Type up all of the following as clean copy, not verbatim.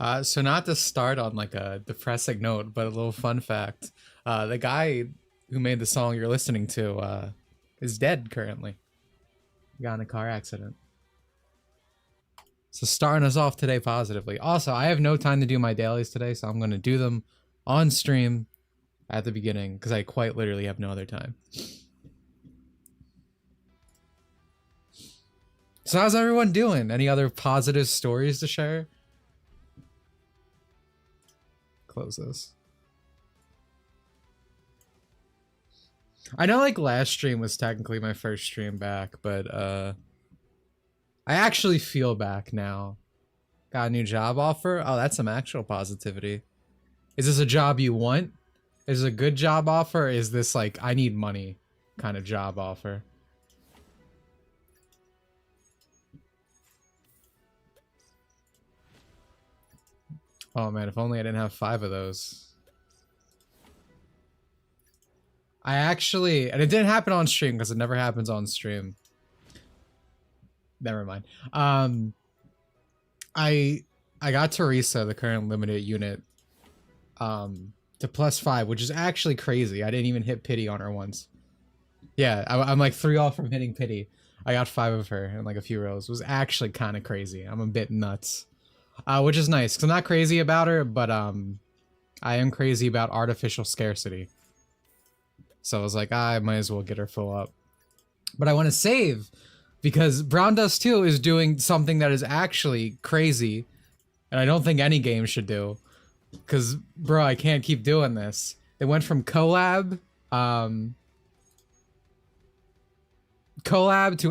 So not to start on like a depressing note, but a little fun fact. The guy who made the song you're listening to is dead currently. He got in a car accident. So starting us off today positively. Also, I have no time to do my dailies today, so I'm going to do them on stream at the beginning because I quite literally have no other time. So how's everyone doing? Any other positive stories to share? Close this. I know like last stream was technically my first stream back, but I actually feel back now. Got a new job offer? Oh, that's some actual positivity. Is this a job you want? Is it a good job offer? Or is this like, I need money kind of job offer? Oh man, if only I didn't have 5 of those. I actually, and it didn't happen on stream because it never happens on stream. Never mind. I got Teresa, the current limited unit, to +5, which is actually crazy. I didn't even hit pity on her once. Yeah, I'm like 3 off from hitting pity. I got 5 of her in like a few rows. It was actually kind of crazy. I'm a bit nuts. Which is nice, because I'm not crazy about her, but I am crazy about artificial scarcity. So I was like, I might as well get her full up. But I want to save, because Brown Dust 2 is doing something that is actually crazy, and I don't think any game should do. Because, bro, I can't keep doing this. They went from collab to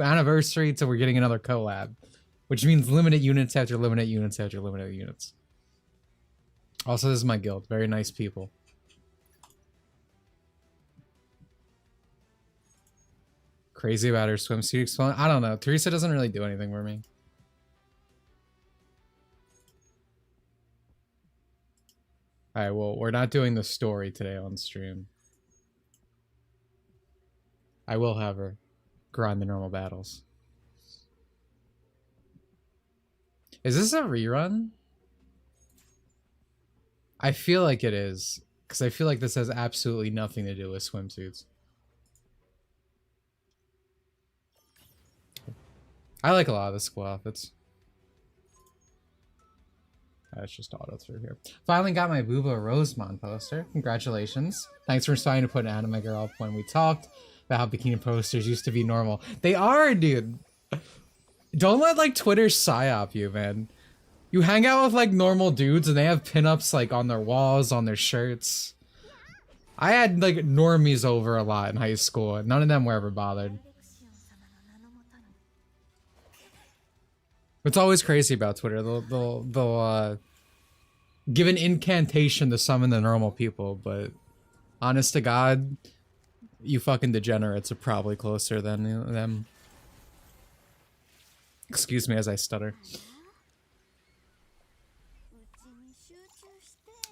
anniversary to we're getting another collab. Which means limited units after limited units after limited units. Also, this is my guild. Very nice people. Crazy about her swimsuit explain. I don't know. Teresa doesn't really do anything for me. Alright, well, we're not doing the story today on stream. I will have her grind the normal battles. Is this a rerun? I feel like it is, because I feel like this has absolutely nothing to do with swimsuits. I like a lot of the school outfits. That's just auto through here. Finally got my Booba Rosemont poster. Congratulations. Thanks for starting to put an anime girl up when we talked about how bikini posters used to be normal. They are, dude. Don't let like Twitter psyop you, man. You hang out with like normal dudes and they have pinups like on their walls, on their shirts. I had like normies over a lot in high school and none of them were ever bothered. What's always crazy about Twitter, they'll give an incantation to summon the normal people, but honest to God, you fucking degenerates are probably closer than them. Excuse me as I stutter.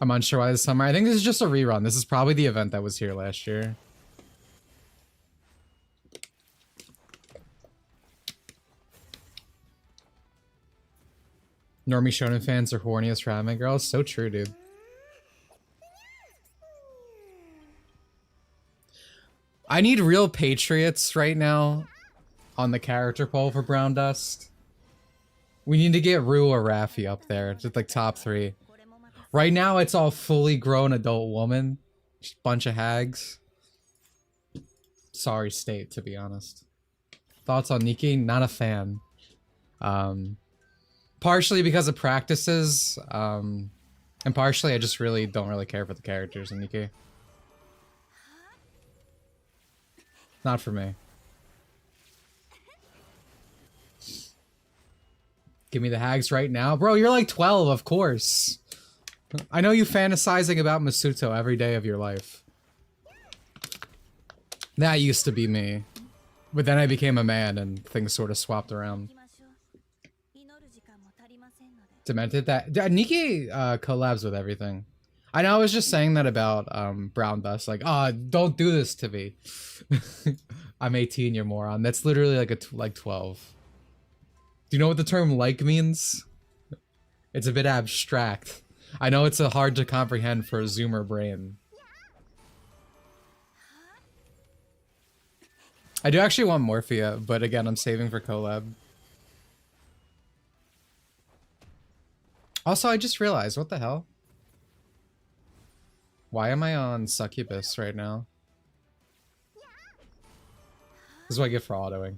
I'm unsure why this summer. I think this is just a rerun. This is probably the event that was here last year. Normie Shonen fans are horniest for anime girls. So true, dude. I need real patriots right now on the character poll for Brown Dust. We need to get Rue or Raffi up there. Just like top 3. Right now it's all fully grown adult woman. Just a bunch of hags. Sorry state, to be honest. Thoughts on Nikki? Not a fan. Partially because of practices. And partially I just really don't really care for the characters in Nikki. Not for me. Give me the hags right now. Bro, you're like 12, of course. I know you fantasizing about Masuto every day of your life. That used to be me. But then I became a man and things sort of swapped around. Demented that. Nikki collabs with everything. I know I was just saying that about Brown Dust. Like, oh, don't do this to me. I'm 18, you moron. That's literally like like 12. Do you know what the term like means? It's a bit abstract. I know it's hard to comprehend for a Zoomer brain. I do actually want Morphia, but again, I'm saving for collab. Also, I just realized, what the hell? Why am I on Succubus right now? This is what I get for autoing.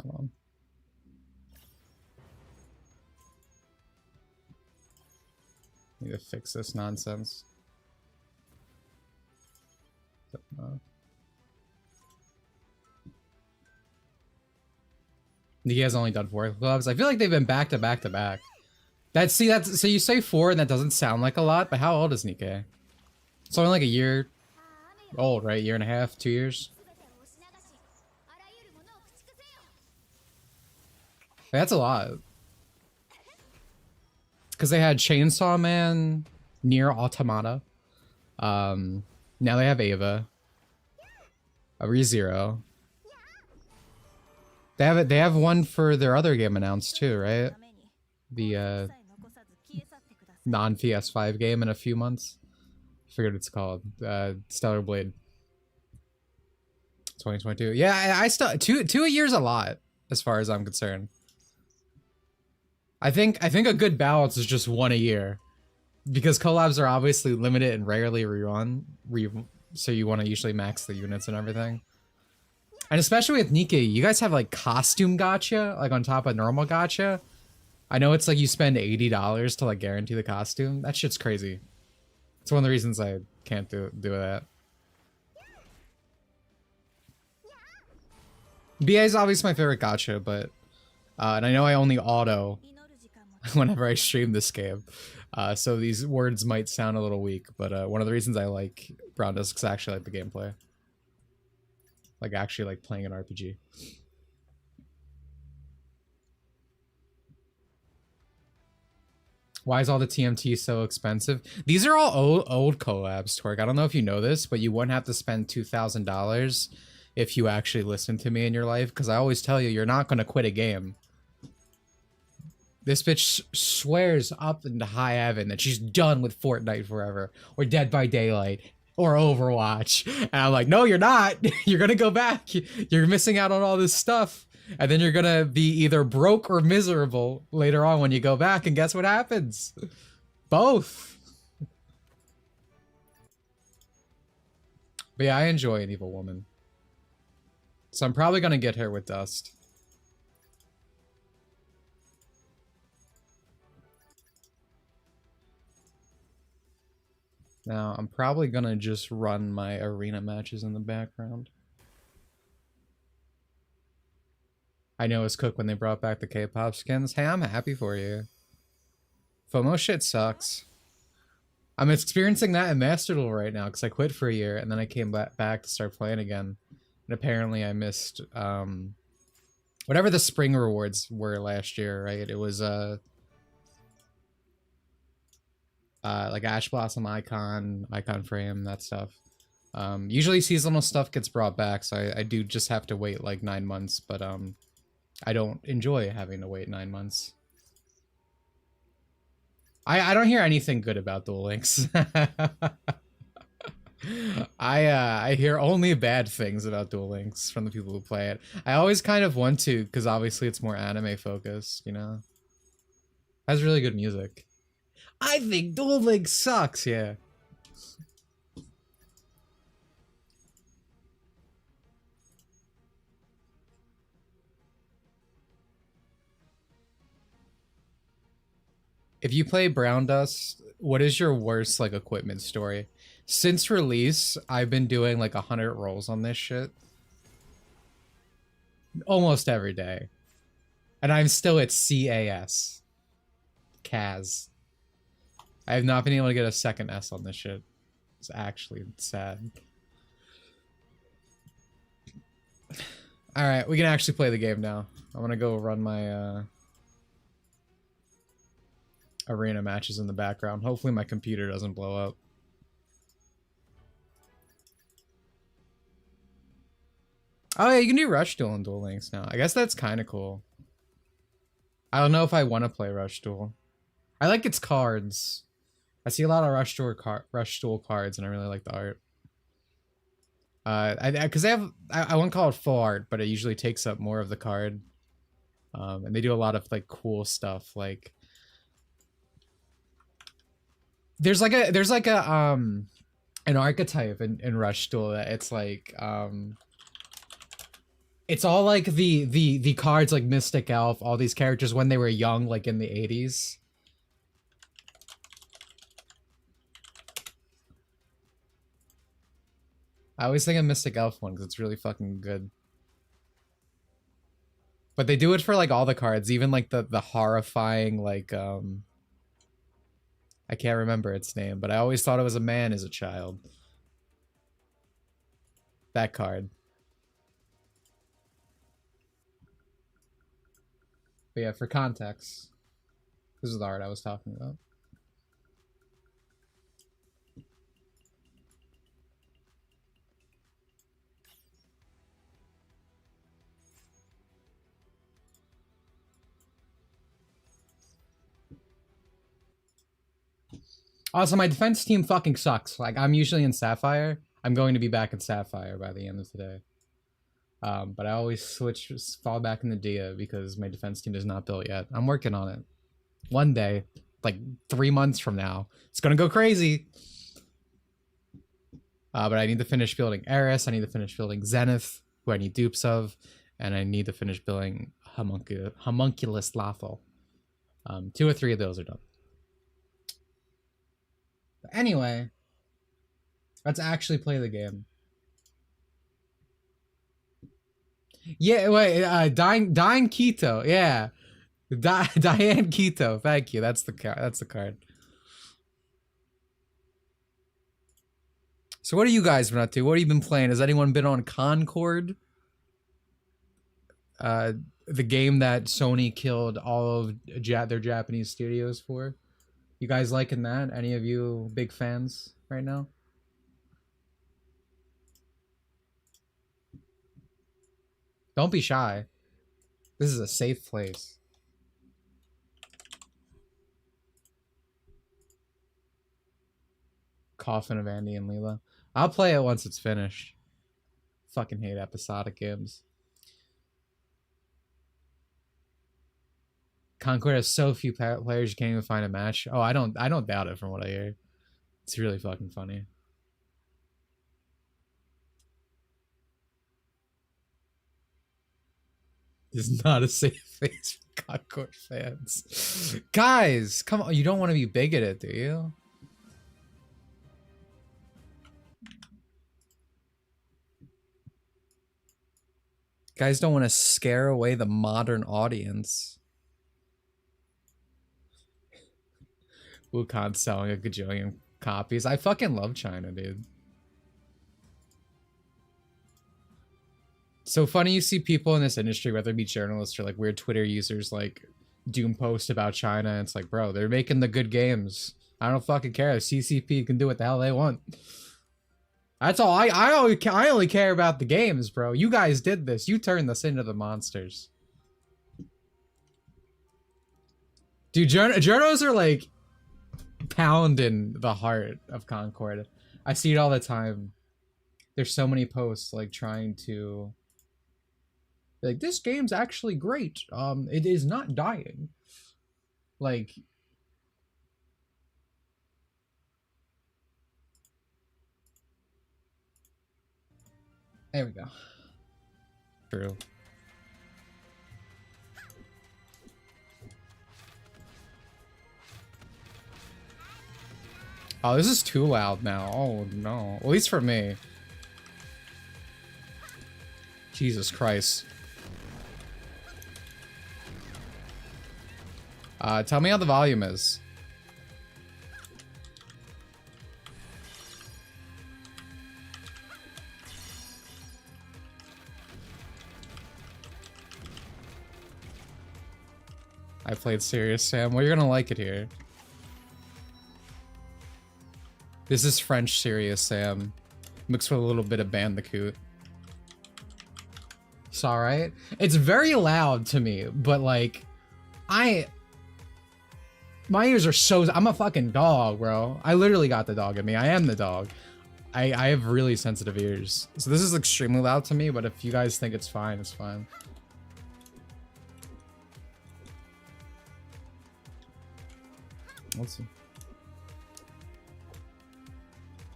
Hold on. Need to fix this nonsense. He has only done 4 clubs. I feel like they've been back to back to back. That's so you say 4 and that doesn't sound like a lot, but how old is Nikkei? It's only like a year old, right? Year and a half, 2 years. That's a lot. Because they had Chainsaw Man, Nier Automata. Now they have Ava. ReZero. They have one for their other game announced too, right? The non-PS5 game in a few months. I forget what it's called. Stellar Blade. 2022. Yeah, I still two a year's a lot as far as I'm concerned. I think a good balance is just 1 a year, because collabs are obviously limited and rarely rerun. So you want to usually max the units and everything. And especially with Nikkei, you guys have like costume gacha, like on top of normal gacha. I know it's like you spend $80 to like guarantee the costume. That shit's crazy. It's one of the reasons I can't do that. BA is obviously my favorite gacha, but and I know I only auto whenever I stream this game. So these words might sound a little weak, but one of the reasons I like Brown Dust is because I actually like the gameplay. Like actually like playing an RPG. Why is all the TMT so expensive? These are all old collabs, Twerk. I don't know if you know this, but you wouldn't have to spend $2,000 if you actually listen to me in your life, because I always tell you, you're not going to quit a game. This bitch swears up into high heaven that she's done with Fortnite forever, or Dead by Daylight, or Overwatch. And I'm like, no, you're not. You're gonna go back. You're missing out on all this stuff. And then you're gonna be either broke or miserable later on when you go back, and guess what happens? Both. But yeah, I enjoy an evil woman. So I'm probably gonna get her with Dust. Now, I'm probably gonna just run my arena matches in the background. I know it's cooked when they brought back the K-pop skins. Hey, I'm happy for you. FOMO shit sucks. I'm experiencing that in Master Duel right now because I quit for a year and then I came back to start playing again. And apparently I missed whatever the spring rewards were last year, right? It was like Ash Blossom icon frame, that stuff. Usually seasonal stuff gets brought back, so I do just have to wait like 9 months, but I don't enjoy having to wait 9 months. I don't hear anything good about Duel Links. I hear only bad things about Duel Links from the people who play it. I always kind of want to, because obviously it's more anime focused, you know? It has really good music. I think Duel Links sucks, yeah. If you play Brown Dust, what is your worst like equipment story? Since release, I've been doing like 100 rolls on this shit. Almost every day. And I'm still at CAS. CAS. I have not been able to get a second S on this shit. It's actually sad. Alright, we can actually play the game now. I'm gonna go run my arena matches in the background. Hopefully my computer doesn't blow up. Oh yeah, you can do Rush Duel and Duel Links now. I guess that's kind of cool. I don't know if I want to play Rush Duel. I like its cards. I see a lot of Rush Duel cards, and I really like the art. Because I won't call it full art, but it usually takes up more of the card. And they do a lot of like cool stuff. Like there's like a an archetype in Rush Duel that it's like it's all like the cards like Mystic Elf, all these characters when they were young, like in the 80s. I always think of Mystic Elf one because it's really fucking good. But they do it for like all the cards, even like the horrifying like I can't remember its name, but I always thought it was a man as a child. That card. But yeah, for context, this is the art I was talking about. Also, my defense team fucking sucks. Like, I'm usually in Sapphire. I'm going to be back in Sapphire by the end of today. But I always fall back into Dia because my defense team is not built yet. I'm working on it. One day, like 3 months from now, it's gonna go crazy. But I need to finish building Eris. I need to finish building Zenith, who I need dupes of, and I need to finish building Homunculus Lothal. 2 or 3 of those are done. But anyway, let's actually play the game. Yeah, wait, Dying Keto, yeah. Diane Keto, thank you. That's the card. So what have you guys been up to? What have you been playing? Has anyone been on Concord? The game that Sony killed all of their Japanese studios for. You guys liking that? Any of you big fans right now? Don't be shy. This is a safe place. Coffin of Andy and Leela. I'll play it once it's finished. Fucking hate episodic games. Concord has so few players you can't even find a match. Oh, I don't doubt it from what I hear. It's really fucking funny. This is not a safe space for Concord fans. Guys, come on. You don't want to be bigoted, do you? Guys don't want to scare away the modern audience. Wukan's selling a gajillion copies. I fucking love China, dude. So funny you see people in this industry, whether it be journalists or like weird Twitter users, like doom post about China. And it's like, bro, they're making the good games. I don't fucking care. CCP can do what the hell they want. That's all. I only care about the games, bro. You guys did this. You turned this into the monsters. Dude, journos are like pounding the heart of Concord. I see it all the time. There's so many posts like trying to like, this game's actually great. It is not dying. Like, there we go. True. Oh, this is too loud now. Oh no. At least for me. Jesus Christ. Tell me how the volume is. I played Serious Sam. Well, you're gonna like it here. This is French Serious Sam, mixed with a little bit of Bandicoot. It's alright. It's very loud to me, but like, my ears are so, I'm a fucking dog, bro. I literally got the dog in me. I am the dog. I have really sensitive ears. So this is extremely loud to me, but if you guys think it's fine, it's fine. Let's see.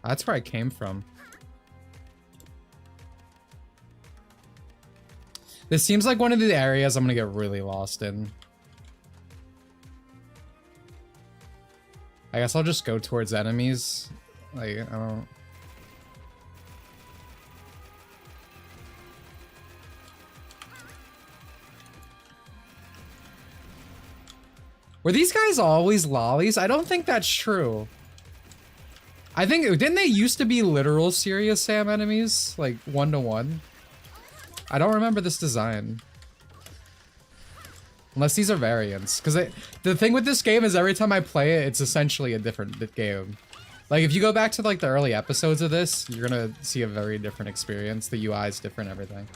That's where I came from. This seems like one of the areas I'm gonna get really lost in. I guess I'll just go towards enemies. Like, I don't... Were these guys always lollies? I don't think that's true. I think, didn't they used to be literal Serious Sam enemies? Like, 1-to-1? I don't remember this design. Unless these are variants. Because the thing with this game is every time I play it, it's essentially a different game. Like, if you go back to, like, the early episodes of this, you're gonna see a very different experience. The UI is different, everything.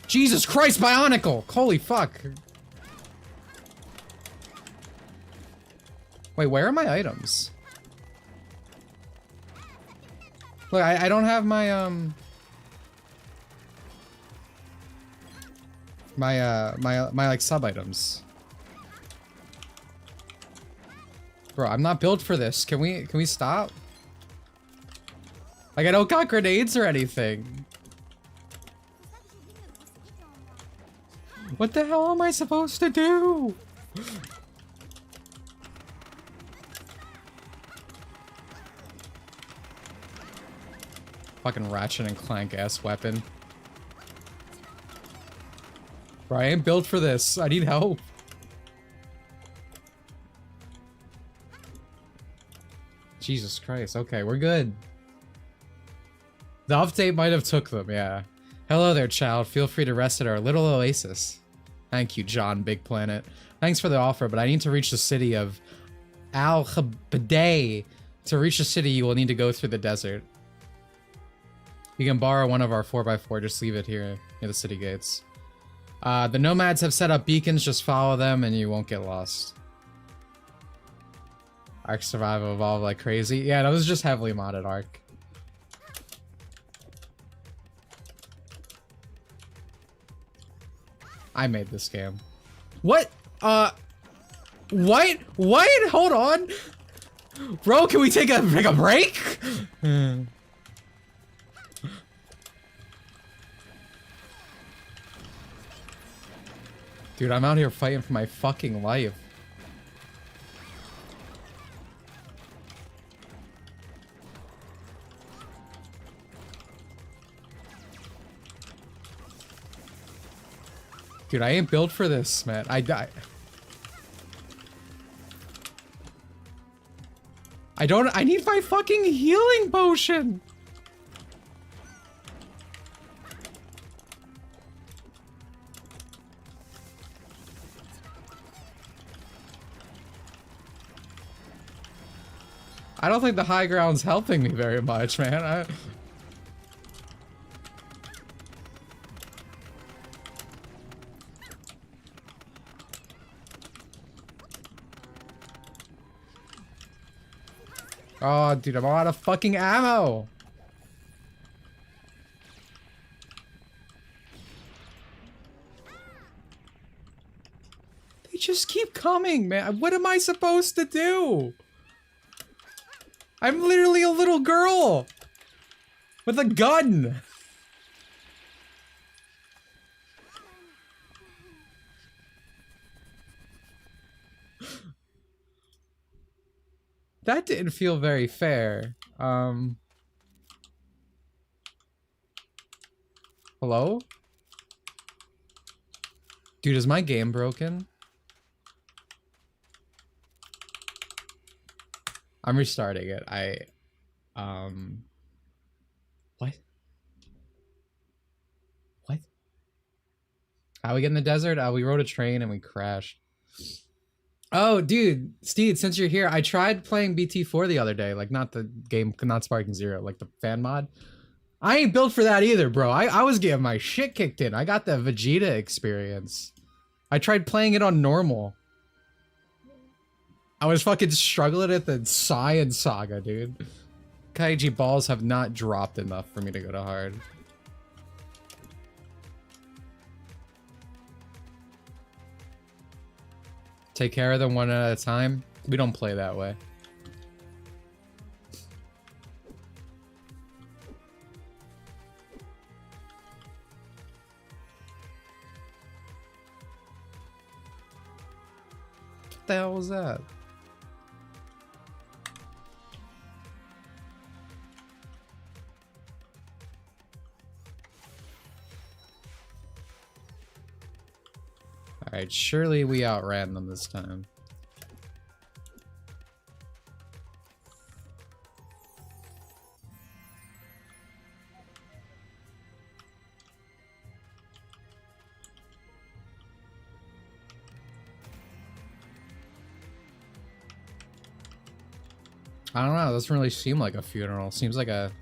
Jesus Christ, Bionicle! Holy fuck! Wait, where are my items? Look, I don't have my, my like sub items. Bro, I'm not built for this. Can we stop? Like, I don't got grenades or anything. What the hell am I supposed to do? Fucking Ratchet and Clank ass weapon. Bro, I ain't built for this. I need help. Jesus Christ. Okay, we're good. The update might have took them, yeah. Hello there, child. Feel free to rest at our little oasis. Thank you, John Big Planet. Thanks for the offer, but I need to reach the city of Al-Khabadeh. To reach the city, you will need to go through the desert. You can borrow one of our 4x4, just leave it here near the city gates. The nomads have set up beacons, just follow them and you won't get lost. Ark Survival evolved like crazy. Yeah, that was just heavily modded Ark. I made this game. What? What? What? Hold on. Bro, can we take a break? Dude, I'm out here fighting for my fucking life. Dude, I ain't built for this, man. I need my fucking healing potion. I don't think the high ground's helping me very much, man. Oh, dude, I'm out of fucking ammo. They just keep coming, man. What am I supposed to do? I'm literally a little girl with a gun. That didn't feel very fair. Hello? Dude, is my game broken? I'm restarting it. What? What? We get in the desert? We rode a train and we crashed. Oh, dude, Steve, since you're here, I tried playing BT4 the other day. Like, not the game, not Sparking Zero, like the fan mod. I ain't built for that either, bro. I was getting my shit kicked in. I got the Vegeta experience. I tried playing it on normal. I was fucking struggling at the Saiyan Saga, dude. Kaiji balls have not dropped enough for me to go to hard. Take care of them one at a time. We don't play that way. What the hell was that? Alright, surely we outran them this time. I don't know, it doesn't really seem like a funeral. Seems like a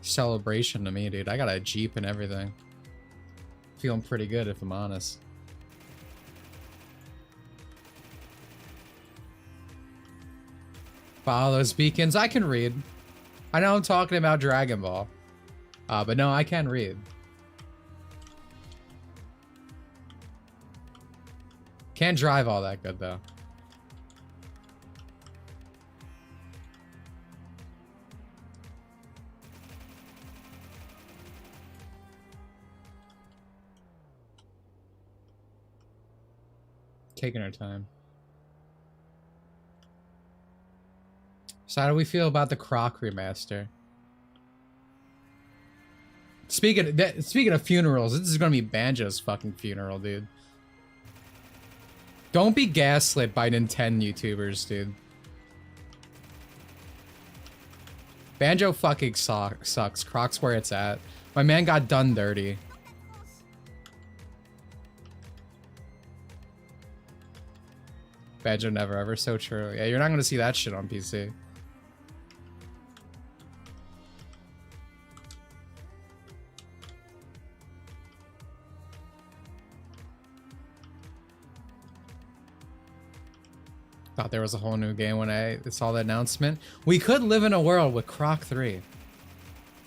celebration to me, dude. I got a Jeep and everything. Feeling pretty good, if I'm honest. Follow those beacons. I can read. I know I'm talking about Dragon Ball. But no, I can read. Can't drive all that good, though. Taking our time. So how do we feel about the Croc remaster? Speaking of funerals, this is gonna be Banjo's fucking funeral, dude. Don't be gaslit by Nintendo YouTubers, dude. Banjo fucking sucks. Croc's where it's at. My man got done dirty. Banjo never ever, so true. Yeah, you're not gonna see that shit on PC. Thought there was a whole new game when I saw the announcement. We could live in a world with Croc 3.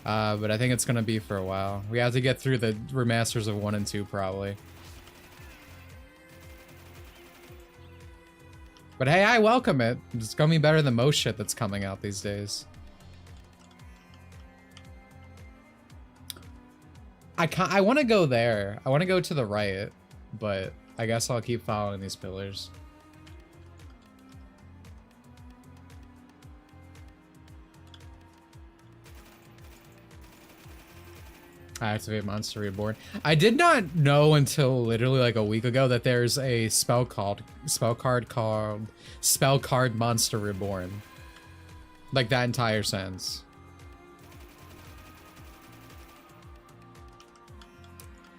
But I think it's gonna be for a while. We have to get through the remasters of 1 and 2 probably. But hey, I welcome it. It's gonna be better than most shit that's coming out these days. I want to go there. I want to go to the right, but I guess I'll keep following these pillars. I activate Monster Reborn. I did not know until literally like a week ago that there's a spell card called Monster Reborn. Like that entire sentence.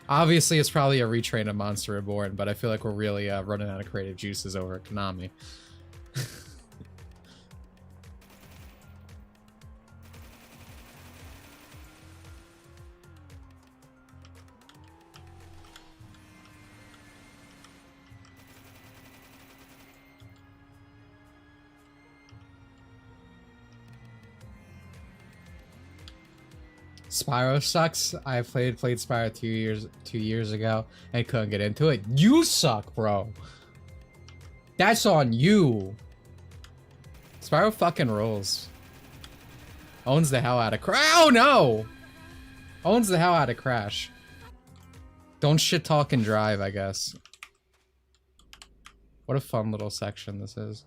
Obviously, it's probably a retrain of Monster Reborn, but I feel like we're really running out of creative juices over at Konami. Spyro sucks. I played Spyro 2 years ago and couldn't get into it. You suck, bro. That's on you. Spyro fucking rules. Owns the hell out of Oh no! Owns the hell out of Crash. Don't shit talk and drive, I guess. What a fun little section this is.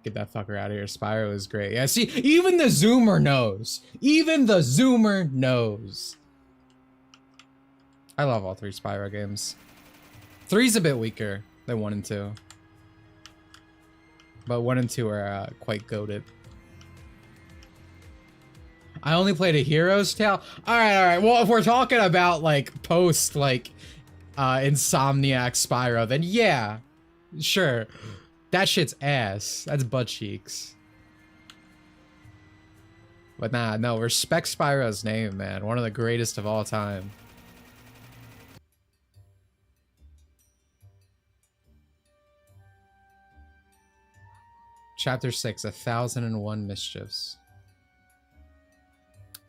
Get that fucker out of here. Spyro is great. Yeah, see, even the Zoomer knows. Even the Zoomer knows. I love all 3 Spyro games. 3's a bit weaker than 1 and 2. But 1 and 2 are quite goated. I only played A Hero's Tale. Alright. Well, if we're talking about, like, post, like, Insomniac Spyro, then yeah. Sure. That shit's ass. That's butt cheeks. But nah, no, respect Spyro's name, man. One of the greatest of all time. Chapter 6, 1001 Mischiefs.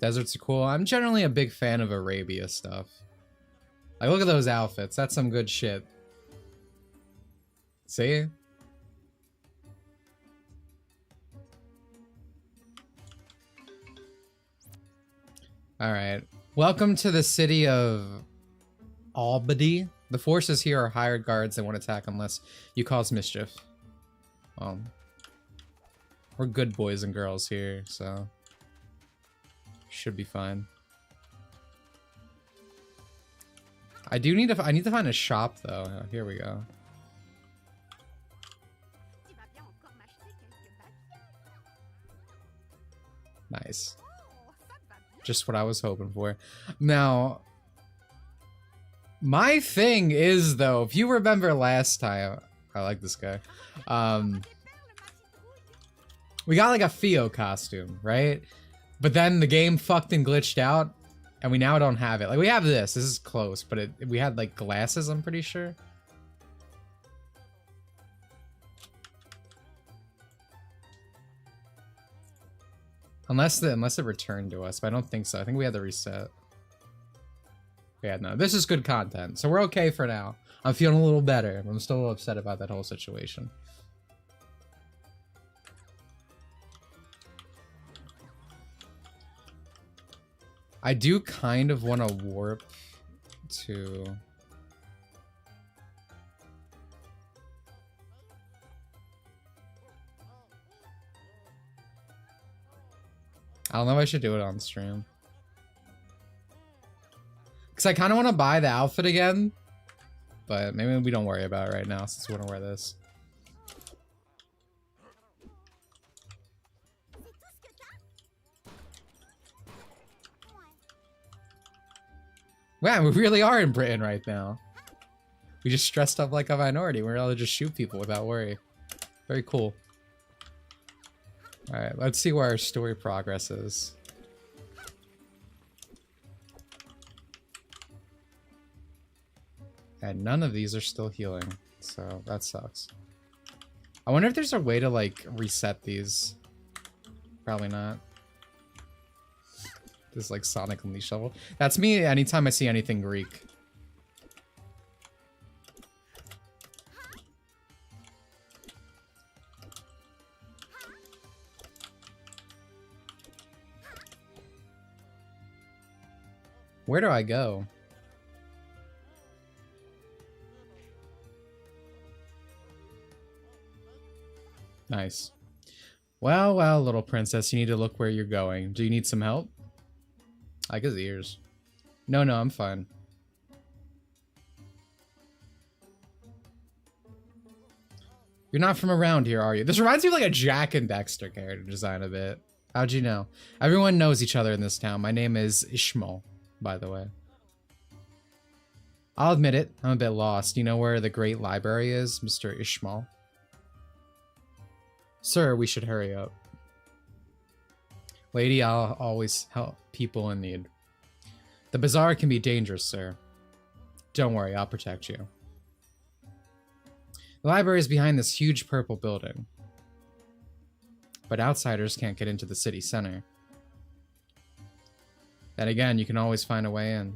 Deserts are cool. I'm generally a big fan of Arabia stuff. Like, look at those outfits. That's some good shit. See? Alright. Welcome to the city of Albany. The forces here are hired guards that won't attack unless you cause mischief. We're good boys and girls here, so should be fine. I need to find a shop though. Oh, here we go. Nice. Just what I was hoping for. Now, my thing is though, if you remember last time, I like this guy. We got like a Theo costume, right? But then the game fucked and glitched out, and we now don't have it. Like, we have this. This is close, but we had like glasses, I'm pretty sure. Unless it returned to us, but I don't think so. I think we had to reset. Yeah, no, this is good content, so we're okay for now. I'm feeling a little better, but I'm still a little upset about that whole situation. I do kind of want to warp to... I don't know if I should do it on stream. Because I kind of want to buy the outfit again. But maybe we don't worry about it right now since we want to wear this. Man, we really are in Britain right now. We just dressed up like a minority. We're able to just shoot people without worry. Very cool. Alright, let's see where our story progress is. And none of these are still healing, so that sucks. I wonder if there's a way to, like, reset these. Probably not. This like Sonic Unleashed level. That's me anytime I see anything Greek. Where do I go? Nice. Well, well, little princess, you need to look where you're going. Do you need some help? I like his ears. No, I'm fine. You're not from around here, are you? This reminds me of like a Jack and Dexter character design a bit. How'd you know? Everyone knows each other in this town. My name is Ishmael, by the way. I'll admit it, I'm a bit lost. You know where the Great Library is, Mr. Ishmael? Sir, we should hurry up. Lady, I'll always help people in need. The bazaar can be dangerous, sir. Don't worry, I'll protect you. The library is behind this huge purple building. But outsiders can't get into the city center. Then again, you can always find a way in.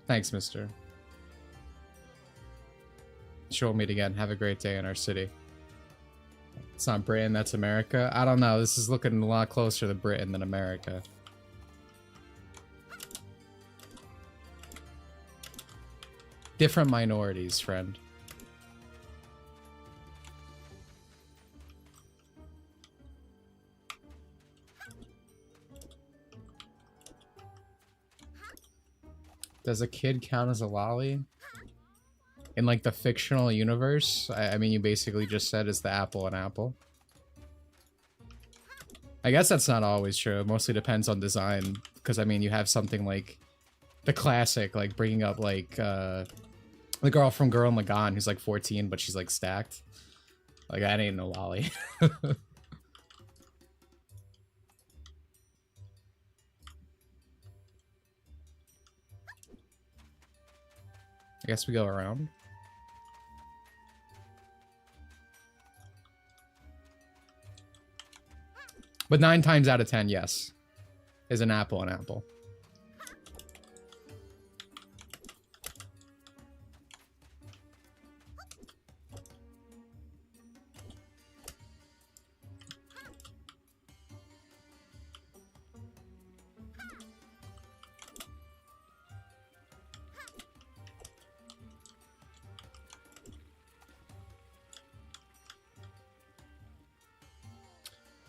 Thanks, mister. Sure, we'll meet again. Have a great day in our city. It's not Britain, that's America. I don't know. This is looking a lot closer to Britain than America. Different minorities, friend. Does a kid count as a lolly? In like the fictional universe, I mean, you basically just said is the apple an apple. I guess that's not always true. It mostly depends on design. Because I mean, you have something like the classic, like bringing up like The girl from Girl Lagan, who's like 14, but she's like stacked. Like, that ain't no lolly. I guess we go around. But 9 times out of 10, yes. Is an apple an apple.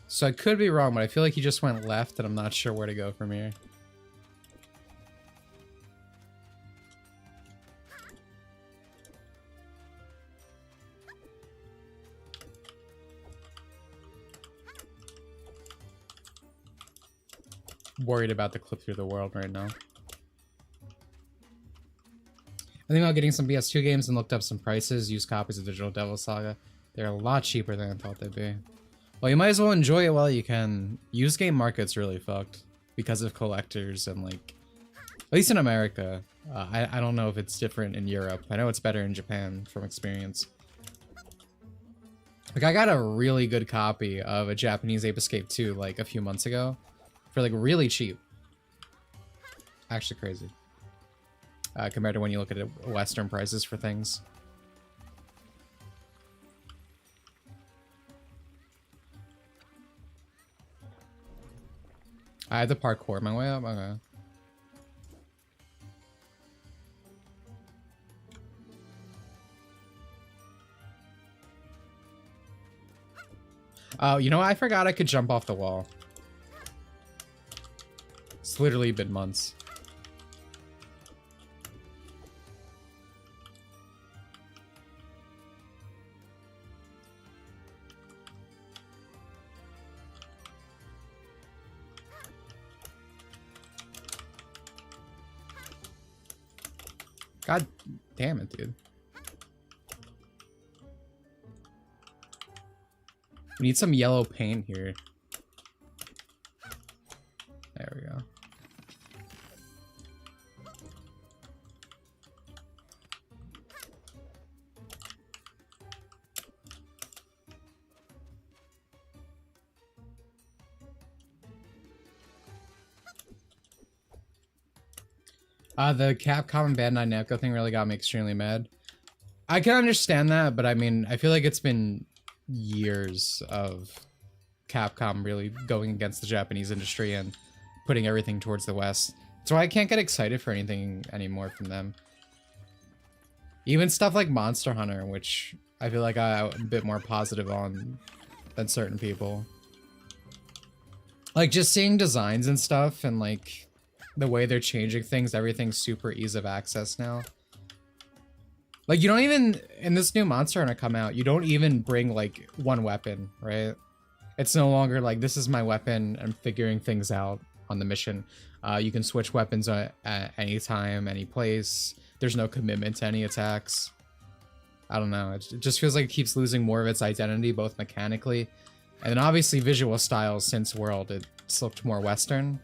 So I could be wrong, but I feel like he just went left and I'm not sure where to go from here. Worried about the clip through the world right now. I think about getting some PS2 games and looked up some prices, used copies of Digital Devil Saga. They're a lot cheaper than I thought they'd be. Well, you might as well enjoy it while you can. Used game market's really fucked because of collectors and like, at least in America. I don't know if it's different in Europe. I know it's better in Japan from experience. Like, I got a really good copy of a Japanese Ape Escape 2 like a few months ago for like really cheap. Actually crazy. Compared to when you look at Western prices for things. I had to parkour my way up? Okay. Oh, you know what? I forgot I could jump off the wall. It's literally been months. God damn it, dude. We need some yellow paint here. There we go. The Capcom and Bandai Namco thing really got me extremely mad. I can understand that, but I mean, I feel like it's been years of Capcom really going against the Japanese industry and putting everything towards the West. That's why I can't get excited for anything anymore from them. Even stuff like Monster Hunter, which I feel like I'm a bit more positive on than certain people. Like, just seeing designs and stuff and like the way they're changing things, everything's super ease of access now. Like, you don't even, in this new Monster Hunter come out, you don't even bring like one weapon, right? It's no longer like, this is my weapon, I'm figuring things out on the mission. You can switch weapons at any time, any place. There's no commitment to any attacks. I don't know, it just feels like it keeps losing more of its identity, both mechanically, and then obviously visual styles since World, it's looked more Western.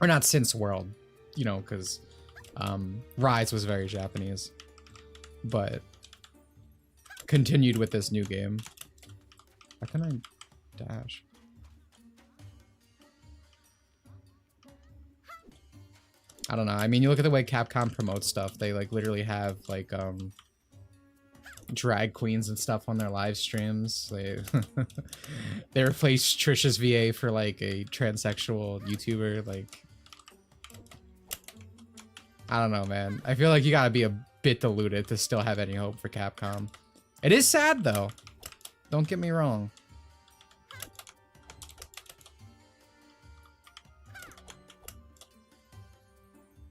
Or not since World, you know, because Rise was very Japanese. But continued with this new game. How can I dash? I don't know. I mean, you look at the way Capcom promotes stuff. They like literally have like drag queens and stuff on their live streams. They replaced Trisha's VA for like a transsexual YouTuber. Like, I don't know, man. I feel like you gotta be a bit deluded to still have any hope for Capcom. It is sad, though. Don't get me wrong.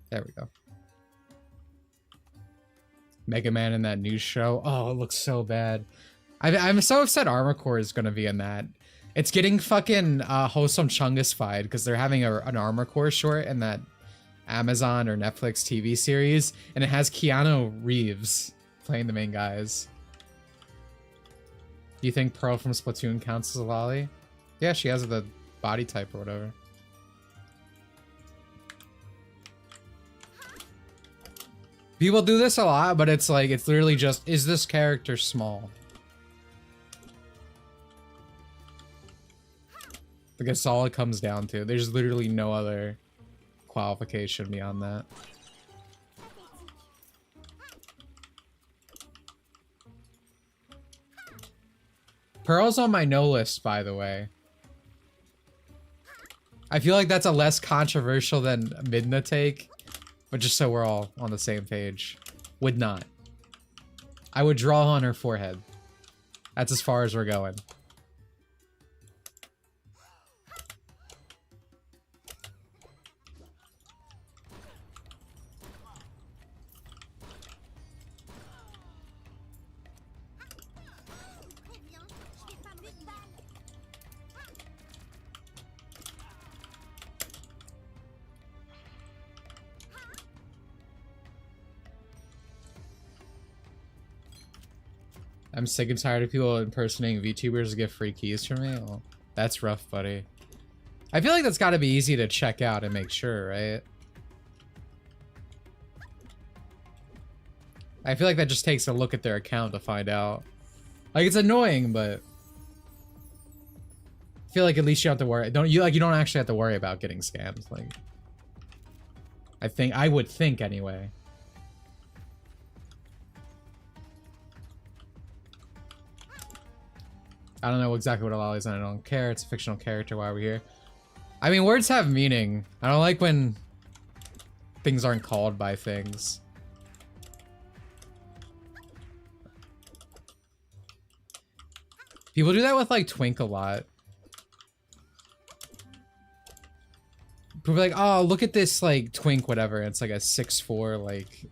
There we go. Mega Man in that news show. Oh, it looks so bad. I'm so upset Armor Core is gonna be in that. It's getting fucking Wholesome Chungus-fied because they're having an Armor Core short and that Amazon or Netflix TV series, and it has Keanu Reeves playing the main guys. Do you think Pearl from Splatoon counts as a lolly? Yeah, she has the body type or whatever. People do this a lot, but it's like, it's literally just, is this character small? Like, that's all it comes down to. There's literally no other qualification beyond that. Pearl's on my no list, by the way. I feel like that's a less controversial than Midna take, but just so we're all on the same page. Would not. I would draw on her forehead. That's as far as we're going. I'm sick and tired of people impersonating VTubers to get free keys from me. Well, that's rough, buddy. I feel like that's got to be easy to check out and make sure, right? I feel like that just takes a look at their account to find out. Like, it's annoying, but I feel like at least you don't have to worry. You don't actually have to worry about getting scammed. Like, I would think anyway. I don't know exactly what a lolly is and I don't care. It's a fictional character. Why are we here? I mean, words have meaning. I don't like when things aren't called by things. People do that with like Twink a lot. People are like, oh, look at this like Twink, whatever. It's like a 6'4", like,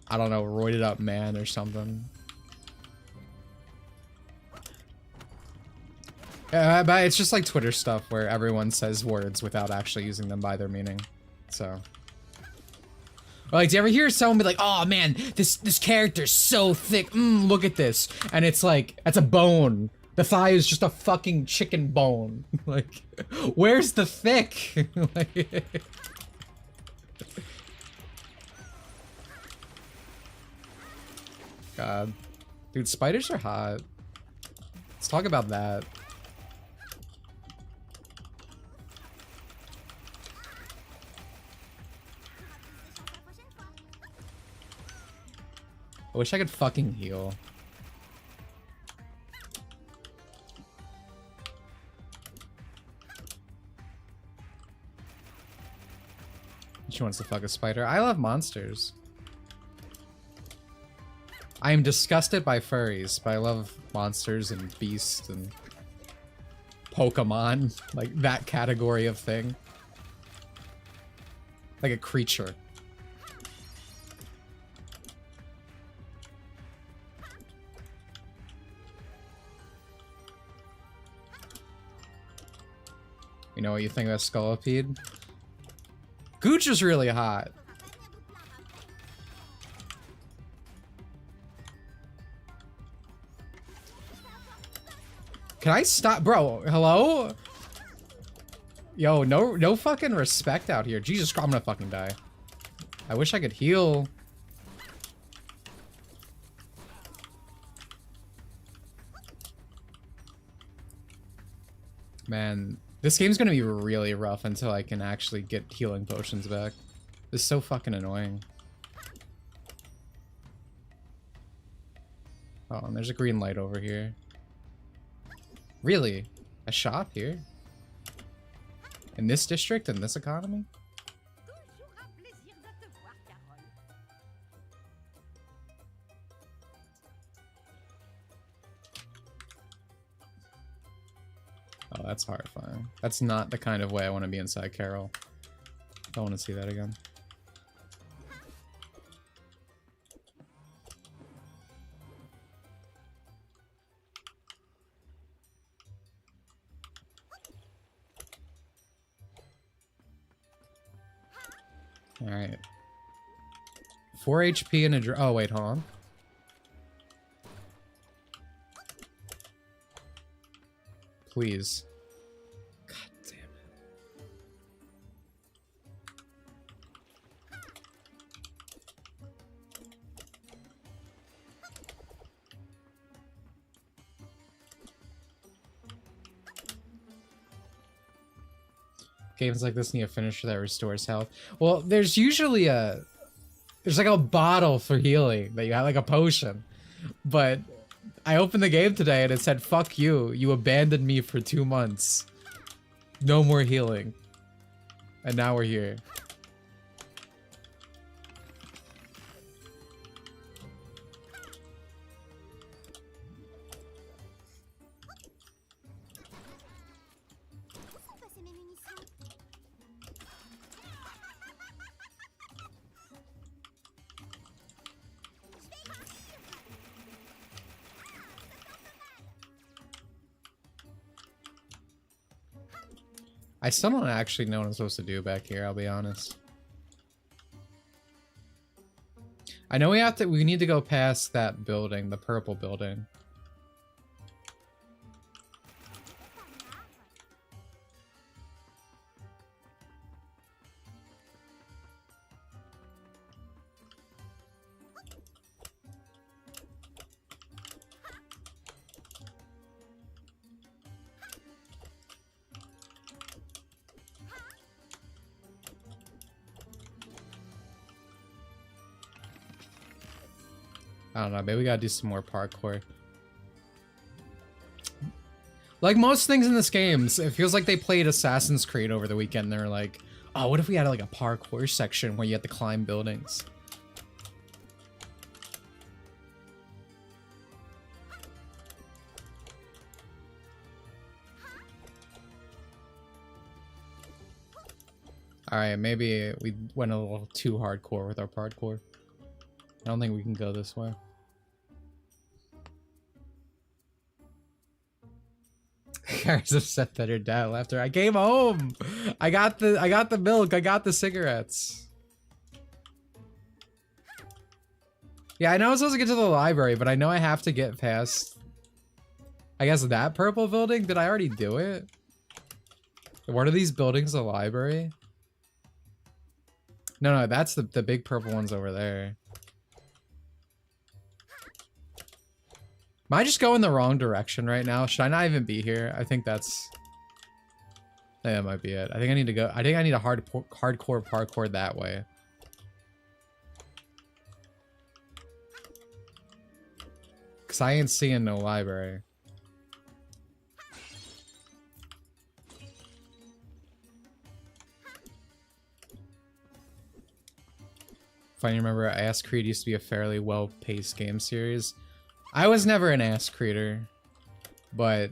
I don't know, roided up man or something. Yeah, but it's just like Twitter stuff where everyone says words without actually using them by their meaning. So, like, do you ever hear someone be like, "Oh man, this character's so thick. Look at this," and it's like, that's a bone. The thigh is just a fucking chicken bone. Like, where's the thick? Like, God, dude, spiders are hot. Let's talk about that. I wish I could fucking heal. She wants to fuck a spider. I love monsters. I am disgusted by furries, but I love monsters and beasts and Pokemon. Like, that category of thing. Like a creature. You know what you think about Scolipede? Gooch is really hot. Can I stop? Bro, hello? Yo, no fucking respect out here. Jesus Christ, I'm gonna fucking die. I wish I could heal. Man, this game's gonna be really rough until I can actually get healing potions back. This is so fucking annoying. Oh, and there's a green light over here. Really? A shop here? In this district? In this economy? Oh, that's horrifying. That's not the kind of way I want to be inside Carol. Don't want to see that again. Alright. 4 HP and a... Oh, wait, hold on. Please. God damn it. Games like this need a finisher that restores health. Well, there's usually a... There's like a bottle for healing that you have, like a potion. But I opened the game today and it said, fuck you. You abandoned me for 2 months. No more healing. And now we're here. I still don't actually know what I'm supposed to do back here, I'll be honest. I know we need to go past that building, the purple building. I don't know, maybe we gotta do some more parkour. Like most things in this game, it feels like they played Assassin's Creed over the weekend. They're like, oh, what if we had like a parkour section where you had to climb buildings? Alright, maybe we went a little too hardcore with our parkour. I don't think we can go this way. Guys upset that her dad left her. I came home. I got the milk. I got the cigarettes. Yeah, I know I'm supposed to get to the library, but I know I have to get past, I guess, that purple building. Did I already do it? One of these buildings a library? No, that's the big purple one's over there. Am I just going the wrong direction right now? Should I not even be here? I think that's... I think that might be it. I think I need to go... I think I need a hardcore parkour that way. Because I ain't seeing no library. If I remember, Ass Creed used to be a fairly well-paced game series. I was never an ass creator, but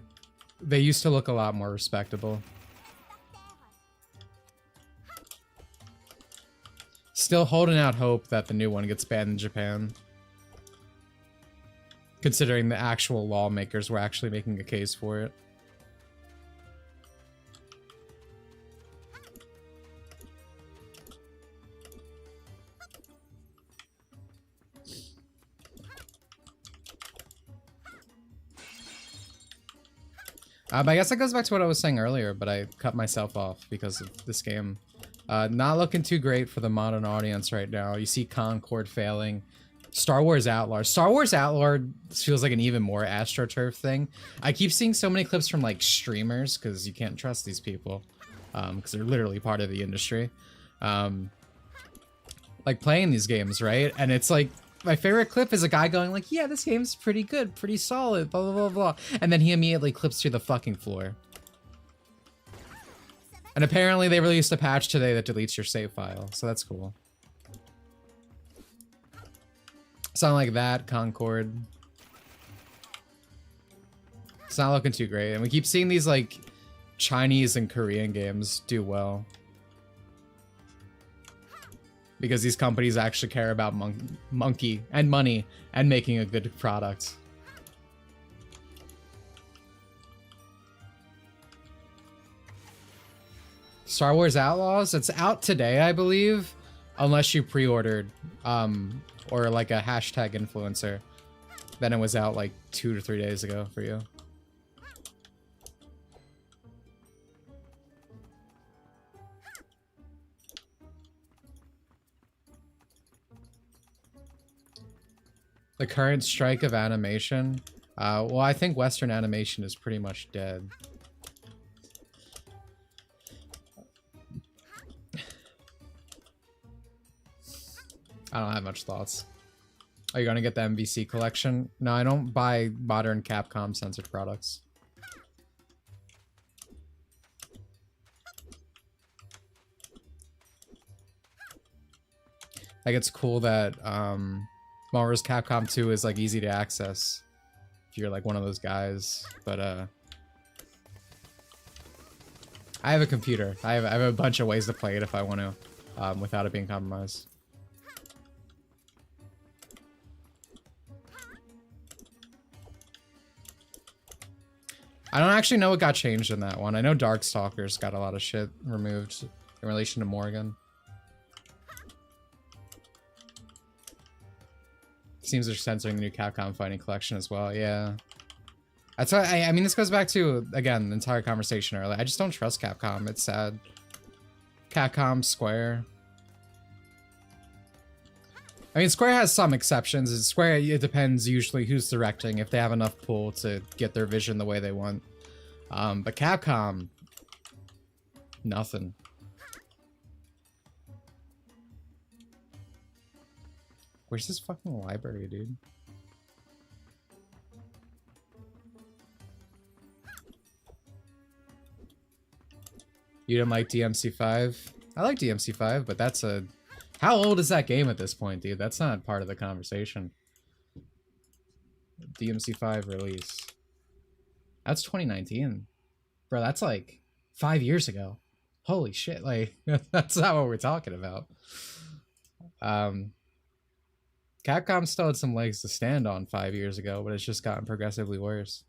they used to look a lot more respectable. Still holding out hope that the new one gets banned in Japan. Considering the actual lawmakers were actually making a case for it. But I guess that goes back to what I was saying earlier, but I cut myself off because of this game. Not looking too great for the modern audience right now. You see Concord failing. Star Wars Outlaw. Star Wars Outlaw feels like an even more AstroTurf thing. I keep seeing so many clips from like streamers, because you can't trust these people. Because they're literally part of the industry. Like playing these games, right? And it's like, my favorite clip is a guy going like, yeah, this game's pretty good, pretty solid, blah, blah, blah, blah. And then he immediately clips to the fucking floor. And apparently they released a patch today that deletes your save file, so that's cool. Something like that, Concord. It's not looking too great. And we keep seeing these like Chinese and Korean games do well. Because these companies actually care about monkey and money and making a good product. Star Wars Outlaws, it's out today, I believe. unless you pre-ordered, or like a hashtag influencer, then it was out like 2 to 3 days ago for you. The current strike of animation. Well, I think Western animation is pretty much dead. I don't have much thoughts. Are you gonna get the MVC collection? No, I don't buy modern Capcom censored products. Like, it's cool that Monroe's Capcom 2 is like easy to access if you're like one of those guys, but I have a computer. I have a bunch of ways to play it if I want to, without it being compromised. I don't actually know what got changed in that one. I know Darkstalkers got a lot of shit removed in relation to Morgan. Seems they're censoring the new Capcom Fighting Collection as well, yeah. That's why, I mean, this goes back to, again, the entire conversation earlier. I just don't trust Capcom. It's sad. Capcom, Square. I mean, Square has some exceptions. Square, it depends usually who's directing, if they have enough pull to get their vision the way they want. But Capcom, nothing. Where's this fucking library, dude? You didn't like DMC5? I like DMC5, but that's a... How old is that game at this point, dude? That's not part of the conversation. DMC5 release. That's 2019. Bro, that's like 5 years ago. Holy shit, like, that's not what we're talking about. Capcom still had some legs to stand on 5 years ago, but it's just gotten progressively worse.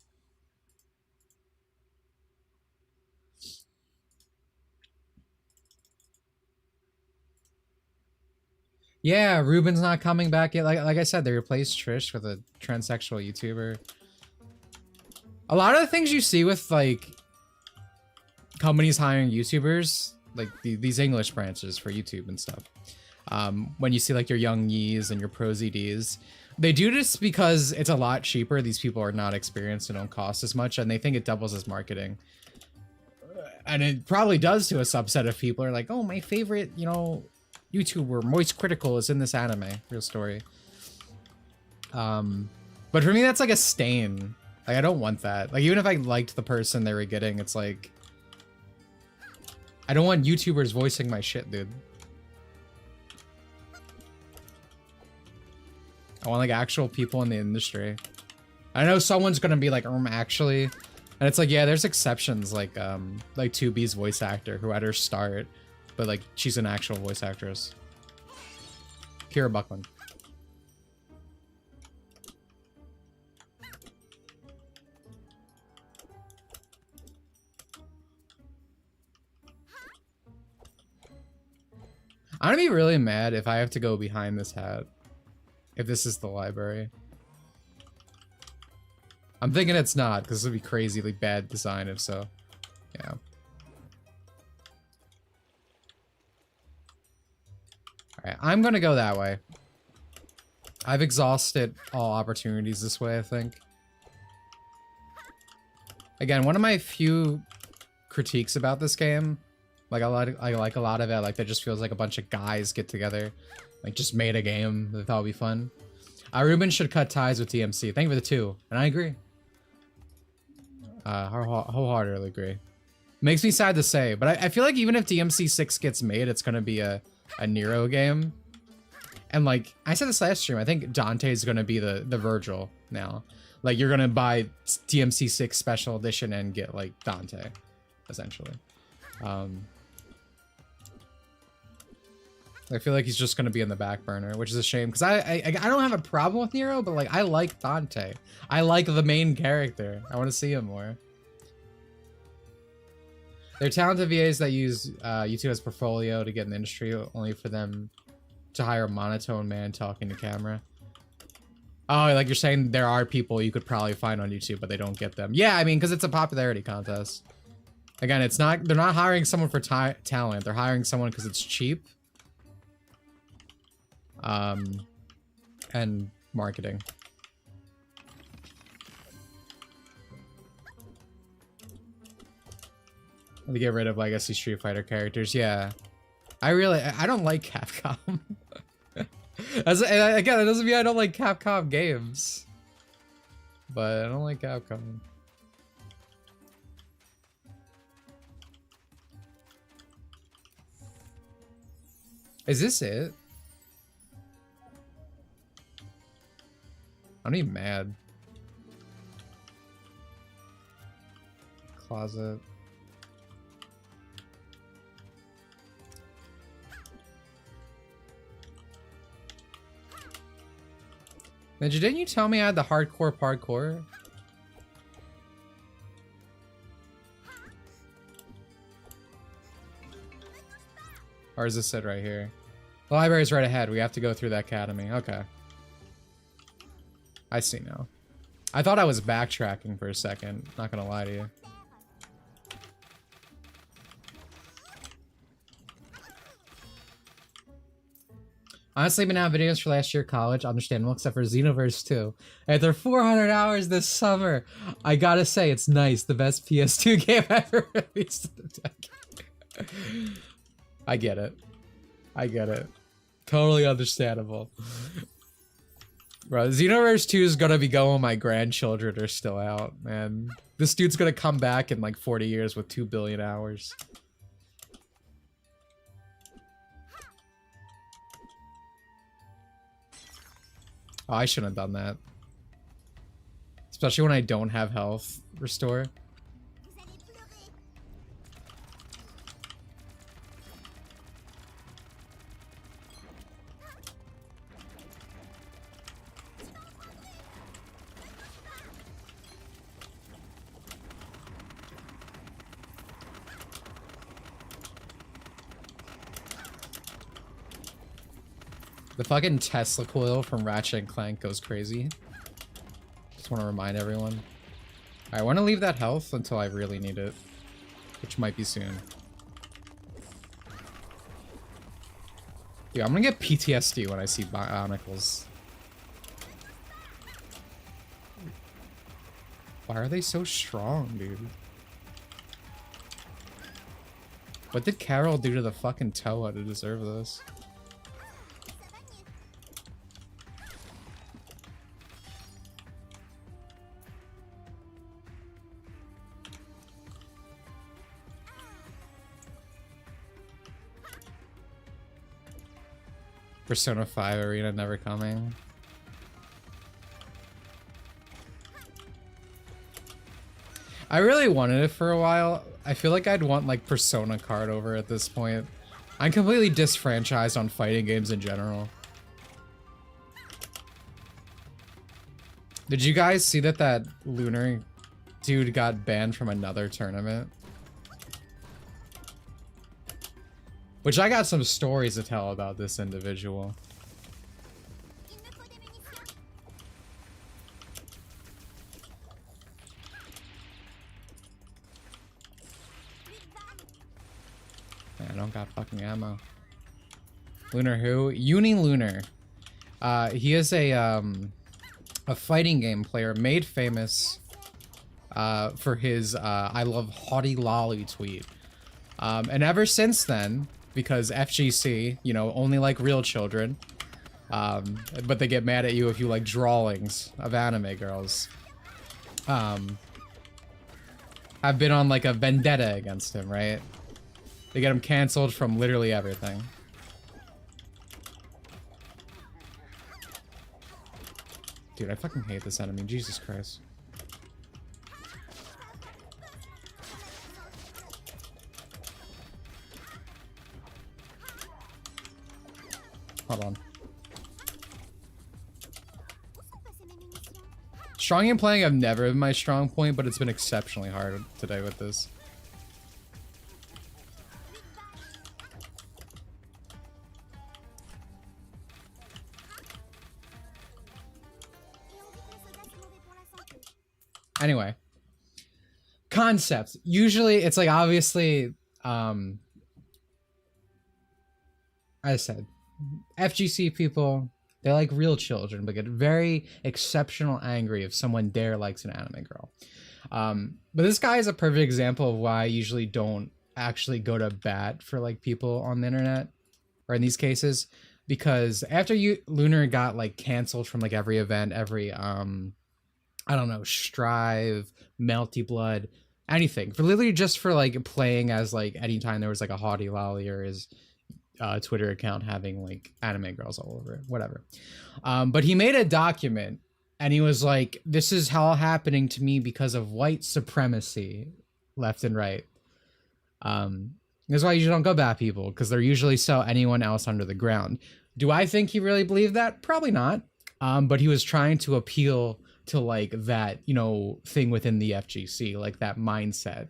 Yeah, Ruben's not coming back yet. Like I said, they replaced Trish with a transsexual YouTuber. A lot of the things you see with, like, companies hiring YouTubers, like these English branches for YouTube and stuff, when you see like your Young Yees and your Pro ZDs, they do this because it's a lot cheaper. These people are not experienced and don't cost as much, and they think it doubles as marketing. And it probably does to a subset of people. Are like, oh, my favorite, you know, YouTuber, Moist Critical, is in this anime. Real story. But for me, that's like a stain. Like, I don't want that. Like, even if I liked the person they were getting, it's like, I don't want YouTubers voicing my shit, dude. I want like actual people in the industry. I know someone's gonna be like, actually, and it's like, yeah, there's exceptions, like 2B's voice actor who had her start, but like she's an actual voice actress. Kira Buckman. I'm gonna be really mad if I have to go behind this hat. If this is the library. I'm thinking it's not, because this would be crazily bad design if so. Yeah. Alright, I'm gonna go that way. I've exhausted all opportunities this way, I think. Again, one of my few critiques about this game, like I like a lot of it, like that just feels like a bunch of guys get together, like just made a game that thought would be fun. Ruben should cut ties with DMC. Thank you for the 2, and I agree. Wholeheartedly agree. Makes me sad to say, but I feel like even if DMC 6 gets made, it's gonna be a Nero game. And like I said this last stream, I think Dante's gonna be the Virgil now. Like you're gonna buy DMC 6 special edition and get like Dante, essentially. I feel like he's just gonna be in the back burner, which is a shame because I don't have a problem with Nero, but like I like Dante. I like the main character. I want to see him more. They're talented VAs that use YouTube as portfolio to get in the industry, only for them to hire a monotone man talking to camera. Oh, like you're saying there are people you could probably find on YouTube, but they don't get them. Yeah, I mean, because it's a popularity contest. Again, it's not, they're not hiring someone for talent. They're hiring someone because it's cheap. And marketing. To get rid of legacy Street Fighter characters, yeah. I don't like Capcom. Again, it doesn't mean I don't like Capcom games. But I don't like Capcom. Is this it? I'm not even mad. Closet. Ninja, didn't you tell me I had the hardcore parkour? Or is this it right here? The library's right ahead. We have to go through the academy. Okay. I see now. I thought I was backtracking for a second. Not gonna lie to you. Honestly, been out videos for last year of college, understandable, except for Xenoverse 2. After 400 hours this summer, I gotta say, it's nice. The best PS2 game ever released in the decade. I get it. I get it. Totally understandable. Bro, Xenoverse 2 is gonna be going when my grandchildren are still out, man. This dude's gonna come back in like 40 years with 2 billion hours. Oh, I shouldn't have done that. Especially when I don't have health restore. The fucking Tesla coil from Ratchet and Clank goes crazy. Just want to remind everyone. I want to leave that health until I really need it, which might be soon. Dude, I'm gonna get PTSD when I see Bionicles. Why are they so strong, dude? What did Carol do to the fucking Toa to deserve this? Persona 5 Arena never coming. I really wanted it for a while. I feel like I'd want like Persona card over at this point. I'm completely disfranchised on fighting games in general. Did you guys see that Lunar dude got banned from another tournament? Which I got some stories to tell about this individual. Man, I don't got fucking ammo. Lunar who? Lunar. He is a fighting game player made famous for his I love haughty lolly tweet. And ever since then, because FGC, you know, only like real children, but they get mad at you if you like drawings of anime girls, have been on like a vendetta against him, right? They get him canceled from literally everything. Dude, I fucking hate this enemy, Jesus Christ. Hold on. Strong game playing, I've never been my strong point, but it's been exceptionally hard today with this. Anyway, concepts. Usually it's like, obviously, I said, FGC people, they're like real children, but get very exceptional angry if someone dare likes an anime girl. But this guy is a perfect example of why I usually don't actually go to bat for like people on the internet, or in these cases, because after Lunar got like canceled from like every event, every I don't know, Strive, Melty Blood, anything, for literally just for like playing as like anytime there was like a Hottie Lolly or his Twitter account having like anime girls all over it, whatever. But he made a document and he was like, this is all happening to me because of white supremacy, left and right. That's why you usually don't go bat people, because they're usually so anyone else under the ground. Do I think he really believed that? Probably not. But he was trying to appeal to like that, you know, thing within the FGC, like that mindset.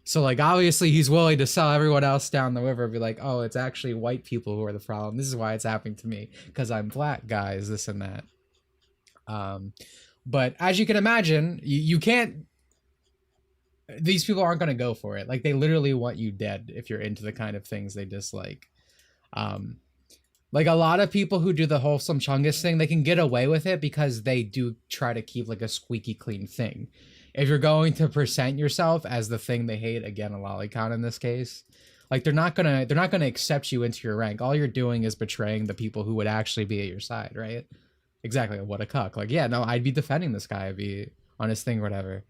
So like, obviously he's willing to sell everyone else down the river and be like, oh, it's actually white people who are the problem. This is why it's happening to me, because I'm black, guys, this and that. But as you can imagine, you can't, these people aren't going to go for it. Like, they literally want you dead if you're into the kind of things they dislike. Like, a lot of people who do the wholesome chungus thing, they can get away with it because they do try to keep like a squeaky clean thing. If you're going to present yourself as the thing they hate, again, a lolicon in this case, like they're not gonna accept you into your rank. All you're doing is betraying the people who would actually be at your side, right? Exactly. What a cuck. Like, yeah, no, I'd be defending this guy, I'd be on his thing or whatever.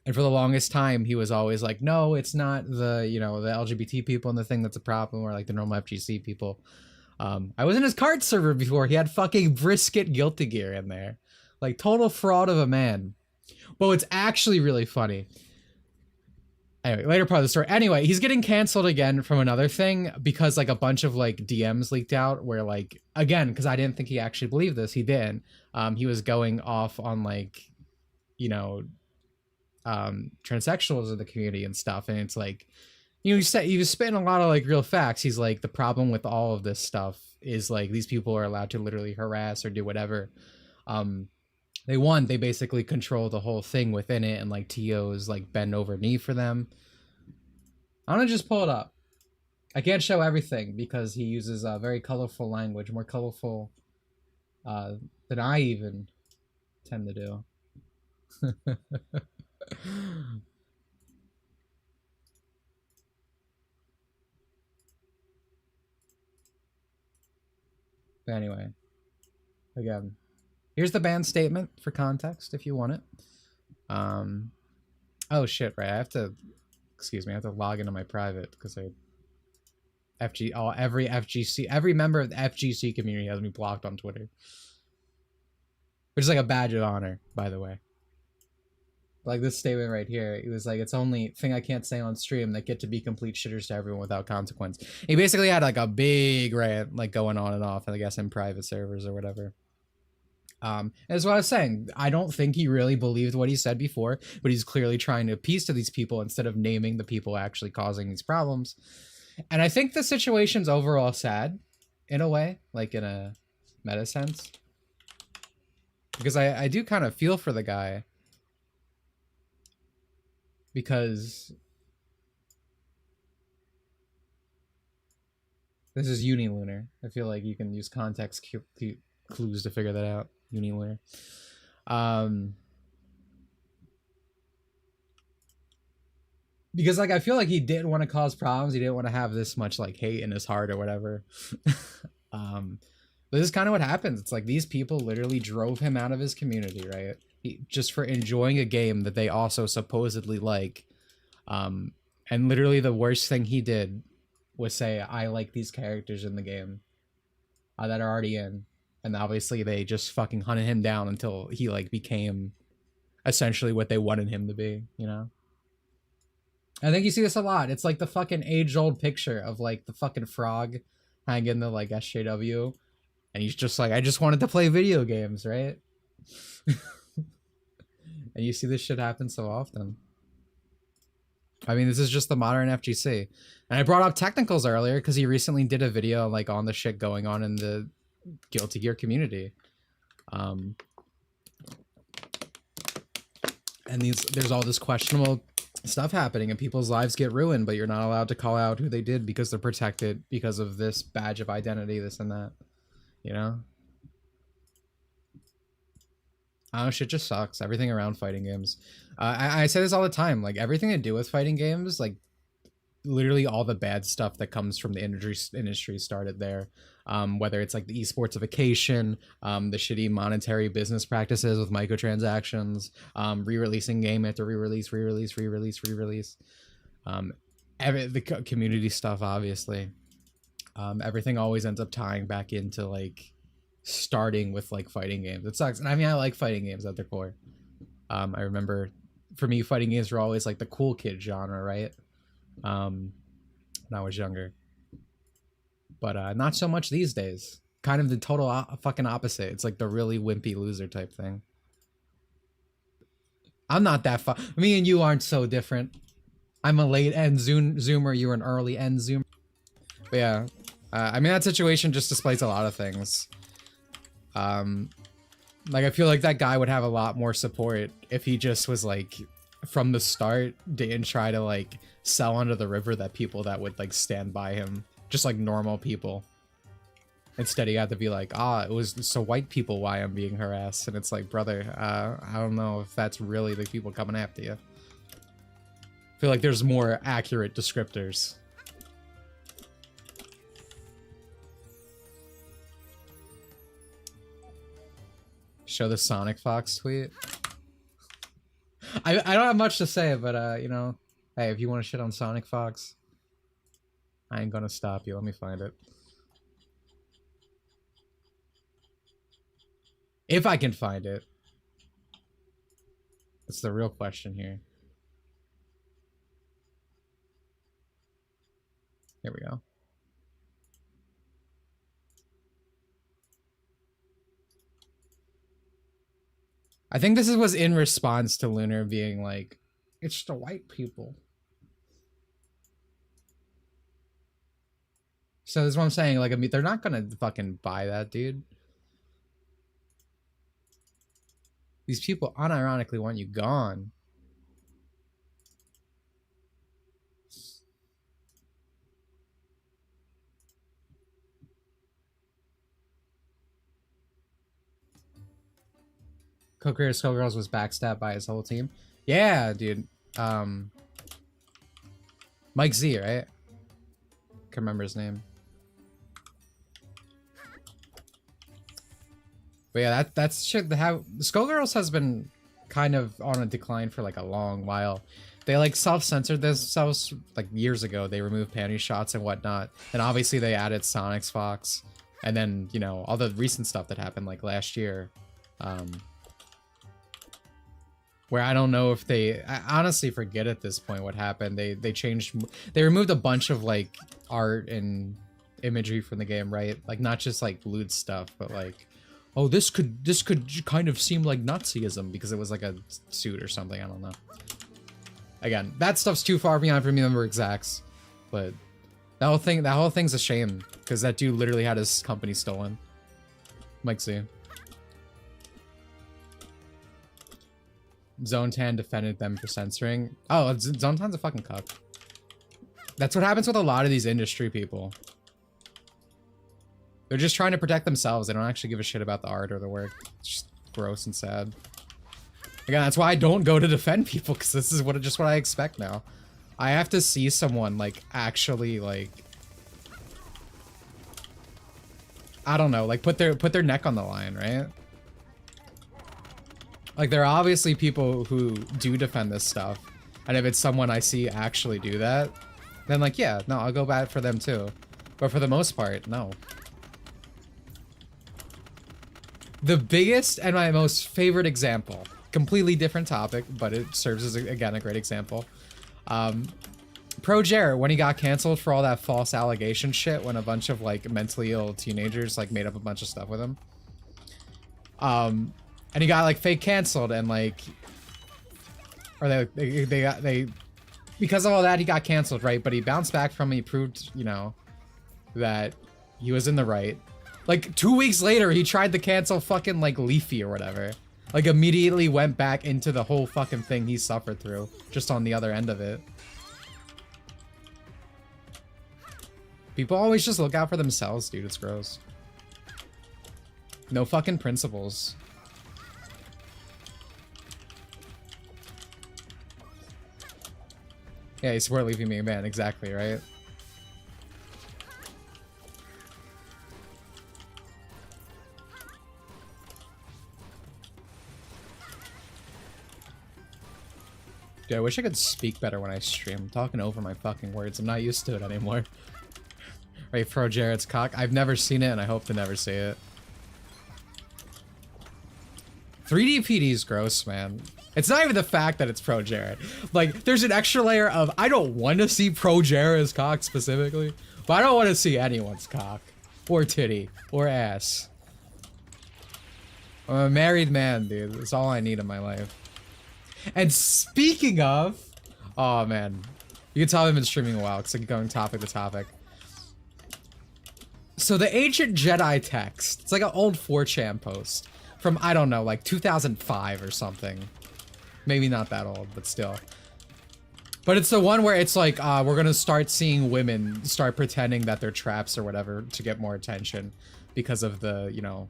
And for the longest time, he was always like, no, it's not the, you know, the LGBT people and the thing that's a problem, or like the normal FGC people. I was in his card server before. He had fucking Brisket Guilty Gear in there. Like, total fraud of a man. But what's actually really funny, anyway, later part of the story. Anyway, he's getting canceled again from another thing because like a bunch of like DMs leaked out where like, again, because I didn't think he actually believed this. He didn't. He was going off on like, you know, transsexuals in the community and stuff. And it's like, you know, he was spitting a lot of like real facts. He's like, the problem with all of this stuff is like these people are allowed to literally harass or do whatever. They basically control the whole thing within it, and like TOs like bend over knee for them. I'm gonna just pull it up. I can't show everything because he uses a very colorful language, more colorful than I even tend to do. But anyway, again, here's the ban statement for context if you want it. Oh shit, right, I have to, excuse me, I have to log into my private because every FGC, every member of the FGC community has me blocked on Twitter. Which is like a badge of honor, by the way. Like this statement right here, it was like, it's only thing I can't say on stream that get to be complete shitters to everyone without consequence. He basically had like a big rant like going on and off, I guess, in private servers or whatever. As what I was saying, I don't think he really believed what he said before, but he's clearly trying to appease to these people instead of naming the people actually causing these problems. And I think the situation's overall sad, in a way, like in a meta sense. Because I do kind of feel for the guy. Because this is Unilunar. I feel like you can use context clues to figure that out. Unilunar. Because like I feel like he didn't want to cause problems. He didn't want to have this much like hate in his heart or whatever. But this is kind of what happens. It's like these people literally drove him out of his community, right? Just for enjoying a game that they also supposedly like. And literally the worst thing he did was say, I like these characters in the game that are already in. And obviously they just fucking hunted him down until he like became essentially what they wanted him to be, you know? I think you see this a lot. It's like the fucking age-old picture of like the fucking frog hanging the like SJW. And he's just like, I just wanted to play video games, right? And you see this shit happen so often. I mean, this is just the modern FGC. And I brought up technicals earlier because he recently did a video like on the shit going on in the Guilty Gear community. And there's all this questionable stuff happening and people's lives get ruined, but you're not allowed to call out who they did because they're protected because of this badge of identity, this and that, you know? Oh, shit just sucks. Everything around fighting games. I say this all the time, like everything to do with fighting games, like literally all the bad stuff that comes from the industry started there. Whether it's like the esportsification, the shitty monetary business practices with microtransactions, re-releasing game after re-release, the community stuff, obviously. Everything always ends up tying back into like starting with like fighting games. It sucks. And I mean, I like fighting games at their core. I remember for me, fighting games were always like the cool kid genre, right? When I was younger. But not so much these days. Kind of the total fucking opposite. It's like the really wimpy loser type thing. I'm not that me and you aren't so different. I'm a late end zoomer, you're an early end zoomer. But yeah, I mean that situation just displays a lot of things. Like I feel like that guy would have a lot more support if he just was like, from the start, didn't try to like sell under the river that people that would like stand by him, just like normal people. Instead he had to be like, it was so white people why I'm being harassed. And it's like, brother, I don't know if that's really the people coming after you. I feel like there's more accurate descriptors. Show the Sonic Fox tweet. I don't have much to say, but you know, hey, if you want to shit on Sonic Fox, I ain't gonna stop you. Let me find it. If I can find it. That's the real question here. Here we go. I think this was in response to Lunar being like, it's the white people. So that's what I'm saying. Like, I mean, they're not gonna fucking buy that, dude. These people unironically want you gone. Co-creator Skullgirls was backstabbed by his whole team. Yeah, dude. Mike Z, right? Can't remember his name. But yeah, that's shit that how Skullgirls has been kind of on a decline for like a long while. They like self-censored themselves like years ago. They removed panty shots and whatnot. And obviously they added Sonic's Fox. And then, you know, all the recent stuff that happened like last year. Where I don't know if I honestly forget at this point what happened. They changed, they removed a bunch of like art and imagery from the game, right? Like not just like lewd stuff, but like, oh, this could kind of seem like Nazism because it was like a suit or something. I don't know. Again, that stuff's too far beyond for me to remember exacts, but that whole thing's a shame because that dude literally had his company stolen. Mike Z. Zone Tan defended them for censoring. Oh, Zone Tan's a fucking cuck. That's what happens with a lot of these industry people. They're just trying to protect themselves. They don't actually give a shit about the art or the work. It's just gross and sad. Again, that's why I don't go to defend people, because this is just what I expect now. I have to see someone, like, actually, like... I don't know, like, put their neck on the line, right? Like, there are obviously people who do defend this stuff. And if it's someone I see actually do that, then, like, yeah, no, I'll go bad for them, too. But for the most part, no. The biggest and my most favorite example, completely different topic, but it serves as, again, a great example. Pro Jer, when he got canceled for all that false allegation shit, when a bunch of, like, mentally ill teenagers, like, made up a bunch of stuff with him. And he got, like, fake canceled, and, like... Or they because of all that, he got canceled, right? But he bounced back from it, he proved, you know, that he was in the right. Like, 2 weeks later, he tried to cancel fucking, like, Leafy or whatever. Like immediately went back into the whole fucking thing he suffered through, just on the other end of it. People always just look out for themselves, dude. It's gross. No fucking principles. Yeah, you support leaving me a man, exactly, right? Dude, I wish I could speak better when I stream. I'm talking over my fucking words. I'm not used to it anymore. Right, Pro Jared's cock. I've never seen it, and I hope to never see it. 3D PD is gross, man. It's not even the fact that it's Pro Jared. Like, there's an extra layer of, I don't want to see Pro Jared's cock specifically, but I don't want to see anyone's cock. Or titty. Or ass. I'm a married man, dude. That's all I need in my life. And speaking of... Oh, man. You can tell I've been streaming a while, because I keep going topic to topic. So the Ancient Jedi text, it's like an old 4chan post from, I don't know, like 2005 or something. Maybe not that old, but still. But it's the one where it's like, we're gonna start seeing women start pretending that they're traps or whatever to get more attention because of the, you know,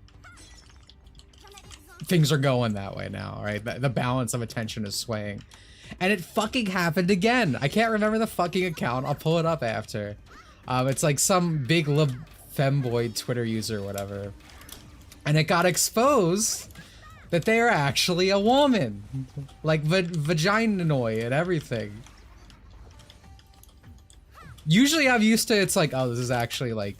things are going that way now, right? The balance of attention is swaying. And it fucking happened again. I can't remember the fucking account. I'll pull it up after. It's like some big femboy Twitter user or whatever. And it got exposed that they are actually a woman. Like vaginanoid and everything. Usually I'm used to it's like, oh, this is actually like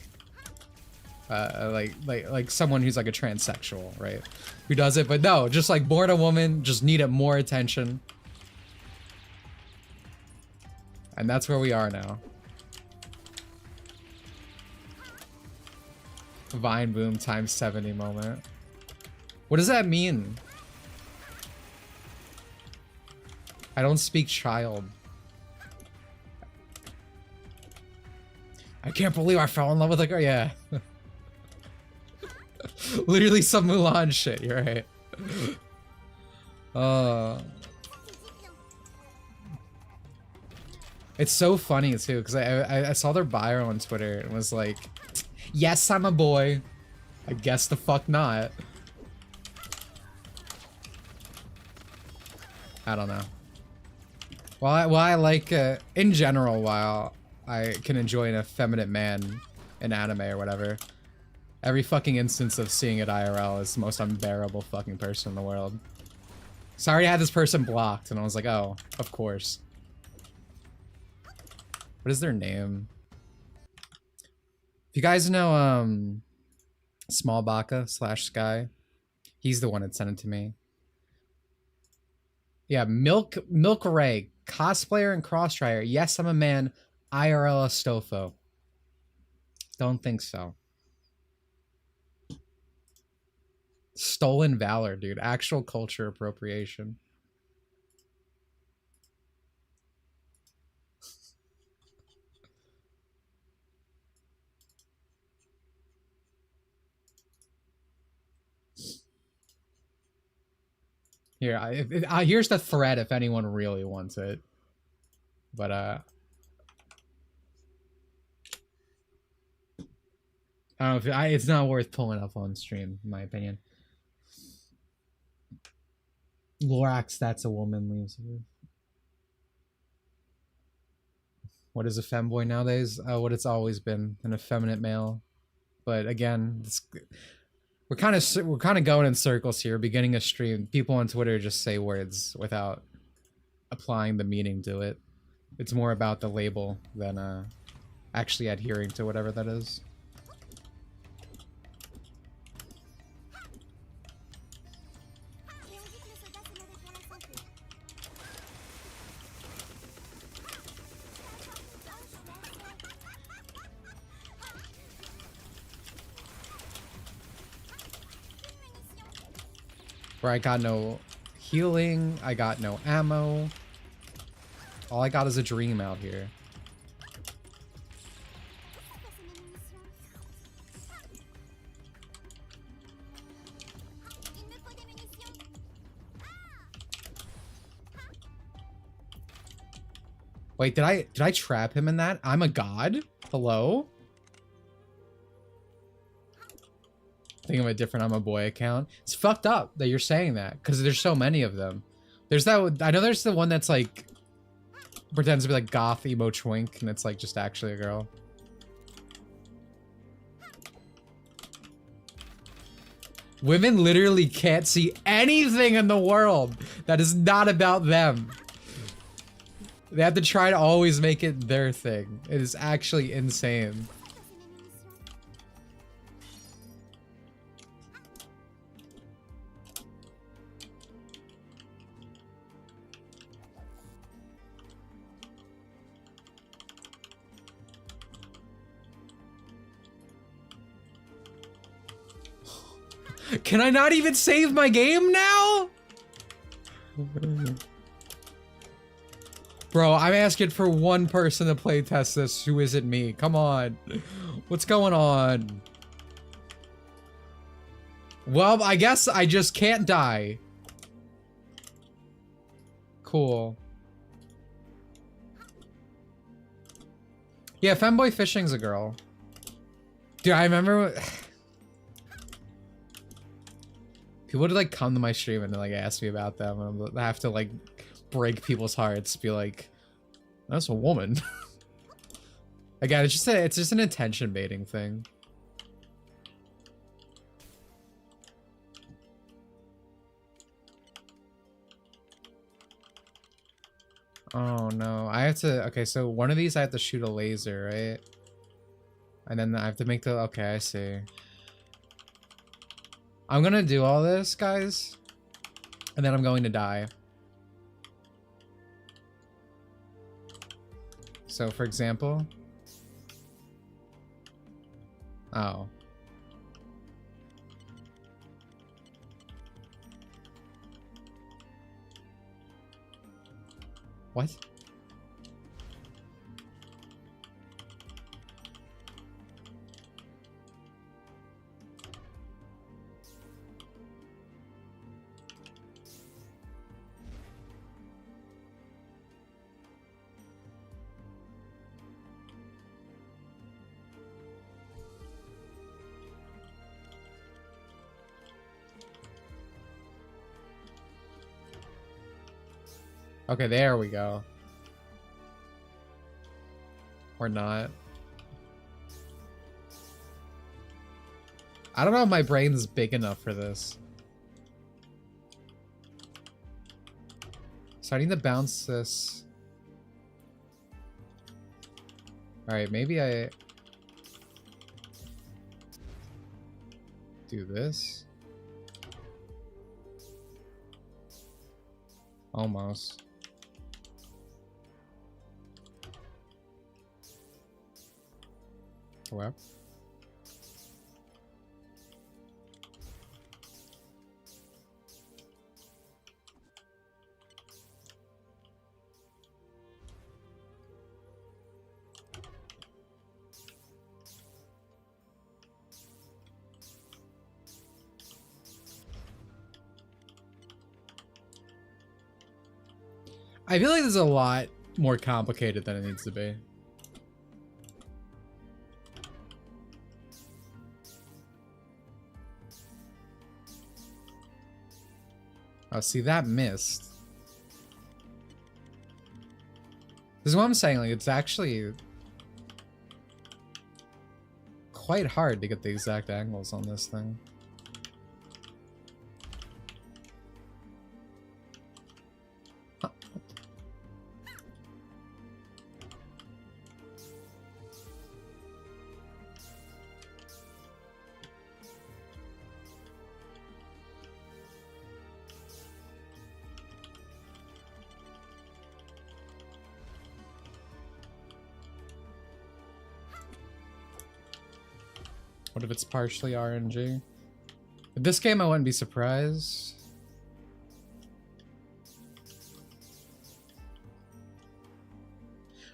someone who's like a transsexual, right? Who does it, but no, just like born a woman, just needed more attention. And that's where we are now. Vine boom times 70 moment. What does that mean? I don't speak child. I can't believe I fell in love with a girl. Yeah. Literally some Mulan shit, you're right. It's so funny too, because I saw their bio on Twitter and was like, yes, I'm a boy. I guess the fuck not. I don't know. While I like, in general, while I can enjoy an effeminate man in anime or whatever, every fucking instance of seeing it IRL is the most unbearable fucking person in the world. So I already had this person blocked, and I was like, oh, of course. What is their name? If you guys know, Small Baka / Sky, he's the one that sent it to me. Yeah, Milk Ray, cosplayer and cross dryer. Yes, I'm a man. IRL Astolfo. Don't think so. Stolen valor, dude. Actual culture appropriation. Here, here's the thread if anyone really wants it. But, I don't know if it's not worth pulling up on stream, in my opinion. Lorax, that's a woman, leaves. What is a femboy nowadays? What it's always been, an effeminate male. But again, we're kind of going in circles here. Beginning a stream, people on Twitter just say words without applying the meaning to it. It's more about the label than actually adhering to whatever that is. Where I got no healing, I got no ammo. All I got is a dream out here. Wait, did I trap him in that? I'm a god? Hello? Think of a different I'm a boy account. It's fucked up that you're saying that because there's so many of them. There's that, I know there's the one that's like pretends to be like goth emo twink and it's like just actually a girl. Women literally can't see anything in the world that is not about them. They have to try to always make it their thing. It is actually insane. Can I not even save my game now? Bro, I'm asking for one person to play test this who isn't me. Come on. What's going on? Well, I guess I just can't die. Cool. Yeah, femboy fishing's a girl. Dude, I remember... People would like come to my stream and like ask me about them, and I have to like break people's hearts. Be like, "That's a woman." Again, it's just an attention baiting thing. Oh no, I have to. Okay, so one of these I have to shoot a laser, right? And then I have to make the. Okay, I see. I'm gonna do all this, guys, and then I'm going to die. So, for example... Oh. What? Okay, there we go. Or not. I don't know if my brain's big enough for this. So I need to bounce this. Alright, maybe I... do this? Almost. Well. I feel like this is a lot more complicated than it needs to be. Oh, see, that missed. This is what I'm saying, like, it's actually quite hard to get the exact angles on this thing. What if it's partially RNG? With this game, I wouldn't be surprised.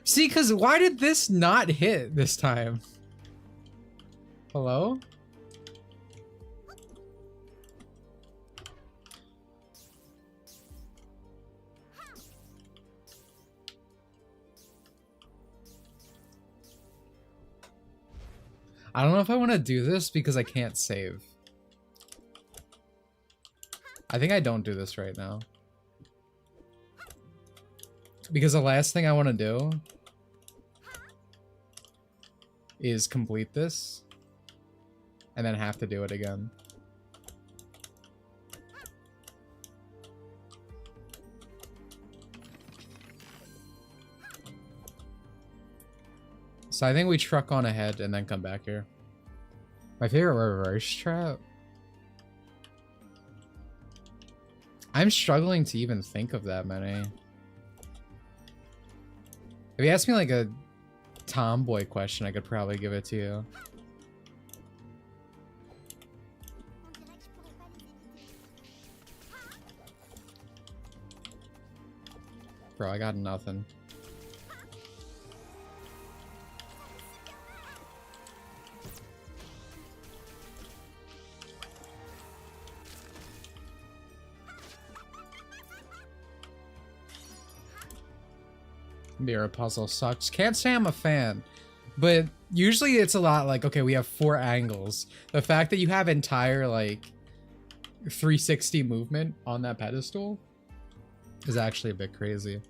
See, because why did this not hit this time? Hello? I don't know if I want to do this because I can't save. I think I don't do this right now. Because the last thing I want to do is complete this and then have to do it again. So I think we truck on ahead and then come back here. My favorite reverse trap? I'm struggling to even think of that many. If you ask me like a tomboy question, I could probably give it to you. Bro, I got nothing. Mirror puzzle sucks. Can't say I'm a fan, but usually it's a lot like, okay, we have 4 angles. The fact that you have entire like 360 movement on that pedestal is actually a bit crazy.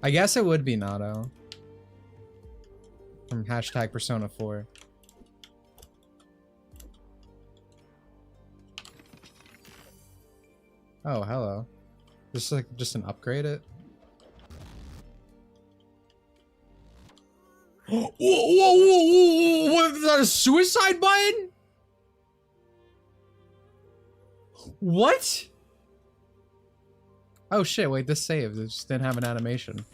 I guess it would be Nato from hashtag Persona 4. Oh, hello. Just an upgrade it. Whoa, whoa, whoa, whoa, what is that, a suicide button? What? Oh shit, wait, this saved. It just didn't have an animation.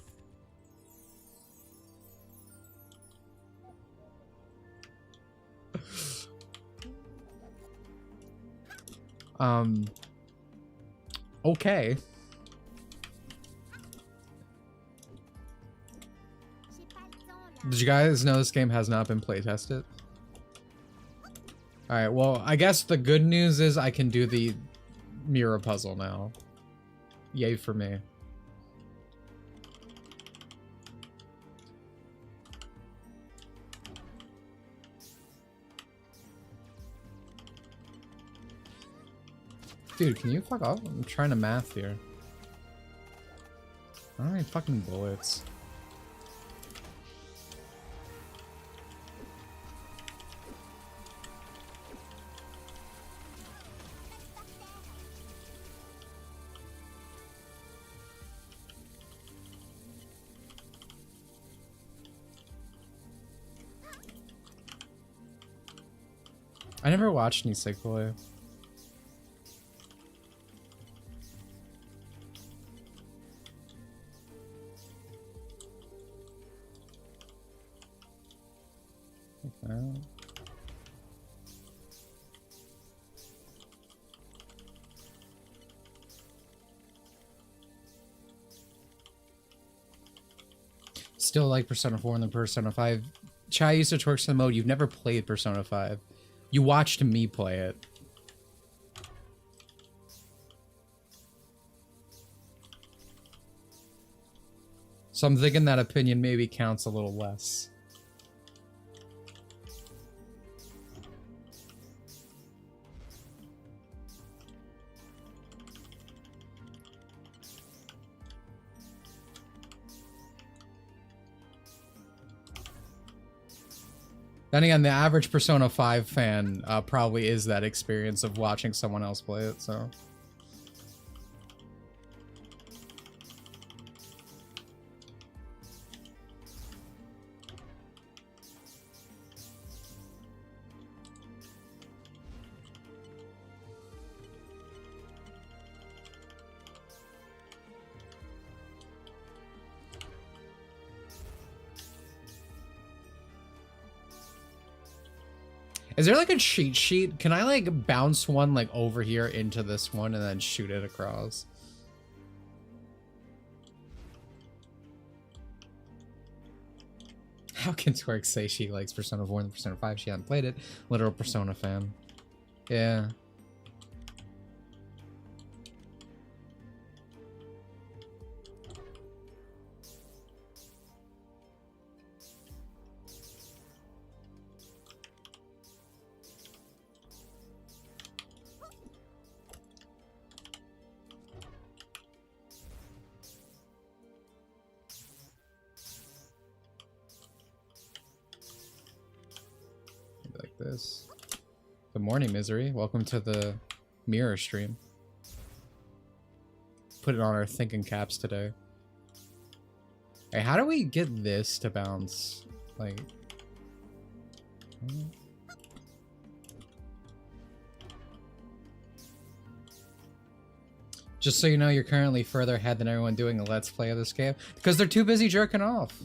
Okay. Did you guys know this game has not been playtested? Alright, well, I guess the good news is I can do the mirror puzzle now. Yay for me. Dude, can you fuck off? I'm trying to math here. I don't need fucking bullets. I never watched any Sick Boy. Okay. Still like Persona 4 and the Persona 5. Chai used to twerk the mode. You've never played Persona 5. You watched me play it. So I'm thinking that opinion maybe counts a little less. Then again, the average Persona 5 fan probably is that experience of watching someone else play it, so... Is there like a cheat sheet? Can I like bounce one like over here into this one and then shoot it across? How can Twerk say she likes Persona 4 and Persona 5? She hasn't played it. Literal Persona fan. Yeah. guys. Good morning, Misery. Welcome to the mirror stream. Put it on our thinking caps today. Hey, how do we get this to bounce? Like... Just so you know, you're currently further ahead than everyone doing a Let's Play of this game. Because they're too busy jerking off.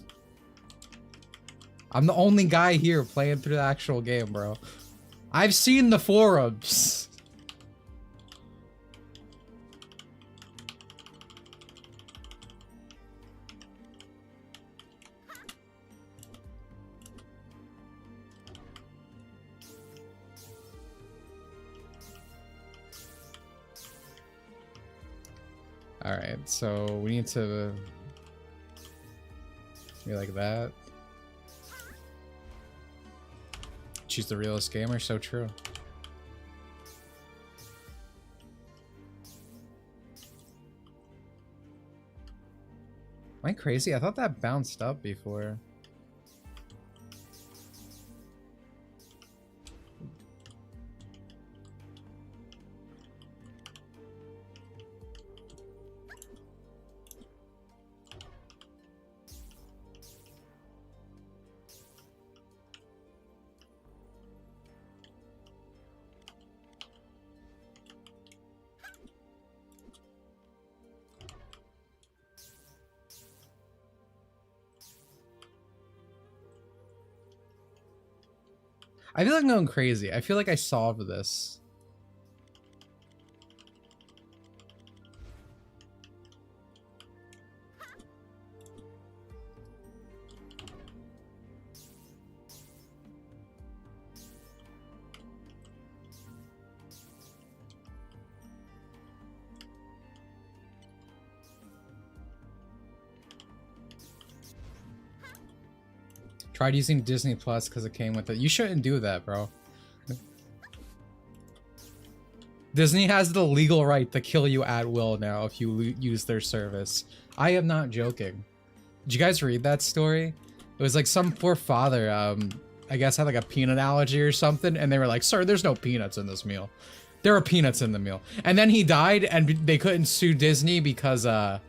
I'm the only guy here playing through the actual game, bro. I've seen the forums. Alright, so we need to be like that. She's the realest gamer, so true. Am I crazy? I thought that bounced up before. I feel like I'm going crazy. I feel like I solved this. Tried using Disney Plus because it came with it. You shouldn't do that, bro. Disney has the legal right to kill you at will now if you use their service. I am not joking. Did you guys read that story? It was like some poor father, I guess had like a peanut allergy or something, and they were like, "Sir, there's no peanuts in this meal." There are peanuts in the meal. And then he died, and they couldn't sue Disney because, I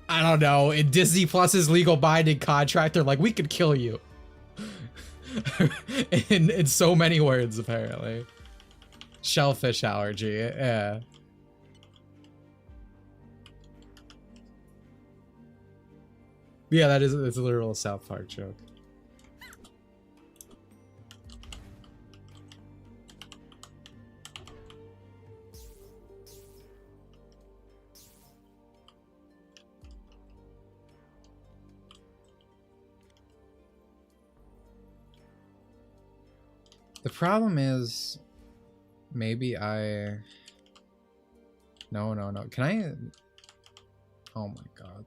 don't know, in Disney Plus's legal binding contract, they're like, "We could kill you." in so many words, apparently. Shellfish allergy, yeah. Yeah, that is, it's a literal South Park joke. The problem is, maybe I... No. Can I... Oh my god.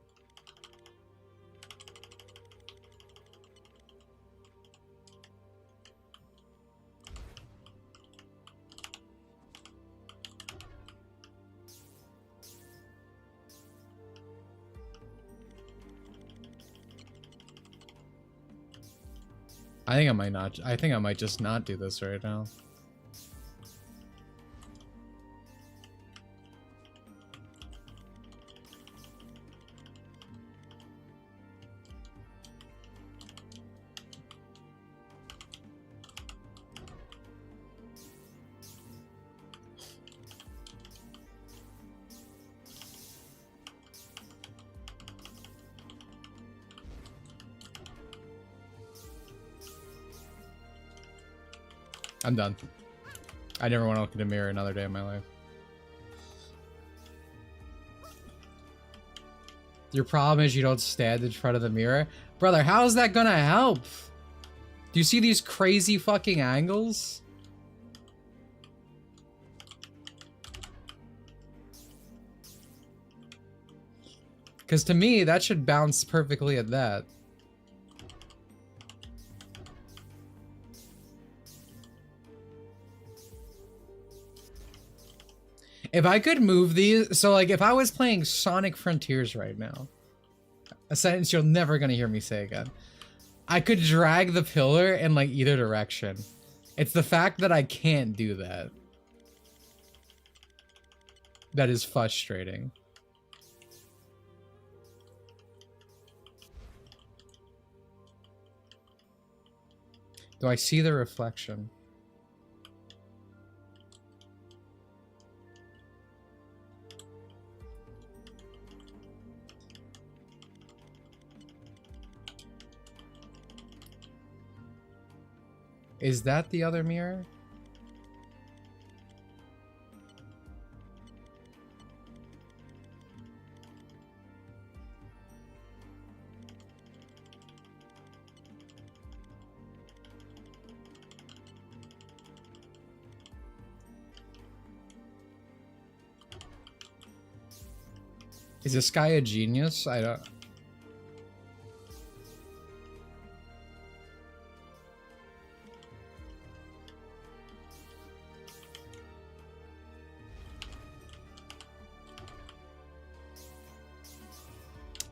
I think I might not. I think I might just not do this right now. I'm done. I never want to look in a mirror another day in my life. Your problem is you don't stand in front of the mirror? Brother, how is that gonna help? Do you see these crazy fucking angles? Because to me, that should bounce perfectly at that. If I could move these, so like if I was playing Sonic Frontiers right now, a sentence you're never gonna hear me say again, I could drag the pillar in like either direction. It's the fact that I can't do that. That is frustrating. Do I see the reflection? Is that the other mirror? Is this guy a genius? I don't...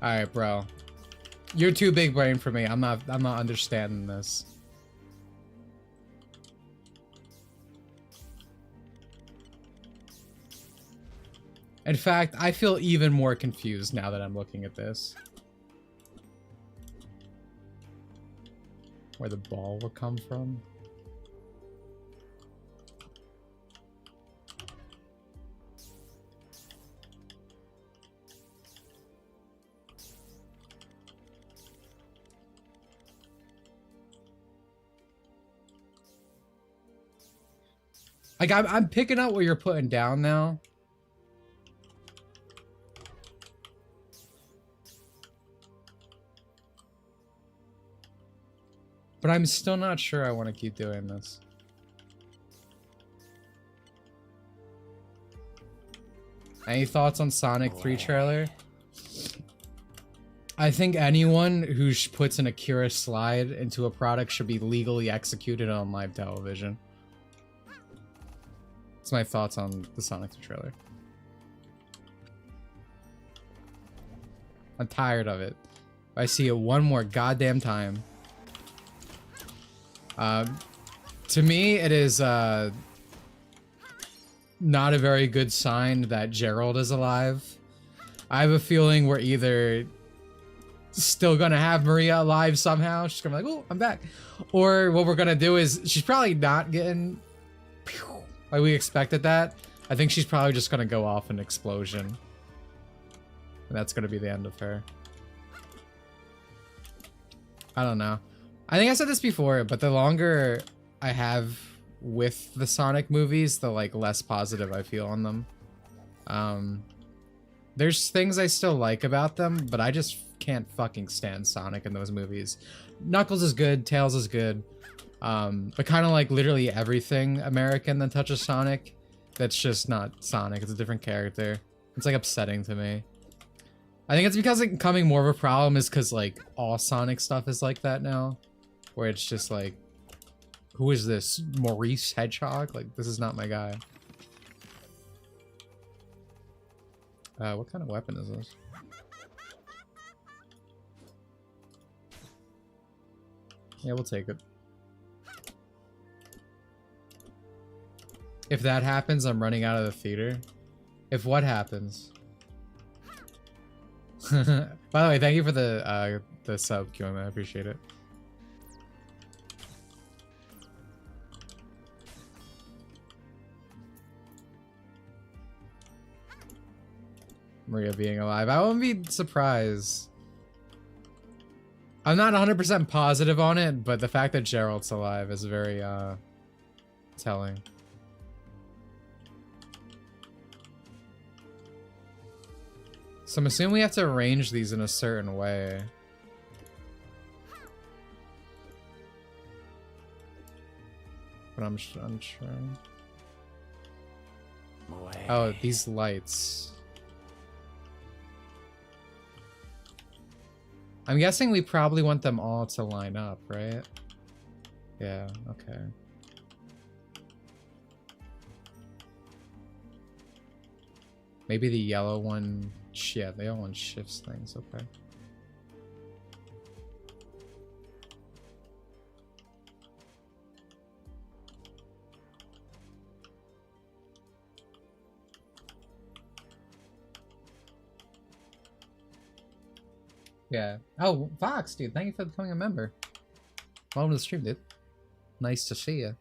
Alright, bro. You're too big brain for me. I'm not understanding this. In fact, I feel even more confused now that I'm looking at this. Where the ball will come from? Like, I'm picking up what you're putting down now. But I'm still not sure I want to keep doing this. Any thoughts on Sonic 3 trailer? I think anyone who puts an Akira slide into a product should be legally executed on live television. That's my thoughts on the Sonic 3 trailer. I'm tired of it. I see it one more goddamn time. To me, it is not a very good sign that Gerald is alive. I have a feeling we're either still gonna have Maria alive somehow. She's gonna be like, oh, I'm back. Or what we're gonna do is, she's probably not getting... Like we expected that. I think she's probably just gonna go off an explosion. And that's gonna be the end of her. I don't know. I think I said this before, but the longer I have with the Sonic movies, the like less positive I feel on them. There's things I still like about them, but I just can't fucking stand Sonic in those movies. Knuckles is good, Tails is good. But kind of like literally everything American that touches Sonic, that's just not Sonic. It's a different character. It's like upsetting to me. I think it's because like, becoming more of a problem is because like all Sonic stuff is like that now. Where it's just like, who is this? Maurice Hedgehog? Like, this is not my guy. What kind of weapon is this? Yeah, we'll take it. If that happens, I'm running out of the theater. If what happens? By the way, thank you for the sub, QM. I appreciate it. Maria being alive. I wouldn't be surprised. I'm not 100% positive on it, but the fact that Gerald's alive is very telling. So I'm assuming we have to arrange these in a certain way. But I'm unsure. Oh, these lights. I'm guessing we probably want them all to line up, right? Yeah, okay. Maybe the yellow one... Yeah, the yellow one shifts things, okay. Yeah. Oh, Fox, dude, thank you for becoming a member. Welcome to the stream, dude. Nice to see you.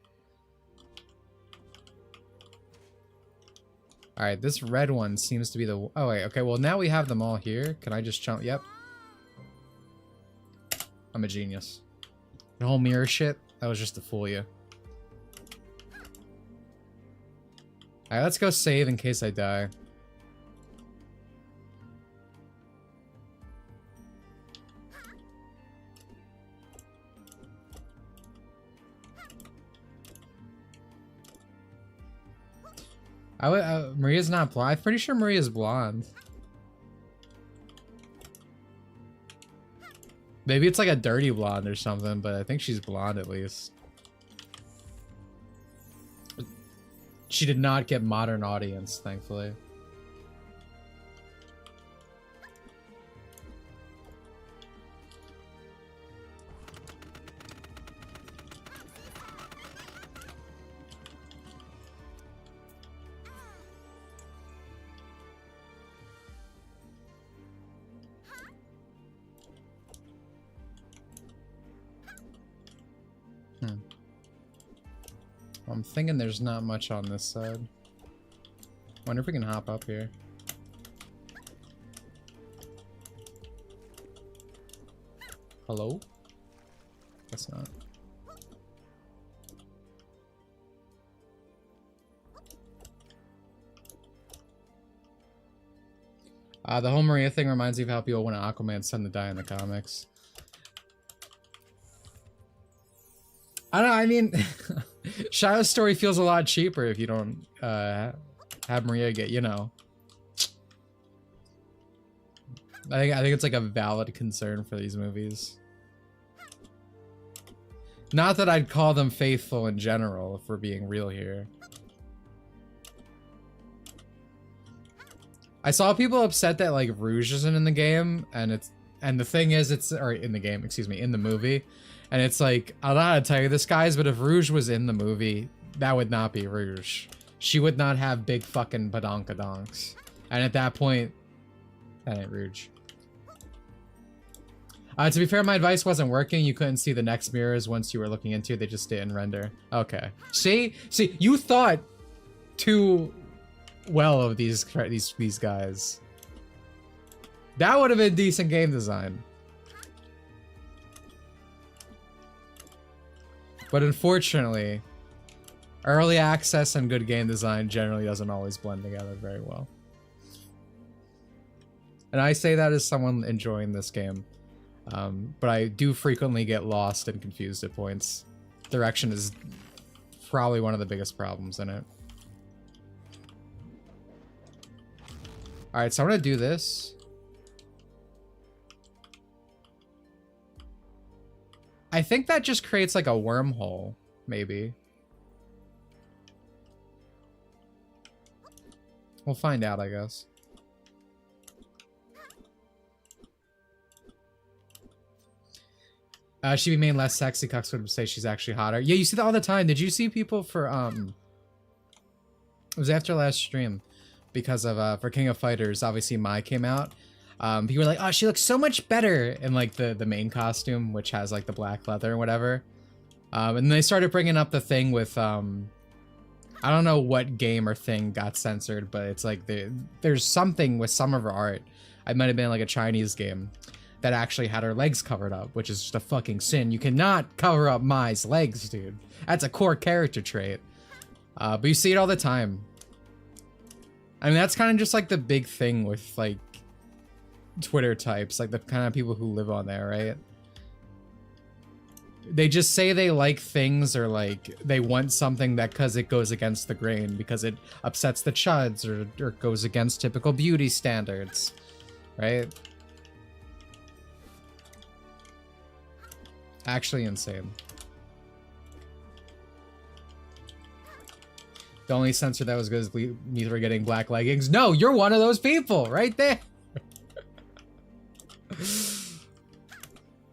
Alright, this red one seems to be the... Oh, wait, okay, well, now we have them all here. Can I just jump? Yep. I'm a genius. The whole mirror shit, that was just to fool you. Alright, let's go save in case I die. Maria's not blonde. I'm pretty sure Maria's blonde. Maybe it's like a dirty blonde or something, but I think she's blonde at least. She did not get modern audience, thankfully. I'm thinking there's not much on this side. Wonder if we can hop up here. Hello? Guess not. The whole Maria thing reminds me of how people want Aquaman's son to die in the comics. I don't know, I mean, Shiloh's story feels a lot cheaper if you don't have Maria get, you know. I think it's like a valid concern for these movies. Not that I'd call them faithful in general, if we're being real here. I saw people upset that like Rouge isn't in the game, and the thing is, or in the game, excuse me, in the movie. And it's like, I don't know how to tell you this, guys, but if Rouge was in the movie, that would not be Rouge. She would not have big fucking badonkadonks. And at that point, that ain't Rouge. To be fair, my advice wasn't working. You couldn't see the next mirrors once you were looking into it. They just didn't render. Okay. See, you thought too well of these guys. That would have been decent game design. But unfortunately, early access and good game design generally doesn't always blend together very well. And I say that as someone enjoying this game. But I do frequently get lost and confused at points. Direction is probably one of the biggest problems in it. Alright, so I'm gonna do this. I think that just creates like a wormhole, maybe. We'll find out, I guess. She'd be made less sexy. Cucks would say she's actually hotter. Yeah, you see that all the time. Did you see people for, it was after last stream, because of, for King of Fighters, obviously Mai came out. People were like, oh, she looks so much better in like the main costume, which has like the black leather and whatever. And they started bringing up the thing with, I don't know what game or thing got censored, but it's like there's something with some of her art. It might have been like a Chinese game that actually had her legs covered up, which is just a fucking sin. You cannot cover up Mai's legs, dude. That's a core character trait. But you see it all the time. I mean, that's kind of just like the big thing with like Twitter types, like the kind of people who live on there, right? They just say they like things, or like they want something that because it goes against the grain, because it upsets the chuds, or goes against typical beauty standards, right? Actually insane. The only censor that was good is neither getting black leggings. No, you're one of those people right there.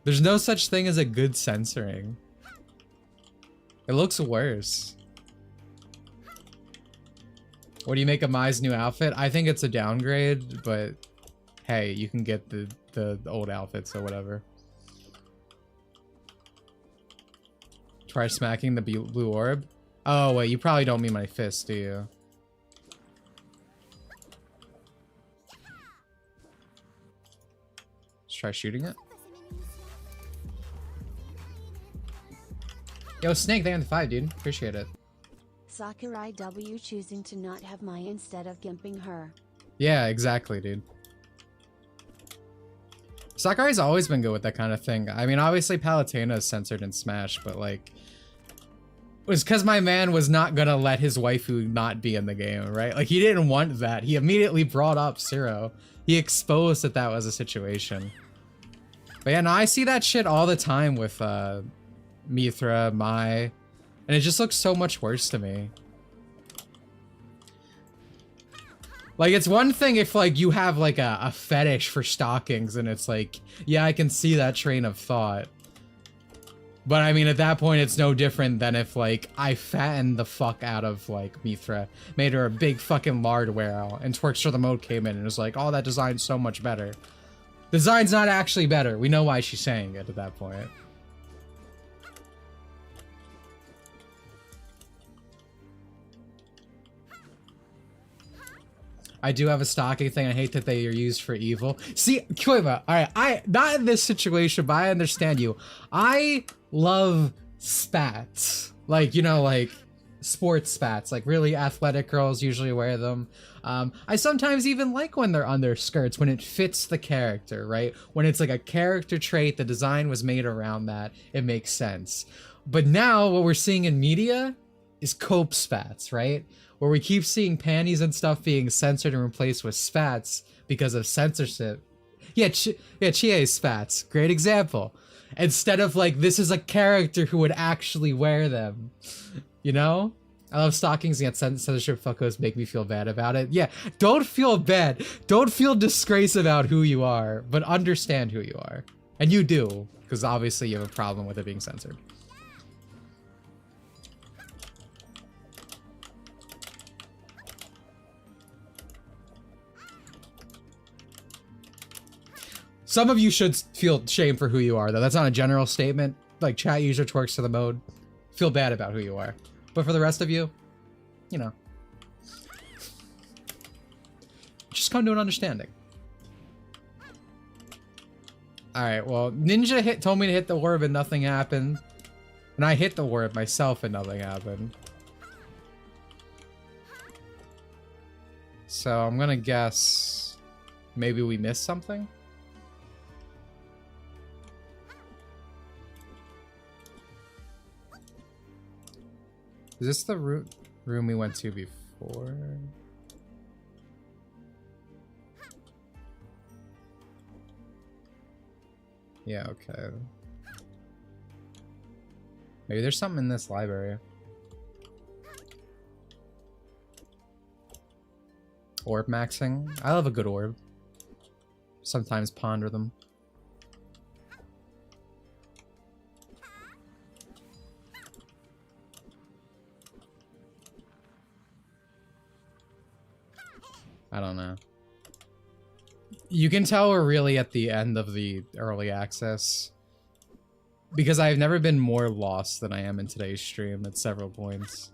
There's no such thing as a good censoring. It looks worse. What do you make of Mai's new outfit? I think it's a downgrade, but hey, you can get the old outfits or whatever. Try smacking the blue orb. Oh wait, you probably don't mean my fist, do you? Let's try shooting it. Yo, Snake, thank you for the 5, dude. Appreciate it. Sakurai W choosing to not have Mai instead of gimping her. Yeah, exactly, dude. Sakurai's always been good with that kind of thing. I mean, obviously Palutena is censored in Smash, but like, it was because my man was not gonna let his waifu not be in the game, right? Like, he didn't want that. He immediately brought up Zero. He exposed that that was a situation. But yeah, no, I see that shit all the time with Mithra, Mai, and it just looks so much worse to me. Like, it's one thing if, like, you have, like, a fetish for stockings, and it's like, yeah, I can see that train of thought. But, I mean, at that point, it's no different than if, like, I fattened the fuck out of, like, Mithra, made her a big fucking lard whale, and Twerkster the Mode came in and was like, oh, that design's so much better. Design's not actually better. We know why she's saying it at that point. I do have a stocking thing. I hate that they are used for evil. See, Koiva, alright, not in this situation, but I understand you. I love spats. Like, you know, like, sports spats. Like, really athletic girls usually wear them. I sometimes even like when they're on their skirts, when it fits the character, right? When it's like a character trait, the design was made around that, it makes sense. But now, what we're seeing in media is cope spats, right? Where we keep seeing panties and stuff being censored and replaced with spats because of censorship. Yeah, Chie's spats. Great example. Instead of like, this is a character who would actually wear them. You know? I love stockings against censorship fuckos make me feel bad about it. Yeah, don't feel bad. Don't feel disgrace about who you are, but understand who you are. And you do, because obviously you have a problem with it being censored. Some of you should feel shame for who you are, though. That's not a general statement. Like, chat user Twerks to the Mode. Feel bad about who you are. But for the rest of you, you know. Just come to an understanding. Alright, well, Ninja told me to hit the orb and nothing happened. And I hit the orb myself and nothing happened. So I'm gonna guess maybe we missed something? Is this the room we went to before? Yeah, okay. Maybe there's something in this library. Orb maxing. I love a good orb. Sometimes ponder them. I don't know. You can tell we're really at the end of the early access. Because I've never been more lost than I am in today's stream at several points.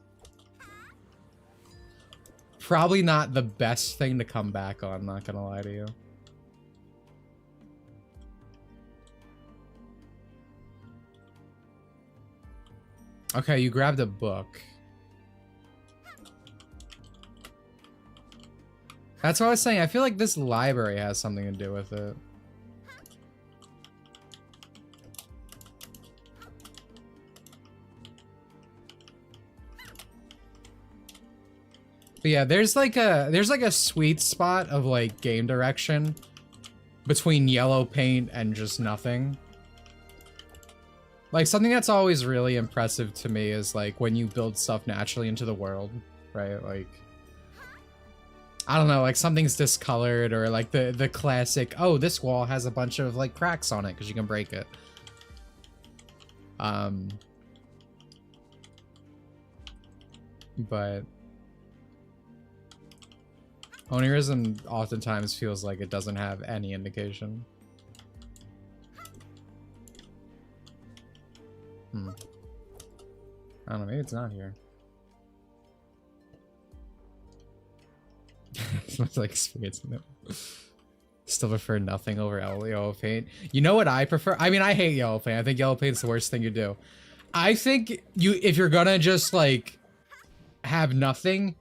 Probably not the best thing to come back on, not gonna lie to you. Okay, you grabbed a book. That's what I was saying. I feel like this library has something to do with it. But yeah, there's like a sweet spot of like game direction between yellow paint and just nothing. Like, something that's always really impressive to me is like when you build stuff naturally into the world, right? Like, I don't know, like something's discolored, or like the classic, oh, this wall has a bunch of like cracks on it because you can break it. But Onirism oftentimes feels like it doesn't have any indication. I don't know, maybe it's not here. It's like experiencing it. Still prefer nothing over yellow paint. You know what I prefer? I mean, I hate yellow paint. I think yellow paint's the worst thing you do. I think if you're gonna just like have nothing,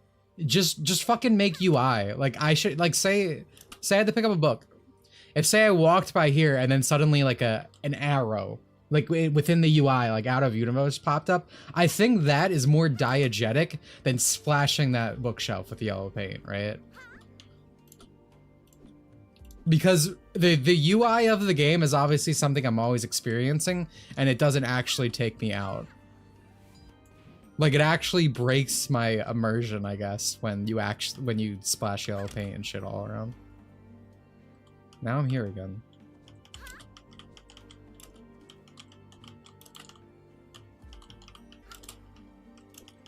just fucking make UI. Like I should like say I had to pick up a book. If say I walked by here and then suddenly like an arrow like within the UI like out of Emotes popped up, I think that is more diegetic than splashing that bookshelf with yellow paint, right? Because the UI of the game is obviously something I'm always experiencing, and it doesn't actually take me out. Like it actually breaks my immersion, I guess, when you splash yellow paint and shit all around. Now I'm here again.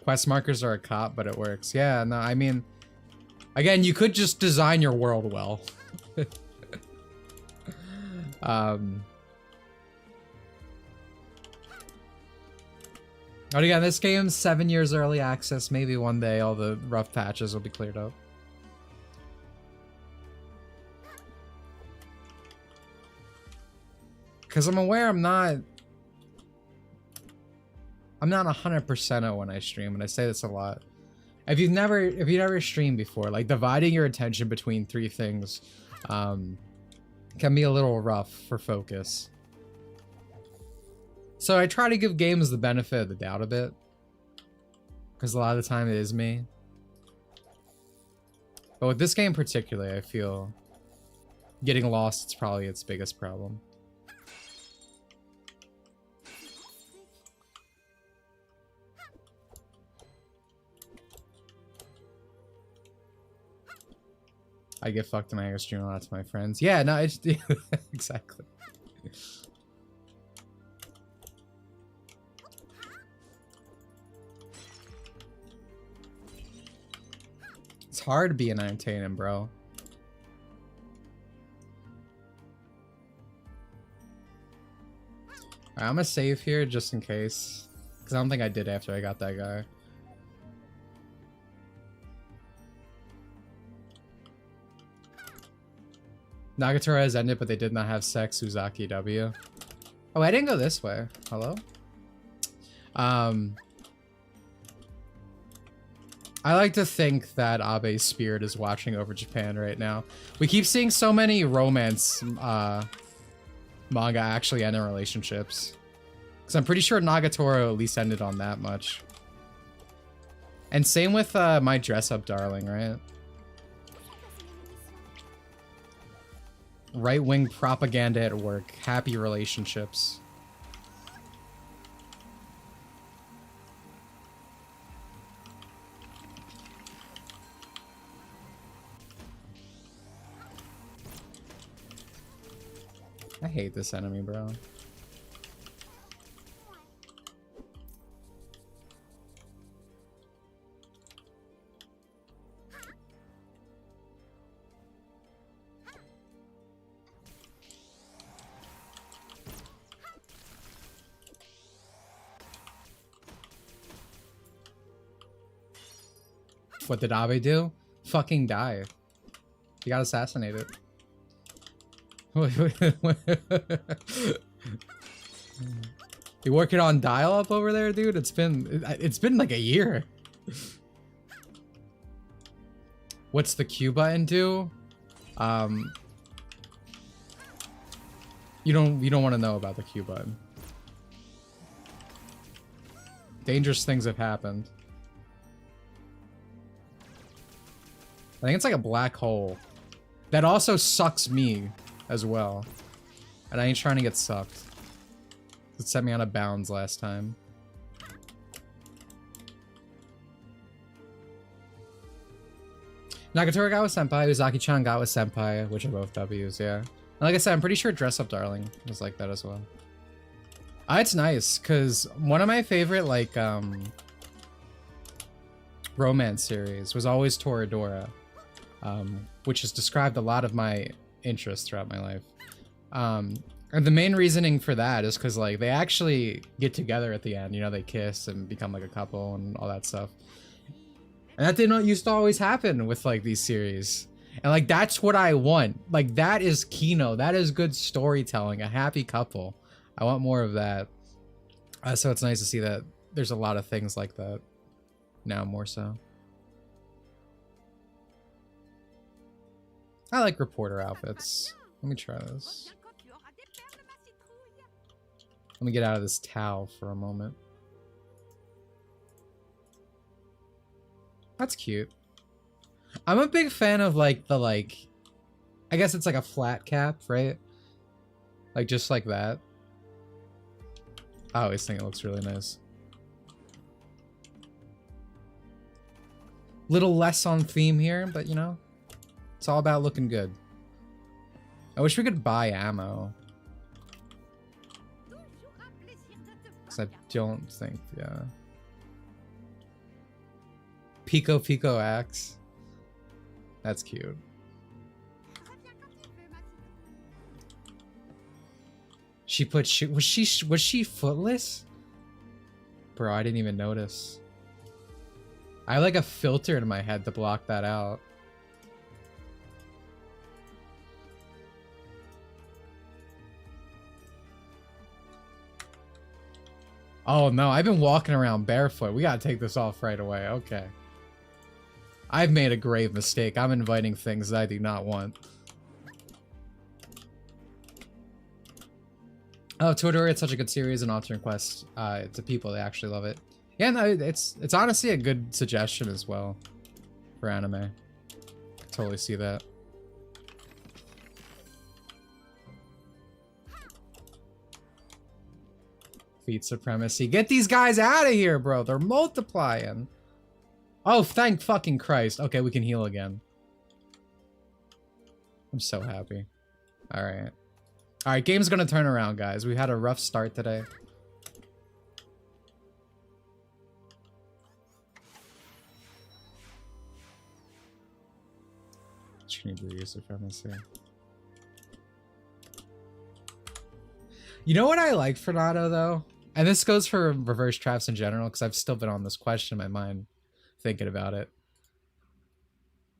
Quest markers are a cop, but it works. Yeah, no, I mean, again, you could just design your world well. But again, this game's 7 years early access. Maybe one day all the rough patches will be cleared up. Because I'm aware I'm not 100% when I stream, and I say this a lot. If you've never streamed before, like dividing your attention between three things can be a little rough for focus. So I try to give games the benefit of the doubt a bit, because a lot of the time it is me. But with this game particularly, I feel getting lost is probably its biggest problem. I get fucked and I stream a lot to my friends. Yeah, no, it's exactly. It's hard being entertaining, bro. Alright, I'm gonna save here just in case, because I don't think I did after I got that guy. Nagatoro has ended, but they did not have sex. Uzaki W. Oh, I didn't go this way. Hello? I like to think that Abe's spirit is watching over Japan right now. We keep seeing so many romance manga actually end in relationships. Because I'm pretty sure Nagatoro at least ended on that much. And same with My Dress Up Darling, right? Right-wing propaganda at work. Happy relationships. I hate this enemy, bro. What did Abe do? Fucking die. He got assassinated. You working on dial-up over there, dude? It's been like a year. What's the Q button do? You don't want to know about the Q button. Dangerous things have happened. I think it's like a black hole that also sucks me as well, and I ain't trying to get sucked. It set me out of bounds last time. Nagatoro got with Senpai, Uzaki-chan got with Senpai, which are both W's, yeah. And like I said, I'm pretty sure Dress Up Darling was like that as well. It's nice, because one of my favorite, like, romance series was always Toradora. which has described a lot of my interests throughout my life. And the main reasoning for that is because like they actually get together at the end, you know, they kiss and become like a couple and all that stuff. And that didn't used to always happen with like these series. And like that's what I want. Like that is Kino, that is good storytelling, a happy couple. I want more of that. So it's nice to see that there's a lot of things like that now, more so. I like reporter outfits. Let me try this. Let me get out of this towel for a moment. That's cute. I'm a big fan of like the I guess it's like a flat cap, right? Like just like that. I always think it looks really nice. Little less on theme here, but you know, it's all about looking good. I wish we could buy ammo. I don't think, yeah. Pico axe. That's cute. She put was she footless? Bro, I didn't even notice. I have like a filter in my head to block that out. Oh no, I've been walking around barefoot. We gotta take this off right away. Okay. I've made a grave mistake. I'm inviting things that I do not want. Oh, Totoro, it's such a good series and Alternate Quest. To people, they actually love it. Yeah, no, it's honestly a good suggestion as well for anime. Totally see that. Feet supremacy. Get these guys out of here, bro. They're multiplying. Oh, thank fucking Christ. Okay, we can heal again. I'm so happy. Alright. Alright, game's gonna turn around, guys. We had a rough start today. Feet supremacy. You know what I like for Nato, though? And this goes for reverse traps in general, because I've still been on this question in my mind, thinking about it.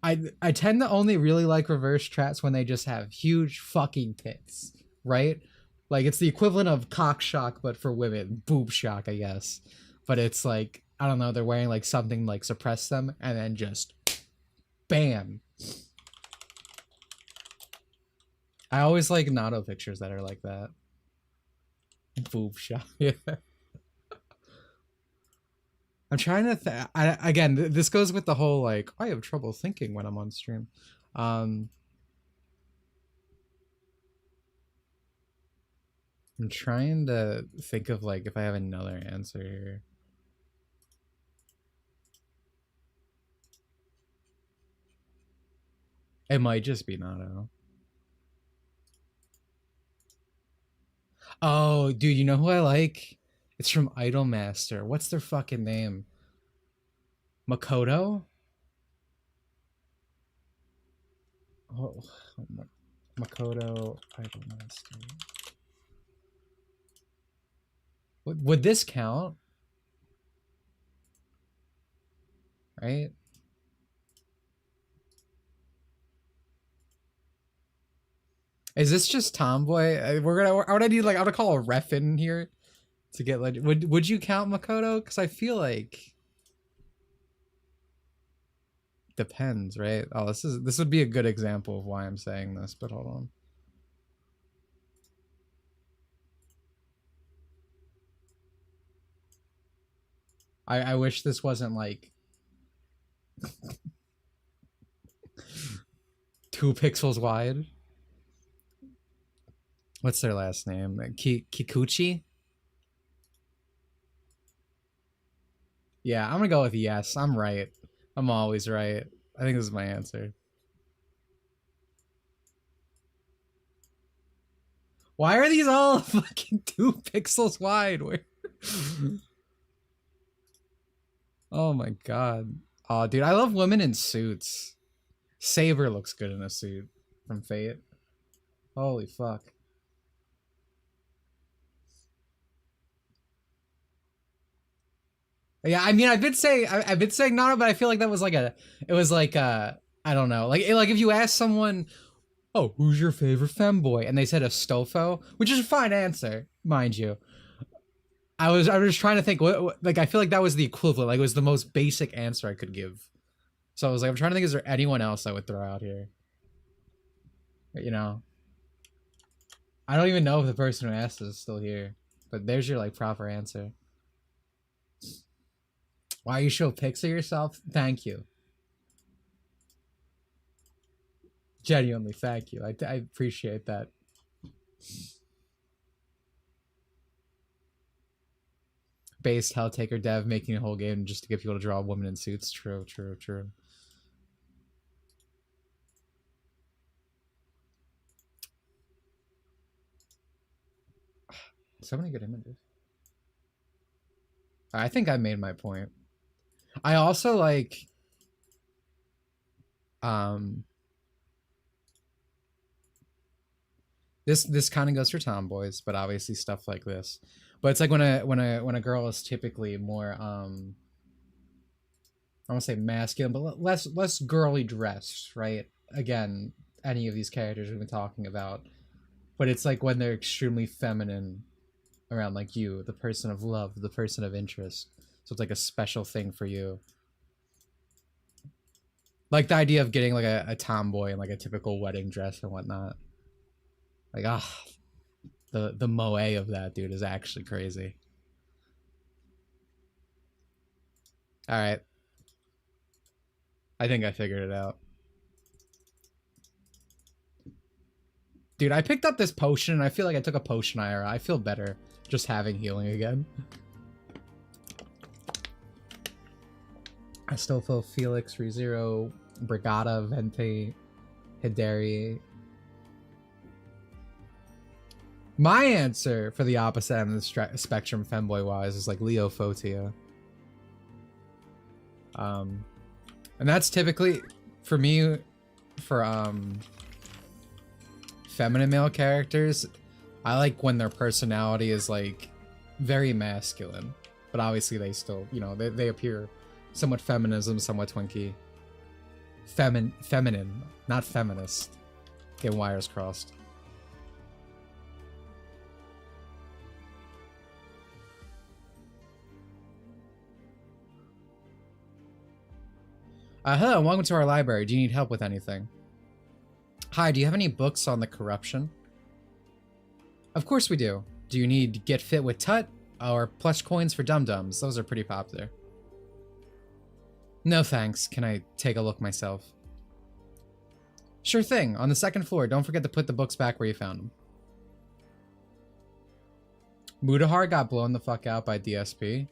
I tend to only really like reverse traps when they just have huge fucking tits, right? Like, it's the equivalent of cock shock, but for women. Boob shock, I guess. But it's like, I don't know, they're wearing like something like suppress them, and then just bam. I always like Nato pictures that are like that. Boob shot. Yeah. I'm trying to again, this goes with the whole like I have trouble thinking when I'm on stream. I'm trying to think of like if I have another answer here. It might just be Nato. Oh, dude, you know who I like? It's from Idolmaster. What's their fucking name? Makoto? Oh, Makoto Idolmaster. Would this count? Right? Is this just tomboy? I would need like I would call a ref in here to get like would you count Makoto? Because I feel like depends, right? Oh, this would be a good example of why I'm saying this, but hold on. I wish this wasn't like 2 pixels wide. What's their last name? Kikuchi? Yeah, I'm gonna go with yes. I'm right. I'm always right. I think this is my answer. Why are these all fucking 2 pixels wide? Oh my god. Oh, dude, I love women in suits. Saber looks good in a suit from Fate. Holy fuck. Yeah, I mean, I've been saying Nana, but I feel like that was like it was like I don't know, like if you ask someone, oh, who's your favorite femboy, and they said Astolfo, which is a fine answer, mind you. I was just trying to think what like I feel like that was the equivalent, like it was the most basic answer I could give. So I was like, I'm trying to think, is there anyone else I would throw out here? But, you know, I don't even know if the person who asked is still here, but there's your like proper answer. Why you show pics of yourself? Thank you. Genuinely, thank you. I appreciate that. Based Helltaker dev making a whole game just to get people to draw women in suits. True, true, true. So many good images. I think I made my point. I also like this kind of goes for tomboys, but obviously stuff like this. But it's like when a girl is typically more I don't say masculine, but less girly dressed, right? Again, any of these characters we've been talking about. But it's like when they're extremely feminine around like you, the person of love, the person of interest. So it's like a special thing for you. Like the idea of getting like a tomboy in like a typical wedding dress and whatnot. Like, the moe of that dude is actually crazy. All right. I think I figured it out. Dude, I picked up this potion and I feel like I took a potion IRA. I feel better just having healing again. I still feel Felix, ReZero, Brigada, Vente, Hidari. My answer for the opposite end of the spectrum, femboy-wise, is like Leo Fotia. And that's typically, for me, for feminine male characters, I like when their personality is like very masculine, but obviously they still, you know, they appear somewhat feminism, somewhat twinky. Feminine, not feminist. Get wires crossed. Hello, welcome to our library. Do you need help with anything? Hi, do you have any books on the corruption? Of course we do. Do you need Get Fit with Tut or plush coins for dum-dums? Those are pretty popular. No thanks. Can I take a look myself? Sure thing. On the second floor, don't forget to put the books back where you found them. Mudahar got blown the fuck out by DSP.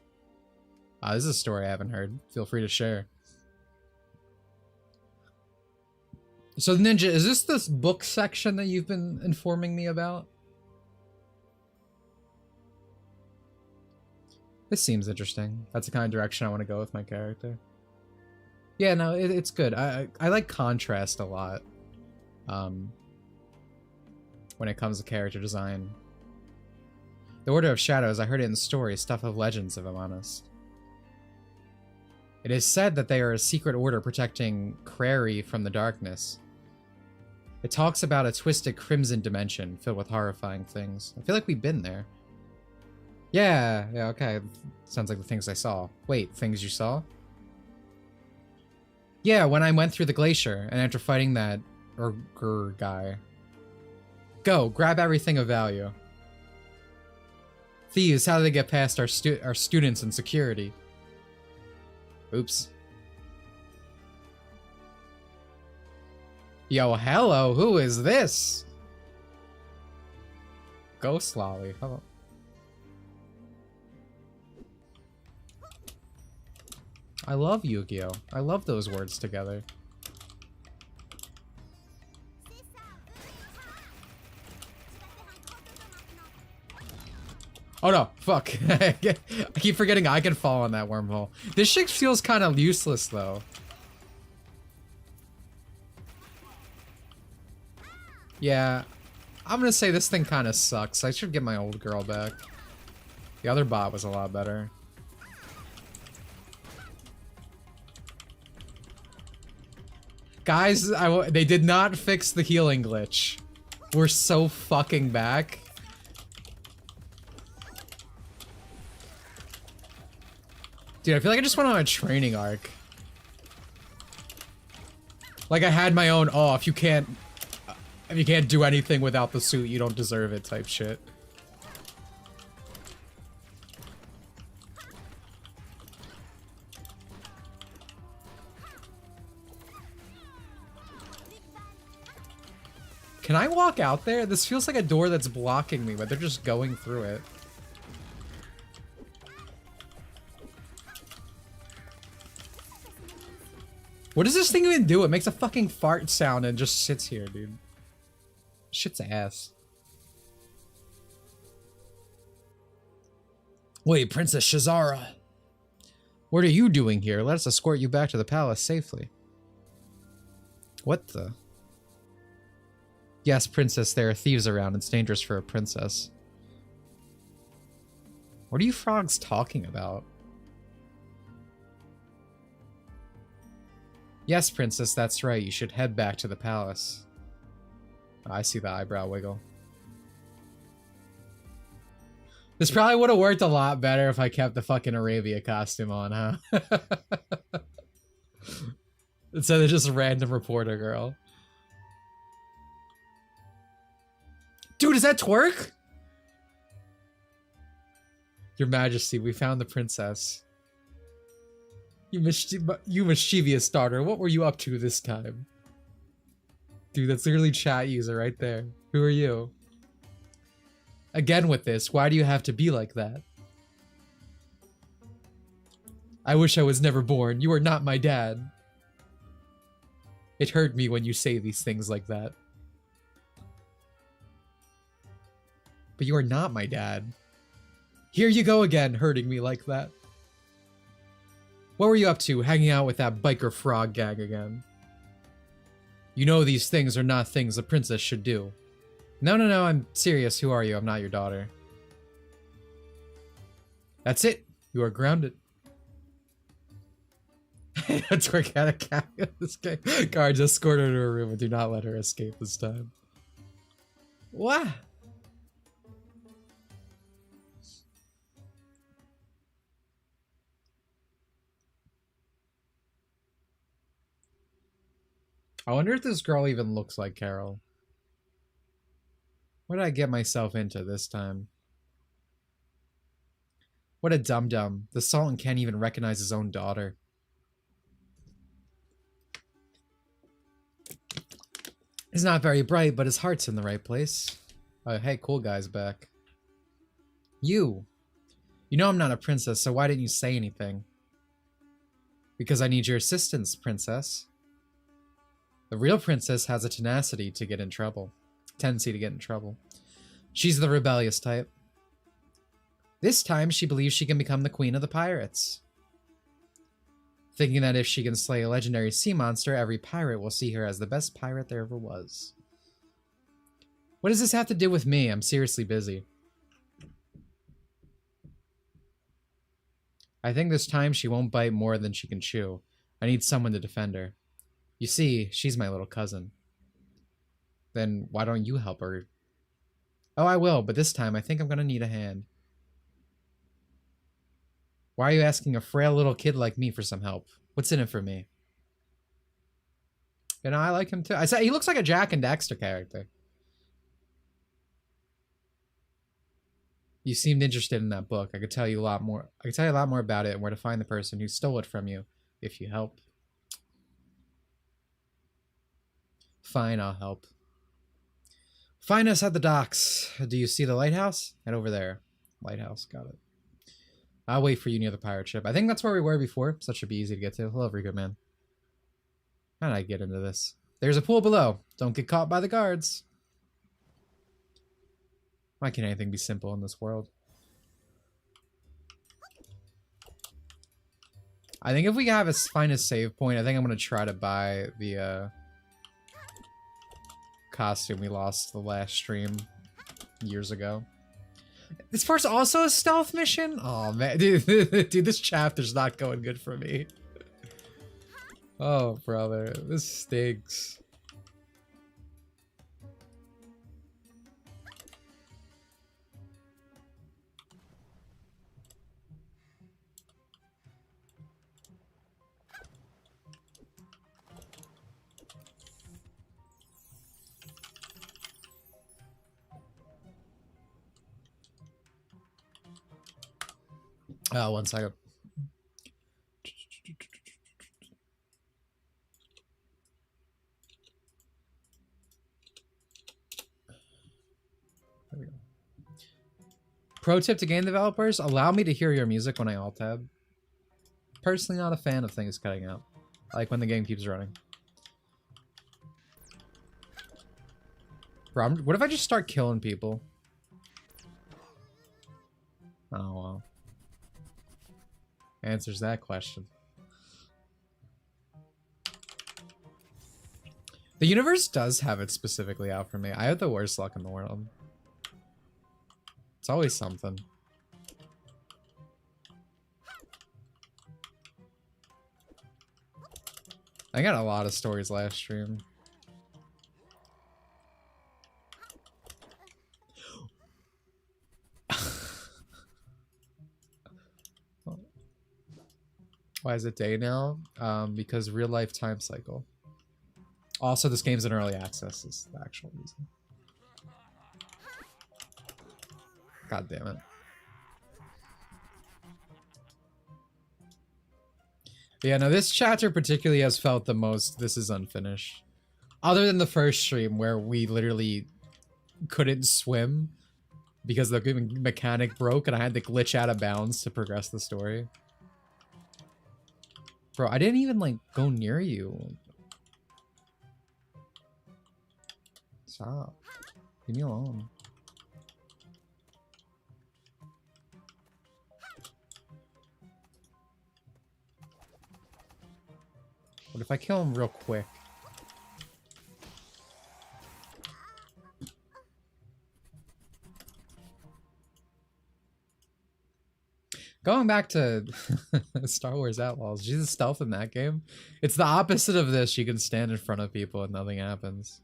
This is a story I haven't heard. Feel free to share. So Ninja, is this book section that you've been informing me about? This seems interesting. That's the kind of direction I want to go with my character. Yeah, no, it's good. I like contrast a lot. When it comes to character design. The Order of Shadows, I heard it in stories, stuff of legends, if I'm honest. It is said that they are a secret order protecting Crary from the darkness. It talks about a twisted crimson dimension filled with horrifying things. I feel like we've been there. Yeah, okay. Sounds like the things I saw. Wait, things you saw? Yeah, when I went through the glacier, and after fighting that Urgur guy. Go, grab everything of value. Thieves, how did they get past our students and security? Oops. Yo, hello, who is this? Ghost Lolly, hello. I love Yu-Gi-Oh! I love those words together. Oh no, fuck. I keep forgetting I can fall on that wormhole. This shit feels kind of useless though. Yeah, I'm gonna say this thing kind of sucks. I should get my old girl back. The other bot was a lot better. Guys, they did not fix the healing glitch. We're so fucking back. Dude, I feel like I just went on a training arc. Like I had my own, oh, if you can't do anything without the suit, you don't deserve it type shit. Can I walk out there? This feels like a door that's blocking me, but they're just going through it. What does this thing even do? It makes a fucking fart sound and just sits here, dude. Shit's ass. Wait, Princess Shazara. What are you doing here? Let us escort you back to the palace safely. What the? Yes, princess, there are thieves around. It's dangerous for a princess. What are you frogs talking about? Yes, princess, that's right. You should head back to the palace. I see the eyebrow wiggle. This probably would have worked a lot better if I kept the fucking Arabia costume on, huh? Instead of just a random reporter girl. Dude, is that twerk? Your Majesty, we found the princess. You mischievous daughter, what were you up to this time? Dude, that's literally chat user right there. Who are you? Again with this, why do you have to be like that? I wish I was never born. You are not my dad. It hurt me when you say these things like that. But you are not my dad. Here you go again, hurting me like that. What were you up to, hanging out with that biker frog gang again? You know these things are not things a princess should do. No, I'm serious. Who are you? I'm not your daughter. That's it. You are grounded. That's where I got this guy. Guards, escort her to her room and do not let her escape this time. What? I wonder if this girl even looks like Carol. What did I get myself into this time? What a dum-dum. The Sultan can't even recognize his own daughter. He's not very bright, but his heart's in the right place. Oh, hey, cool guy's back. You know I'm not a princess, so why didn't you say anything? Because I need your assistance, princess. The real princess has a tendency to get in trouble. She's the rebellious type. This time, she believes she can become the queen of the pirates. Thinking that if she can slay a legendary sea monster, every pirate will see her as the best pirate there ever was. What does this have to do with me? I'm seriously busy. I think this time she won't bite more than she can chew. I need someone to defend her. You see, she's my little cousin. Then why don't you help her? Oh, I will, but this time I think I'm gonna need a hand. Why are you asking a frail little kid like me for some help? What's in it for me? You know, I like him too. I said he looks like a Jack and Daxter character. You seemed interested in that book. I could tell you a lot more. I could tell you a lot more about it and where to find the person who stole it from you, if you help. Fine, I'll help. Find us at the docks. Do you see the lighthouse? Head over there. Lighthouse, got it. I'll wait for you near the pirate ship. I think that's where we were before, so that should be easy to get to. Hello, very good man. How did I get into this? There's a pool below. Don't get caught by the guards. Why can't anything be simple in this world? I think if we have find a save point, I think I'm going to try to buy the costume we lost the last stream years ago. This part's also a stealth mission? Oh man, dude, this chapter's not going good for me. Oh brother, this stinks. One second. There we go. Pro tip to game developers, allow me to hear your music when I alt tab. Personally not a fan of things cutting out. I like when the game keeps running. Bro, what if I just start killing people? Oh well. Answers that question. The universe does have it specifically out for me. I have the worst luck in the world. It's always something. I got a lot of stories last stream. Why is it day now? Because real life time cycle. Also, this game's in early access is the actual reason. God damn it. Yeah, no, this chapter particularly has felt the most this is unfinished. Other than the first stream where we literally couldn't swim because the mechanic broke and I had to glitch out of bounds to progress the story. Bro, I didn't even, like, go near you. Stop. Leave me alone. What if I kill him real quick? Going back to Star Wars Outlaws, Jesus stealth in that game. It's the opposite of this. You can stand in front of people and nothing happens.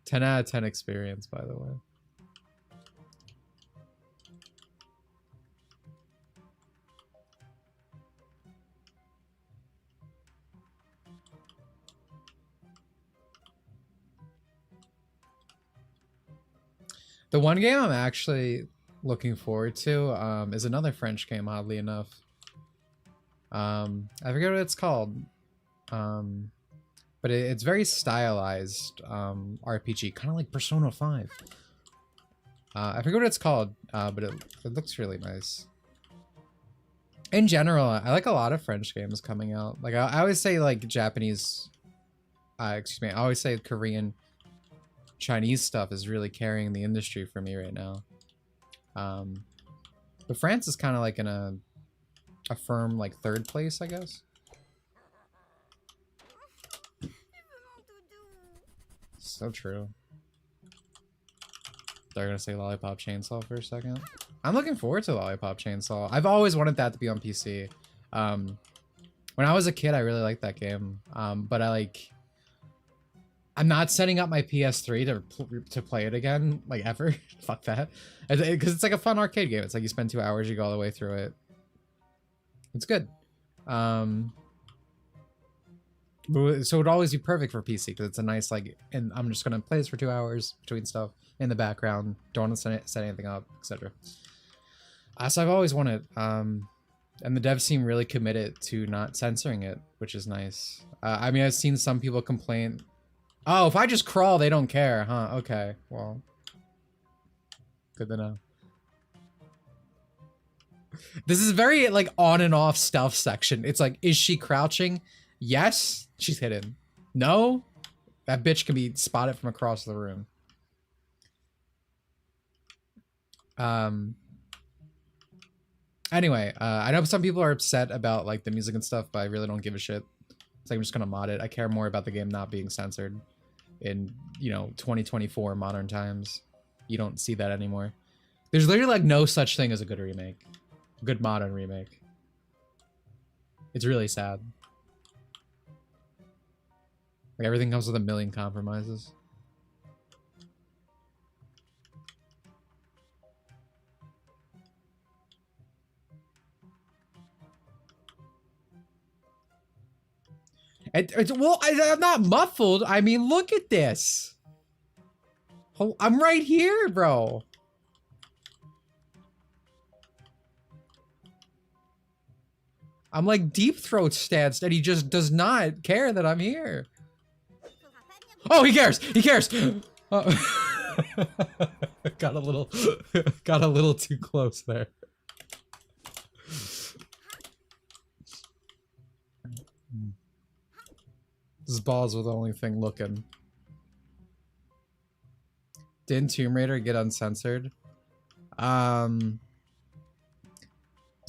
10 out of 10 experience, by the way. The one game I'm actually looking forward to is another French game, oddly enough. I forget what it's called, but it's very stylized RPG, kind of like Persona 5. I forget what it's called, but it looks really nice. In general, I like a lot of French games coming out. Like I always say, like Japanese, excuse me, I always say Korean, Chinese stuff is really carrying the industry for me right now. But France is kind of like in a firm like third place, I guess. So true. They're gonna say Lollipop Chainsaw for a second. I'm looking forward to Lollipop Chainsaw. I've always wanted that to be on PC. When I was a kid, I really liked that game. But I'm not setting up my PS3 to play it again, like ever. Fuck that. Because it's like a fun arcade game. It's like you spend 2 hours, you go all the way through it. It's good. So it'd always be perfect for PC because it's a nice and I'm just gonna play this for 2 hours between stuff in the background. Don't want to set anything up, etc. So I've always wanted. And the devs seem really committed to not censoring it, which is nice. I mean, I've seen some people complain. Oh, if I just crawl, they don't care, huh? Okay, well. Good to know. This is very, on and off stealth section. It's like, is she crouching? Yes, she's hidden. No, that bitch can be spotted from across the room. Anyway, I know some people are upset about, the music and stuff, but I really don't give a shit. It's like, I'm just gonna mod it. I care more about the game not being censored. in, you know, 2024 modern times. You don't see that anymore. There's literally like no such thing as a good remake. Good modern remake. It's really sad. Like everything comes with a million compromises. Well, I'm not muffled. I mean, look at this. I'm right here, bro. I'm like deep throat stanced, and he just does not care that I'm here. Oh, he cares. He cares. Got a little too close there. His balls were the only thing looking. Didn't Tomb Raider get uncensored?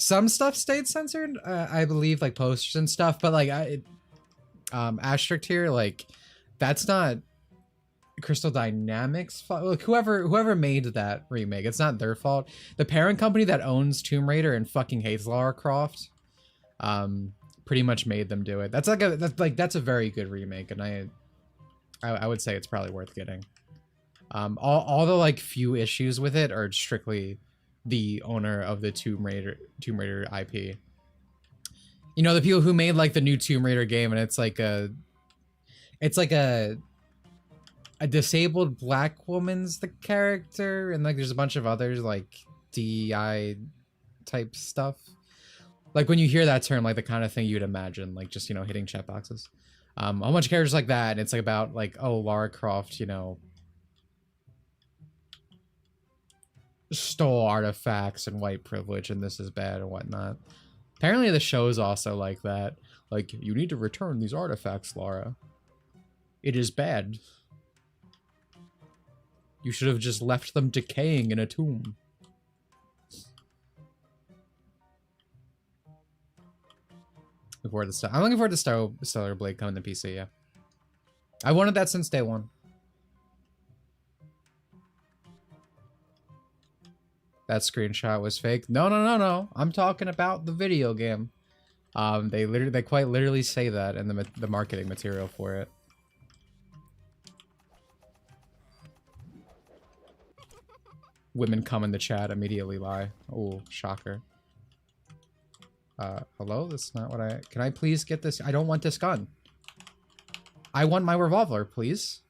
Some stuff stayed censored, I believe, like posters and stuff, but like asterisk here, like that's not Crystal Dynamics fault. Like whoever made that remake, it's not their fault. The parent company that owns Tomb Raider and fucking hates Lara Croft, pretty much made them do it. That's a very good remake, and I would say it's probably worth getting. All the like few issues with it are strictly the owner of the Tomb Raider IP. You know, the people who made like the new Tomb Raider game, and it's like a disabled black woman's the character, and like there's a bunch of others like DI type stuff. Like when you hear that term, like the kind of thing you'd imagine, like just, you know, hitting chat boxes. A bunch of characters like that, and it's like about like, oh, Lara Croft, you know, stole artifacts and white privilege, and this is bad and whatnot. Apparently the show's also like that. Like, you need to return these artifacts, Lara. It is bad. You should have just left them decaying in a tomb. I'm looking forward to Stellar Blade coming to PC, yeah. I wanted that since day one. That screenshot was fake. No. I'm talking about the video game. They quite literally say that in the marketing material for it. Women come in the chat, immediately lie. Oh, shocker. Hello? That's not what can I please get this? I don't want this gun. I want my revolver, please.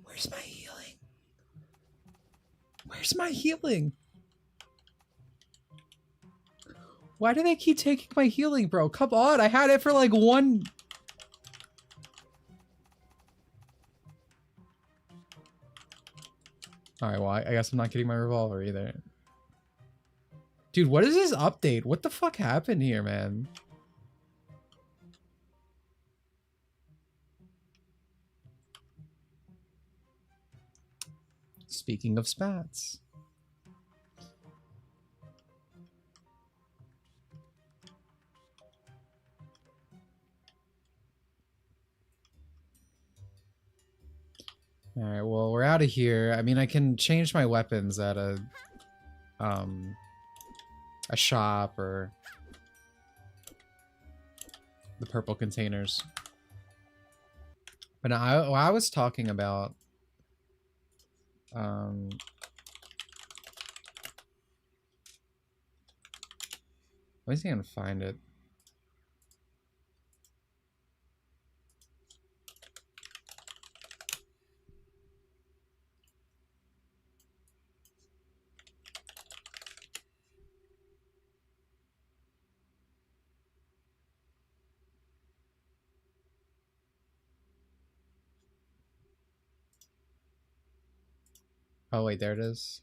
Where's my healing? Where's my healing? Why do they keep taking my healing, bro? Come on, I had it for like one... Alright, well, I guess I'm not getting my revolver either. Dude, what is this update? What the fuck happened here, man? Speaking of spats. Alright, well, we're out of here. I mean, I can change my weapons at a shop or the purple containers. But I was talking about let me see if I can find it. Oh wait, there it is.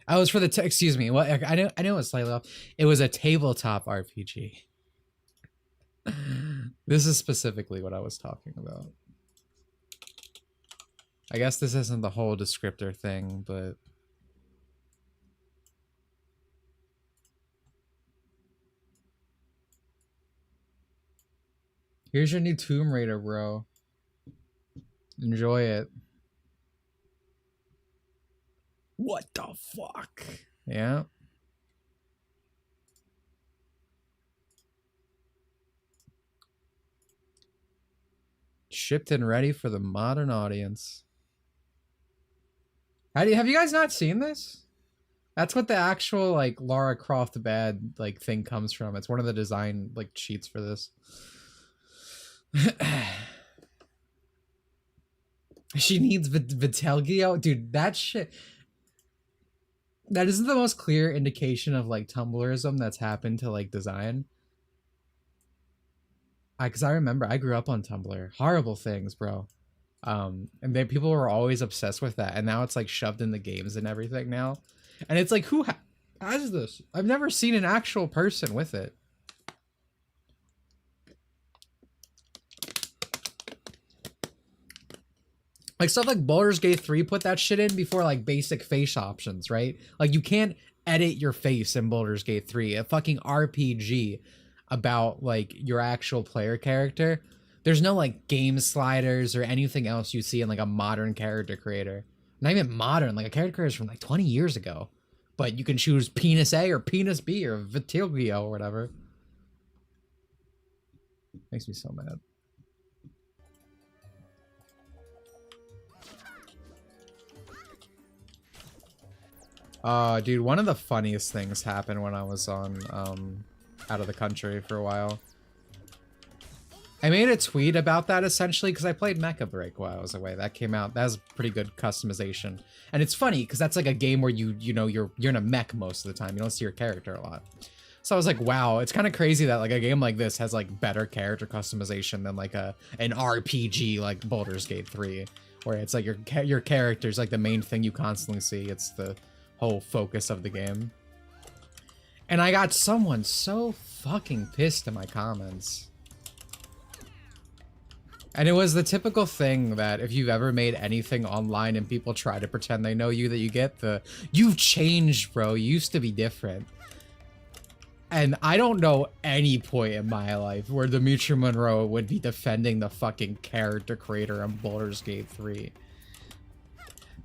Oh, it was for the excuse me. What I knew it was slightly off. It was a tabletop RPG. This is specifically what I was talking about. I guess this isn't the whole descriptor thing, but Here's your new Tomb Raider, bro. Enjoy it. What the fuck? Yeah. Shipped and ready for the modern audience. Have you guys not seen this? That's what the actual like Lara Croft bad like thing comes from. It's one of the design like cheats for this. She needs Vitelgio, dude. That shit. That isn't the most clear indication of like Tumblrism that's happened to like design. Because I remember I grew up on Tumblr. Horrible things, bro. And then people were always obsessed with that, and now it's like shoved in the games and everything now. And it's like, who has this? I've never seen an actual person with it. Like stuff like Baldur's Gate 3 put that shit in before like basic face options, right? Like you can't edit your face in Baldur's Gate 3, a fucking RPG about like your actual player character. There's no like game sliders or anything else you see in like a modern character creator. Not even modern, like a character creator is from like 20 years ago. But you can choose penis A or penis B or Vitilgio or whatever. Makes me so mad. Dude, one of the funniest things happened when I was on, out of the country for a while. I made a tweet about that essentially because I played Mecha Break while I was away. That came out. That has pretty good customization, and it's funny because that's like a game where you know you're in a mech most of the time. You don't see your character a lot. So I was like, wow, it's kind of crazy that like a game like this has like better character customization than like an RPG like Baldur's Gate 3, where it's like your character's like the main thing you constantly see. It's the whole focus of the game. And I got someone so fucking pissed in my comments. And it was the typical thing that if you've ever made anything online and people try to pretend they know you, that you get the, you've changed, bro, you used to be different. And I don't know any point in my life where Dimitri Monroe would be defending the fucking character creator on Baldur's Gate 3.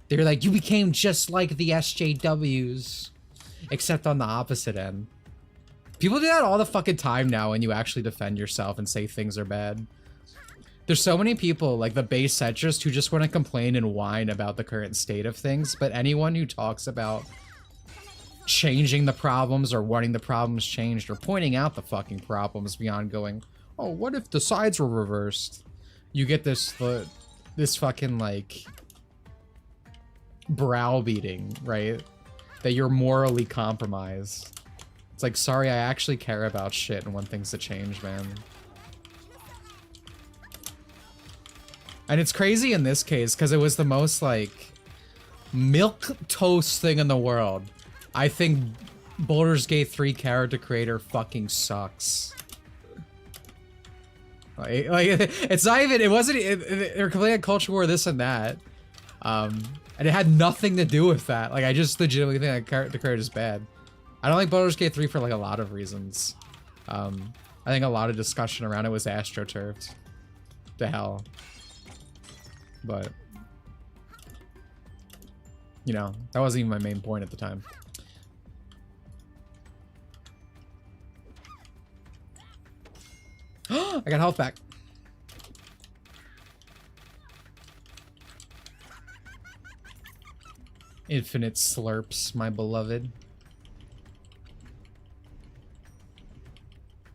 They're like, you became just like the SJWs, except on the opposite end. People do that all the fucking time now when you actually defend yourself and say things are bad. There's so many people, like the base centrist, who just want to complain and whine about the current state of things, but anyone who talks about changing the problems or wanting the problems changed or pointing out the fucking problems beyond going, oh, what if the sides were reversed? You get this fucking, like, browbeating, right? That you're morally compromised. It's like, sorry, I actually care about shit and want things to change, man. And it's crazy in this case because it was the most like milquetoast thing in the world. I think Baldur's Gate 3 character creator fucking sucks. Like it's not even, it wasn't, they're complaining a culture war, this and that. And it had nothing to do with that. Like I just legitimately think that the character is bad. I don't like Baldur's Gate 3 for like a lot of reasons. I think a lot of discussion around it was astroturfed to hell. But, you know, that wasn't even my main point at the time. I got health back. Infinite slurps, my beloved.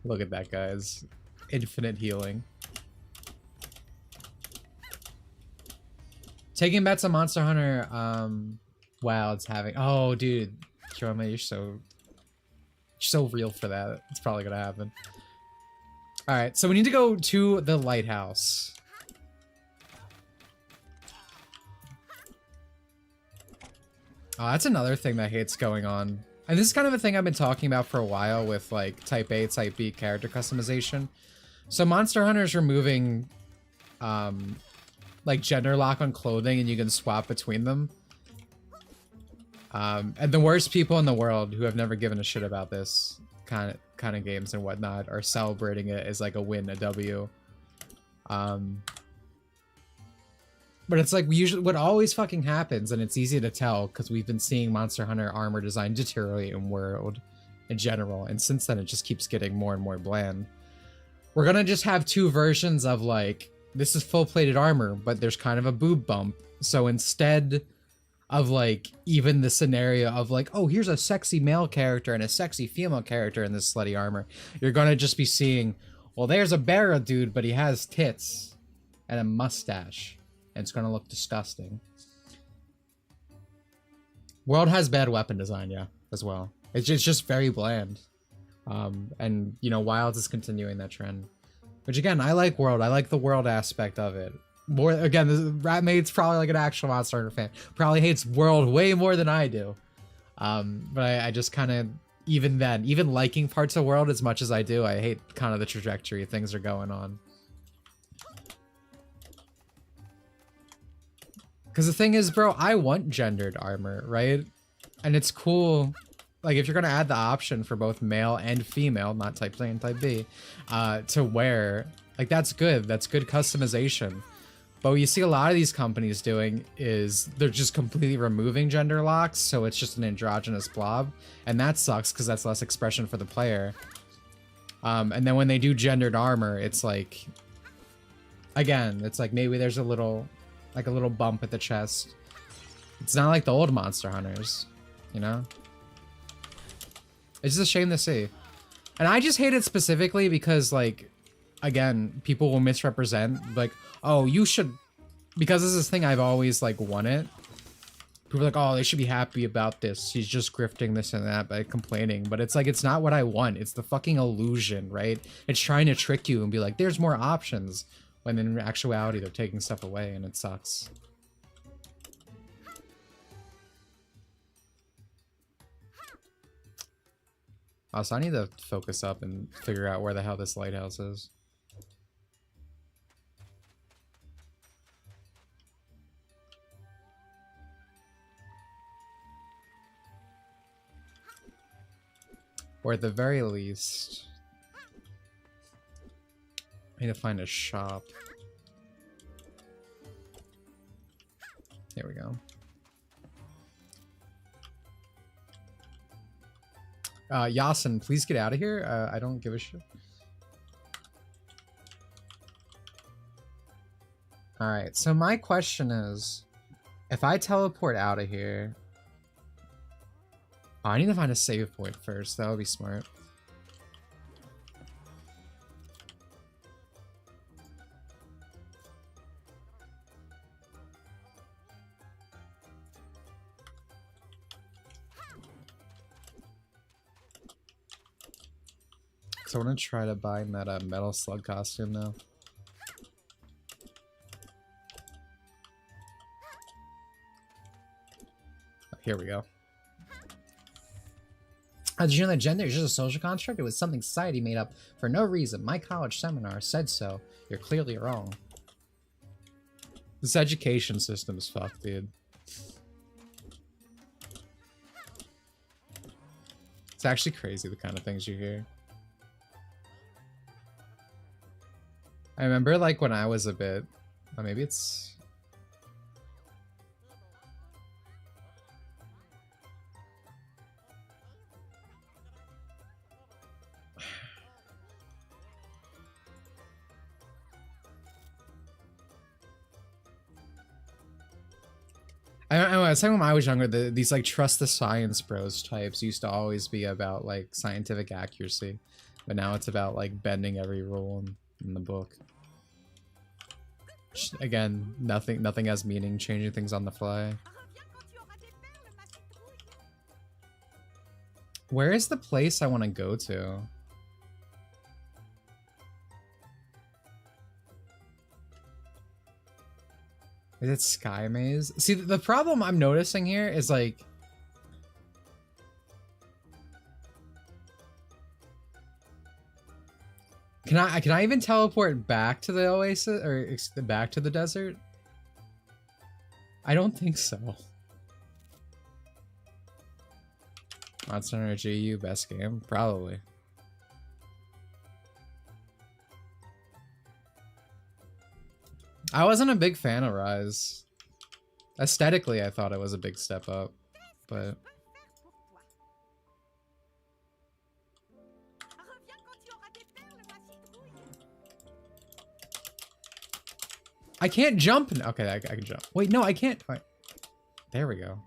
Look at that, guys. Infinite healing. Taking bets on Monster Hunter, wow, it's having, oh, dude, Kiroma, you're so real for that. It's probably gonna happen. All right, so we need to go to the lighthouse. Oh, that's another thing that hates going on. And this is kind of a thing I've been talking about for a while with like Type A, Type B character customization. So Monster Hunter is removing, like gender lock on clothing and you can swap between them. And the worst people in the world who have never given a shit about this kind of games and whatnot are celebrating it as like a win, a W. But it's like usually what always fucking happens, and it's easy to tell because we've been seeing Monster Hunter armor design deteriorate in World in general, and since then it just keeps getting more and more bland. We're gonna just have two versions of like, this is full-plated armor, but there's kind of a boob bump. So instead of like even the scenario of like, oh, here's a sexy male character and a sexy female character in this slutty armor, you're gonna just be seeing, well, there's a Barra dude, but he has tits and a mustache, and it's gonna look disgusting. World has bad weapon design, yeah, as well. It's just very bland. And, you know, Wilds is continuing that trend. Which, again, I like World. I like the World aspect of it. More, again, Ratmaid's probably like an actual Monster Hunter fan. Probably hates World way more than I do. But I just kind of, even then, even liking parts of World as much as I do, I hate kind of the trajectory things are going on. Because the thing is, bro, I want gendered armor, right? And it's cool. Like, if you're going to add the option for both male and female, not type A and type B, to wear, like, that's good. That's good customization. But what you see a lot of these companies doing is they're just completely removing gender locks, so it's just an androgynous blob. And that sucks, because that's less expression for the player. And then when they do gendered armor, it's like, again, it's like maybe there's a little bump at the chest. It's not like the old Monster Hunters, you know? It's just a shame to see. And I just hate it specifically because, like, again, people will misrepresent, like, oh, you should, because this is this thing I've always, like, wanted. People are like, oh, they should be happy about this. She's just grifting this and that by complaining. But it's like, it's not what I want. It's the fucking illusion, right? It's trying to trick you and be like, there's more options. When in actuality, they're taking stuff away and it sucks. Also, I need to focus up and figure out where the hell this lighthouse is. Or at the very least, I need to find a shop. Here we go. Yasin, please get out of here. I don't give a shit. Alright, so my question is, if I teleport out of here... Oh, I need to find a save point first. That would be smart. So I want to try to buy that metal slug costume now. Oh, here we go. Did you know that gender is just a social construct? It was something society made up for no reason. My college seminar said so. You're clearly wrong. This education system is fucked, dude. It's actually crazy the kind of things you hear. I remember, like, when I was a bit... Oh, maybe it's... I was talking when I was younger, these, like, trust the science bros types used to always be about, like, scientific accuracy. But now it's about, like, bending every rule in the book. Again, nothing has meaning, changing things on the fly. Where is the place I want to go to? Is it Sky Maze? See, the problem I'm noticing here is like... Can I even teleport back to the oasis or back to the desert? I don't think so. Monster Hunter GU best game, probably. I wasn't a big fan of Rise. Aesthetically, I thought it was a big step up, but I can't jump. Okay, I can jump. Wait, no, I can't. Wait. There we go.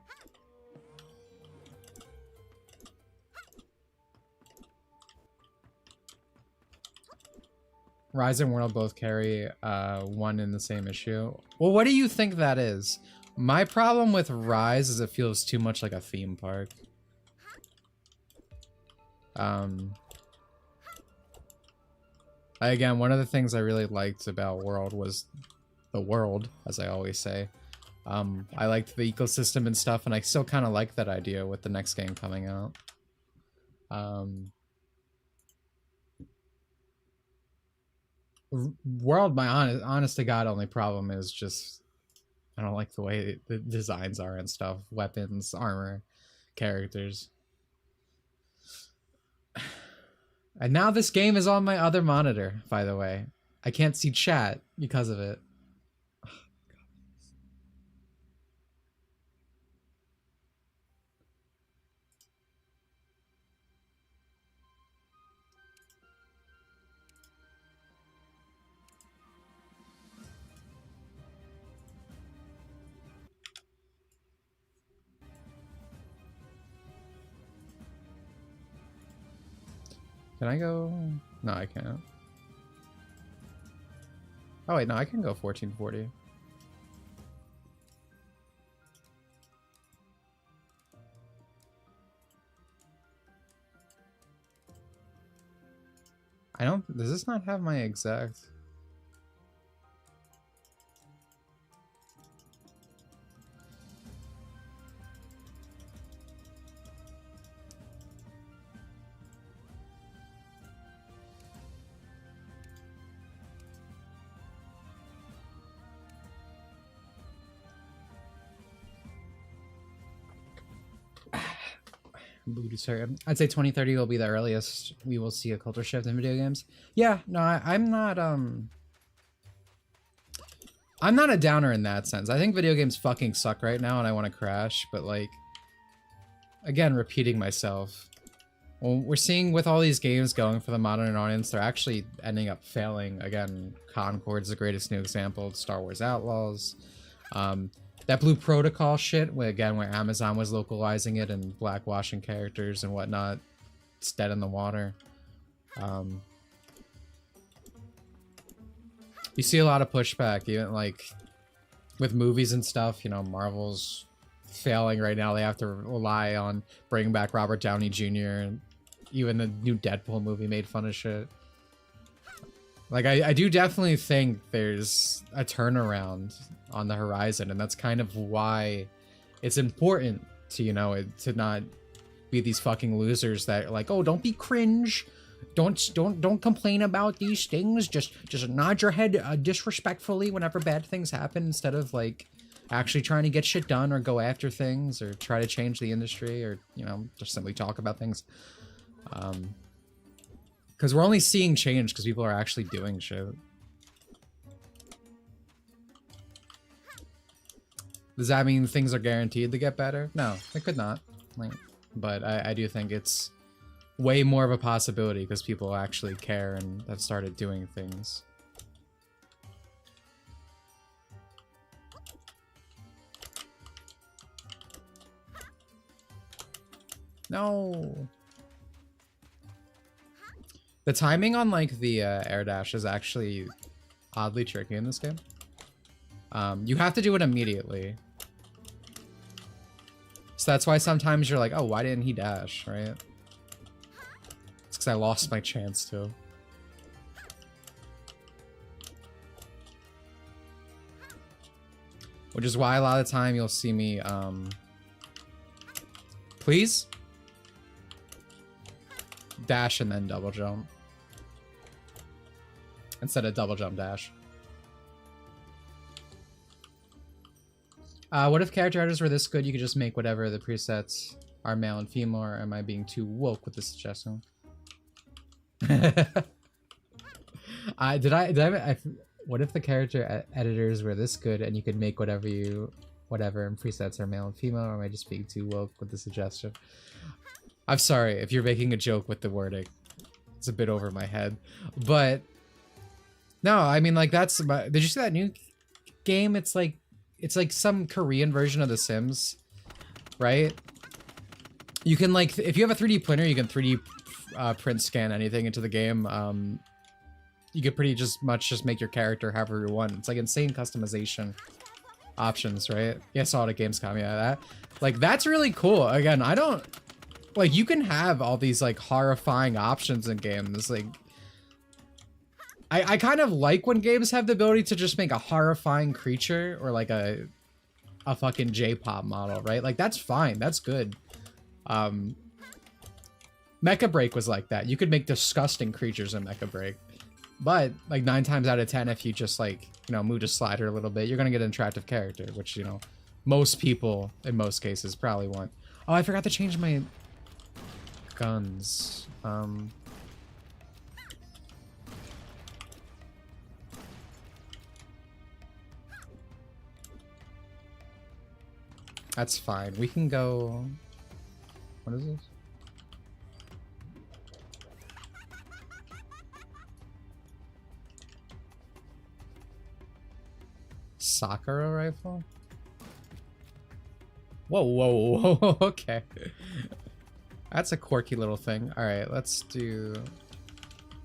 Rise and World both carry one in the same issue. Well, what do you think that is? My problem with Rise is it feels too much like a theme park. Again, one of the things I really liked about World was the world, as I always say. I liked the ecosystem and stuff, and I still kind of like that idea with the next game coming out. World, my honest to God only problem is just I don't like the way the designs are and stuff. Weapons, armor, characters. And now this game is on my other monitor, by the way. I can't see chat because of it. Can I go? No, I can't. Oh wait, no, I can go 1440. I don't. Does this not have my exact? Sorry, I'd say 2030 will be the earliest we will see a culture shift in video games. Yeah, no, I'm not a downer in that sense. I think video games fucking suck right now and I want to crash, but like, again, repeating myself. Well, we're seeing with all these games going for the modern audience, they're actually ending up failing. Again, Concord's the greatest new example, Star Wars Outlaws. That Blue Protocol shit, where Amazon was localizing it and blackwashing characters and whatnot, it's dead in the water. You see a lot of pushback, even like with movies and stuff. You know, Marvel's failing right now. They have to rely on bringing back Robert Downey Jr. and even the new Deadpool movie made fun of shit. Like, I do definitely think there's a turnaround on the horizon, and that's kind of why it's important to, you know, to not be these fucking losers that are like, oh, don't be cringe, don't complain about these things, just nod your head disrespectfully whenever bad things happen, instead of like actually trying to get shit done or go after things or try to change the industry, or, you know, just simply talk about things. Because we're only seeing change because people are actually doing shit. Does that mean things are guaranteed to get better? No, it could not. Like, but I do think it's way more of a possibility because people actually care and have started doing things. No. The timing on like the air dash is actually oddly tricky in this game. You have to do it immediately. So that's why sometimes you're like, oh, why didn't he dash, right? It's because I lost my chance to. Which is why a lot of the time you'll see me, please? Dash and then double jump. Instead of double jump dash. What if character editors were this good, you could just make whatever the presets are, male and female, or am I being too woke with this suggestion? Did I What if the character editors were this good and you could make whatever and presets are male and female, or am I just being too woke with the suggestion? I'm sorry if you're making a joke with the wording. It's a bit over my head. But no, I mean, like, that's did you see that new game? It's like some Korean version of The Sims, right? You can, like, if you have a 3D printer, you can 3D print scan anything into the game. You could pretty much just make your character however you want. It's like insane customization options, right? Yeah, I saw it at Gamescom. Yeah, that's really cool. Again, I don't like, you can have all these like horrifying options in games. Like, I kind of like when games have the ability to just make a horrifying creature or like a fucking J-pop model, right? Like, that's fine. That's good. Mecha Break was like that. You could make disgusting creatures in Mecha Break. But, like, 9 times out of 10, if you just, like, you know, move the slider a little bit, you're gonna get an attractive character, which, you know, most people, in most cases, probably want. Oh, I forgot to change my guns. That's fine. We can go... What is this? Sakura rifle? Whoa, whoa, whoa, okay. That's a quirky little thing. Alright, let's do...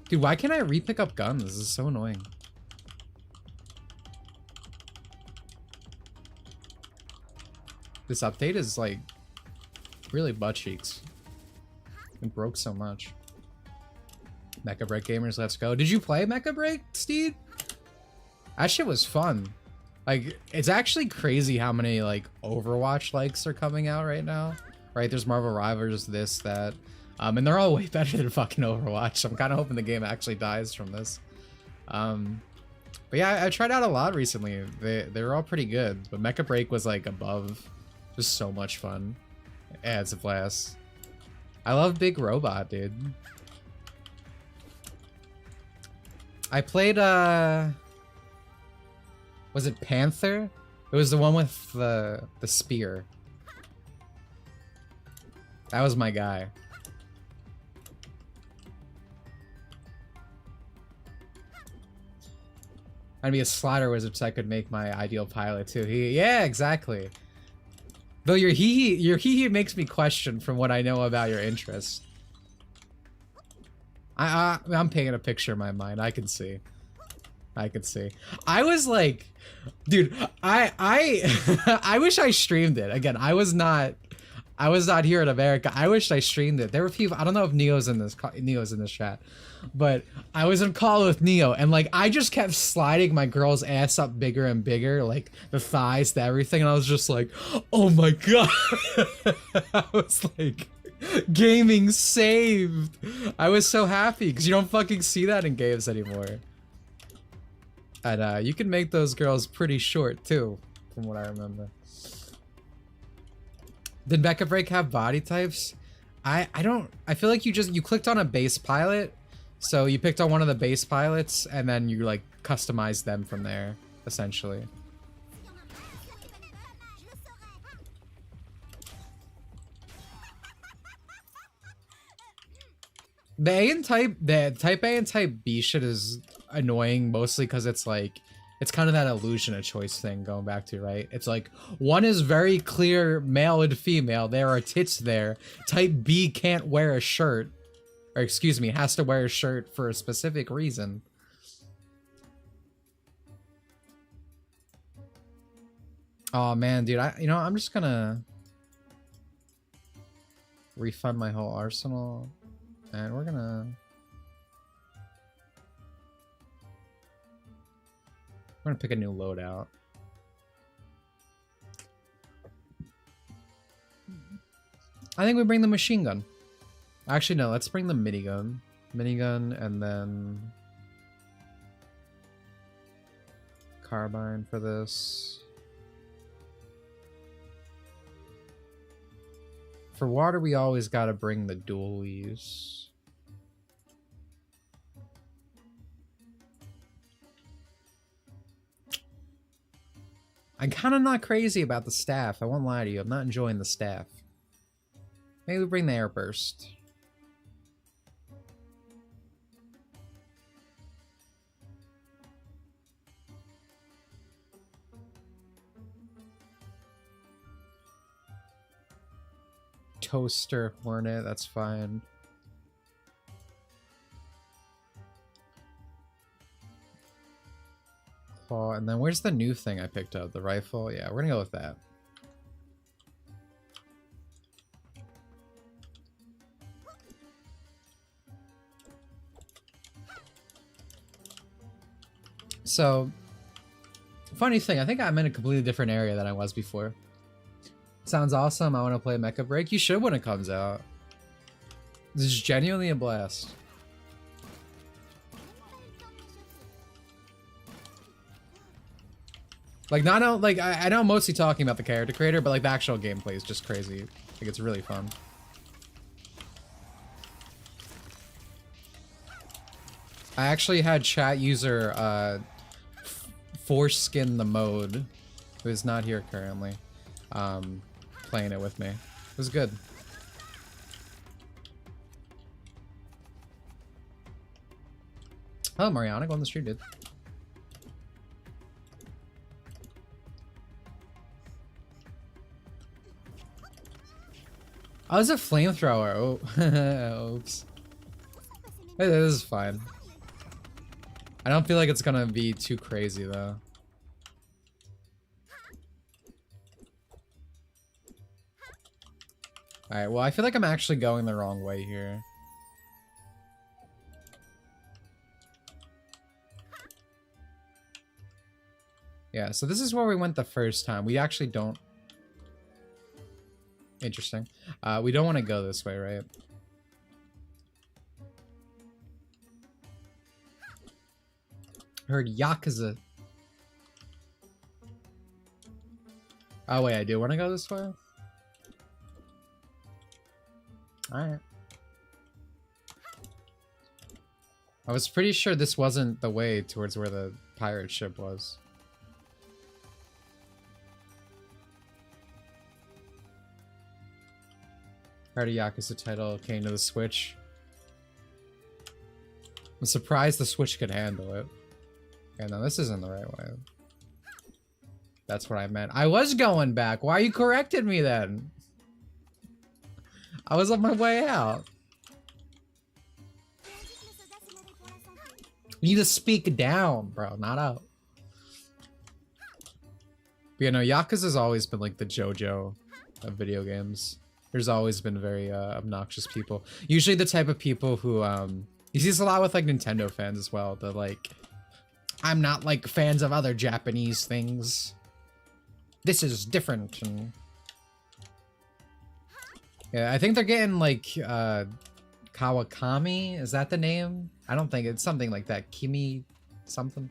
Dude, why can't I re-pick up guns? This is so annoying. This update is, like, really butt cheeks. It broke so much. Mecha Break gamers, let's go. Did you play Mecha Break, Steve? That shit was fun. Like, it's actually crazy how many, like, Overwatch likes are coming out right now. Right, there's Marvel Rivals, this, that. And they're all way better than fucking Overwatch. So I'm kind of hoping the game actually dies from this. But yeah, I tried out a lot recently. They were all pretty good. But Mecha Break was, like, above. Just so much fun. Yeah, it's a blast. I love Big Robot, dude. I played, was it Panther? It was the one with the spear. That was my guy. I'd be a slaughter wizard so I could make my ideal pilot too. Yeah, exactly. Though your hee-hee makes me question from what I know about your interests. I'm painting a picture in my mind. I can see. I can see. I was like, dude, I wish I streamed it. Again, I was not here in America. I wish I streamed it. There were people, I don't know if Neo's in this chat, but I was in call with Neo, and like I just kept sliding my girl's ass up bigger and bigger, like the thighs to everything, and I was just like, oh my god. I was like, gaming saved. I was so happy because you don't fucking see that in games anymore. And you can make those girls pretty short too, from what I remember. Did Mecha Break have body types? I feel like you clicked on a base pilot, so you picked on one of the base pilots and then you like customized them from there, essentially. The type A and type B shit is annoying, mostly because it's like, it's kind of that illusion of choice thing going back to, right? It's like, one is very clear male and female, there are tits there. Type B can't wear a shirt, or excuse me, has to wear a shirt for a specific reason. Oh man, dude, I'm just gonna refund my whole arsenal, and we're gonna pick a new loadout. I think we bring the machine gun. Actually, no, let's bring the minigun. Minigun and then carbine for this. For water, we always gotta bring the dualies. I'm kind of not crazy about the staff. I won't lie to you. I'm not enjoying the staff. Maybe we bring the air burst. Toaster Hornet, that's fine. Claw, and then where's the new thing I picked up? The rifle? Yeah, we're gonna go with that. So, funny thing, I think I'm in a completely different area than I was before. Sounds awesome. I want to play Mecha Break. You should when it comes out. This is genuinely a blast. Like, not like I know I'm mostly talking about the character creator, but like the actual gameplay is just crazy. Like, it's really fun. I actually had chat user Foreskin the mode, who is not here currently, playing it with me. It was good. Oh, Mariana, go on the street, dude. Oh, it's a flamethrower. Oh, oops. Hey, this is fine. I don't feel like it's gonna be too crazy though. Alright, well, I feel like I'm actually going the wrong way here. Yeah, so this is where we went the first time. We actually don't... Interesting. We don't want to go this way, right? Heard Yakuza. Oh wait, I do want to go this way? Alright. I was pretty sure this wasn't the way towards where the pirate ship was. Heard a Yakuza title came to the Switch. I'm surprised the Switch could handle it. Okay, no, this isn't the right way. That's what I meant. I was going back. Why you corrected me then? I was on my way out. You need to speak down, bro, not out. But, you know, Yakuza's always been like the JoJo of video games. There's always been very obnoxious people. Usually the type of people who, you see this a lot with like Nintendo fans as well. They're like, I'm not like fans of other Japanese things. This is different. And yeah, I think they're getting like Kawakami. Is that the name? I don't think it's something like that. Kimi something.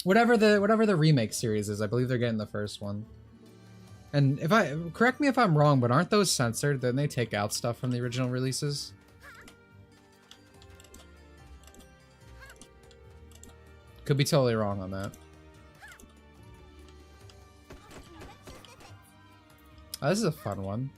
Whatever the remake series is, I believe they're getting the first one. And if correct me if I'm wrong, but aren't those censored? Then they take out stuff from the original releases? Could be totally wrong on that. Oh, this is a fun one.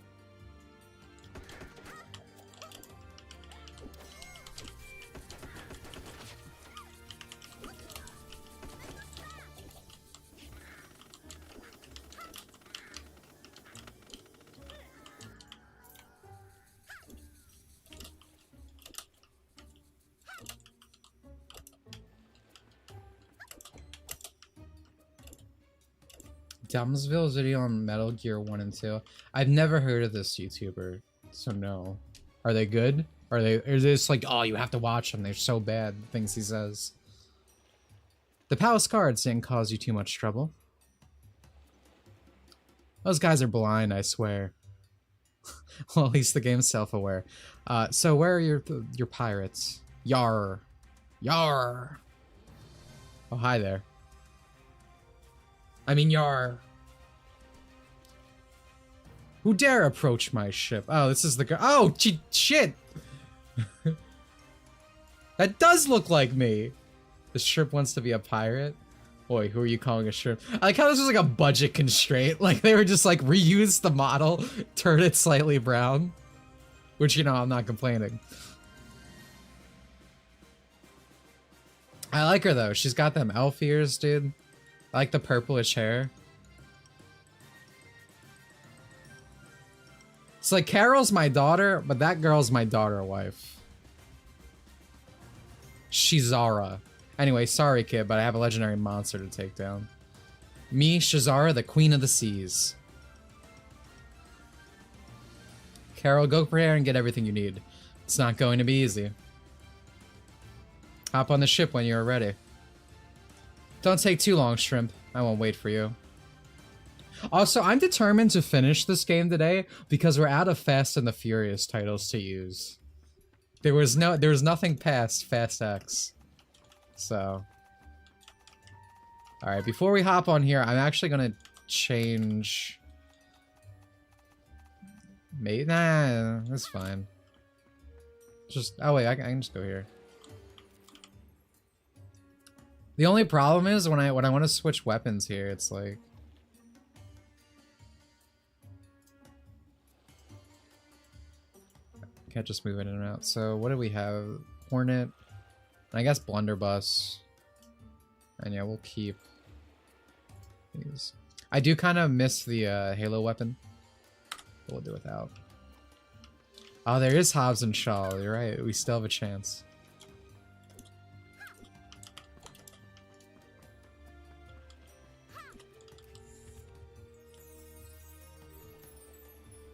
Dumbsville's video on Metal Gear 1 and 2. I've never heard of this YouTuber, so no. Are they good? Is this like, oh, you have to watch them, they're so bad, the things he says. The palace guards didn't cause you too much trouble. Those guys are blind, I swear. Well, at least the game's self-aware. So where are your pirates? Yar. Yar. Oh, hi there. I mean, yar. Who dare approach my ship? Oh, this is the guy. Oh, shit. That does look like me. The shrimp wants to be a pirate. Boy, who are you calling a shrimp? I like how this was like a budget constraint. Like they were just like reuse the model, turn it slightly brown. Which, you know, I'm not complaining. I like her though. She's got them elf ears, dude. I like the purplish hair. It's like Carol's my daughter, but that girl's my daughter wife. Shizara. Anyway, sorry kid, but I have a legendary monster to take down. Me, Shizara, the queen of the seas. Carol, go prepare and get everything you need. It's not going to be easy. Hop on the ship when you're ready. Don't take too long, Shrimp. I won't wait for you. Also, I'm determined to finish this game today because we're out of Fast and the Furious titles to use. There was nothing past Fast X. So. Alright, before we hop on here, I'm actually gonna change... Nah, that's fine. Just, oh wait, I can just go here. The only problem is when I want to switch weapons here, it's like... Can't just move in and out. So what do we have? Hornet. And I guess Blunderbuss. And yeah, we'll keep these. I do kind of miss the Halo weapon. But we'll do without. Oh, there is Hobbs and Shaw. You're right. We still have a chance.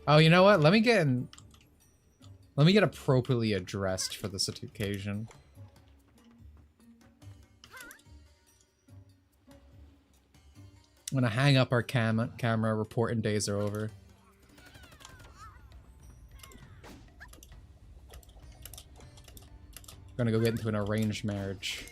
Oh, you know what? Let me get appropriately addressed for this occasion. I'm gonna hang up our camera. Reporting days are over. Gonna go get into an arranged marriage.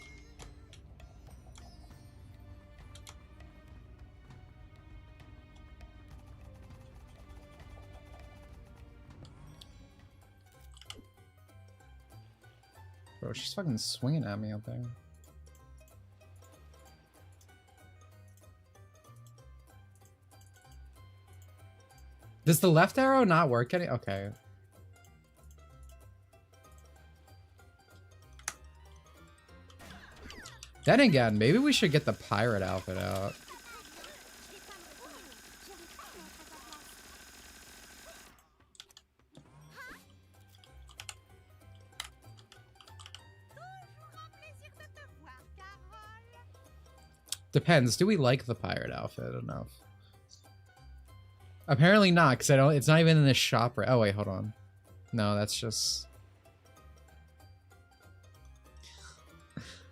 Bro, she's fucking swinging at me out there. Does the left arrow not work any? Okay. Then again, maybe we should get the pirate outfit out. Depends. Do we like the pirate outfit enough? Apparently not, because it's not even in this shop right. Oh wait, hold on. No, that's just...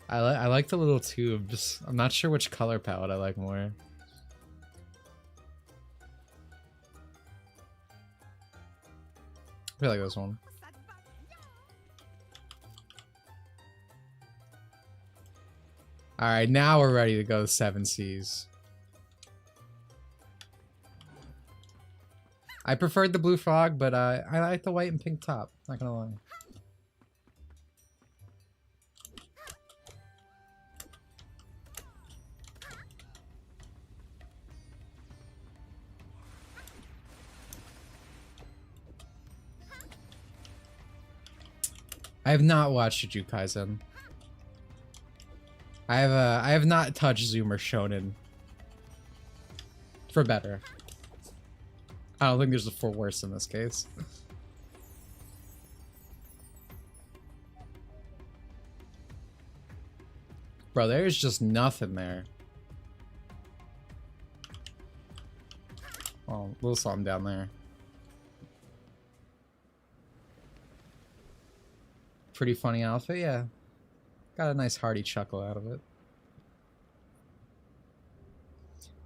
I like the little tubes. I'm not sure which color palette I like more. I feel like this one. Alright, now we're ready to go to 7 Seas. I preferred the blue frog, but I like the white and pink top. Not gonna lie. I have not watched Jujutsu Kaisen. I have not touched Zoomer Shonen. For better. I don't think there's a for worse in this case. Bro, there's just nothing there. Oh, little something down there. Pretty funny outfit, yeah. Got a nice hearty chuckle out of it.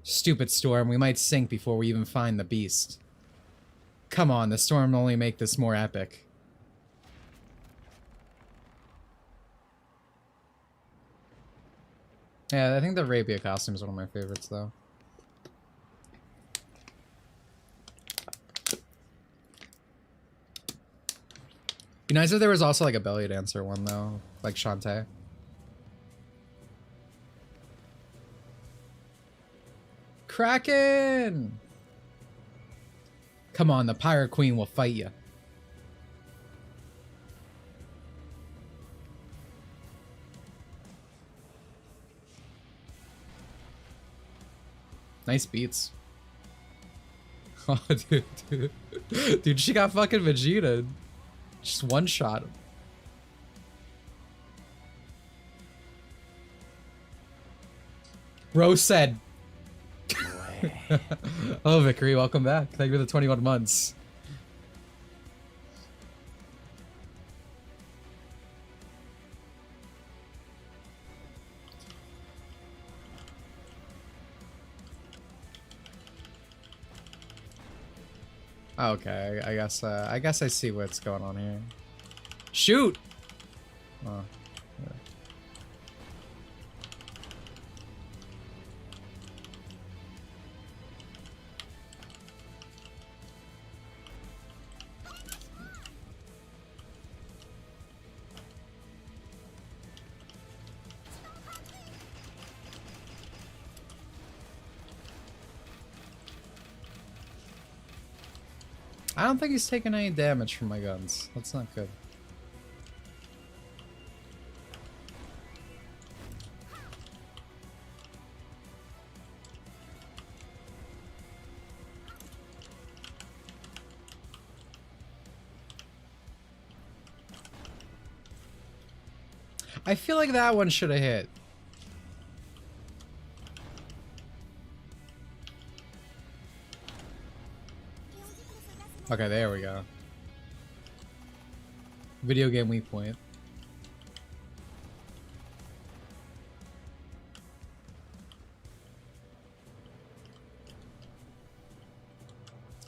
Stupid storm, we might sink before we even find the beast. Come on, the storm will only make this more epic. Yeah, I think the Arabia costume is one of my favorites, though. Be nice if there was also like a belly dancer one, though, like Shantae. Kraken! Come on, the Pirate Queen will fight you. Nice beats. Oh, dude, she got fucking Vegeta. Just one shot. Rose said. Oh, Vickery, welcome back. Thank you for the 21 months. Okay, I guess I see what's going on here. Shoot! Oh, yeah. I don't think he's taking any damage from my guns. That's not good. I feel like that one should have hit. Okay, there we go. Video game weak point.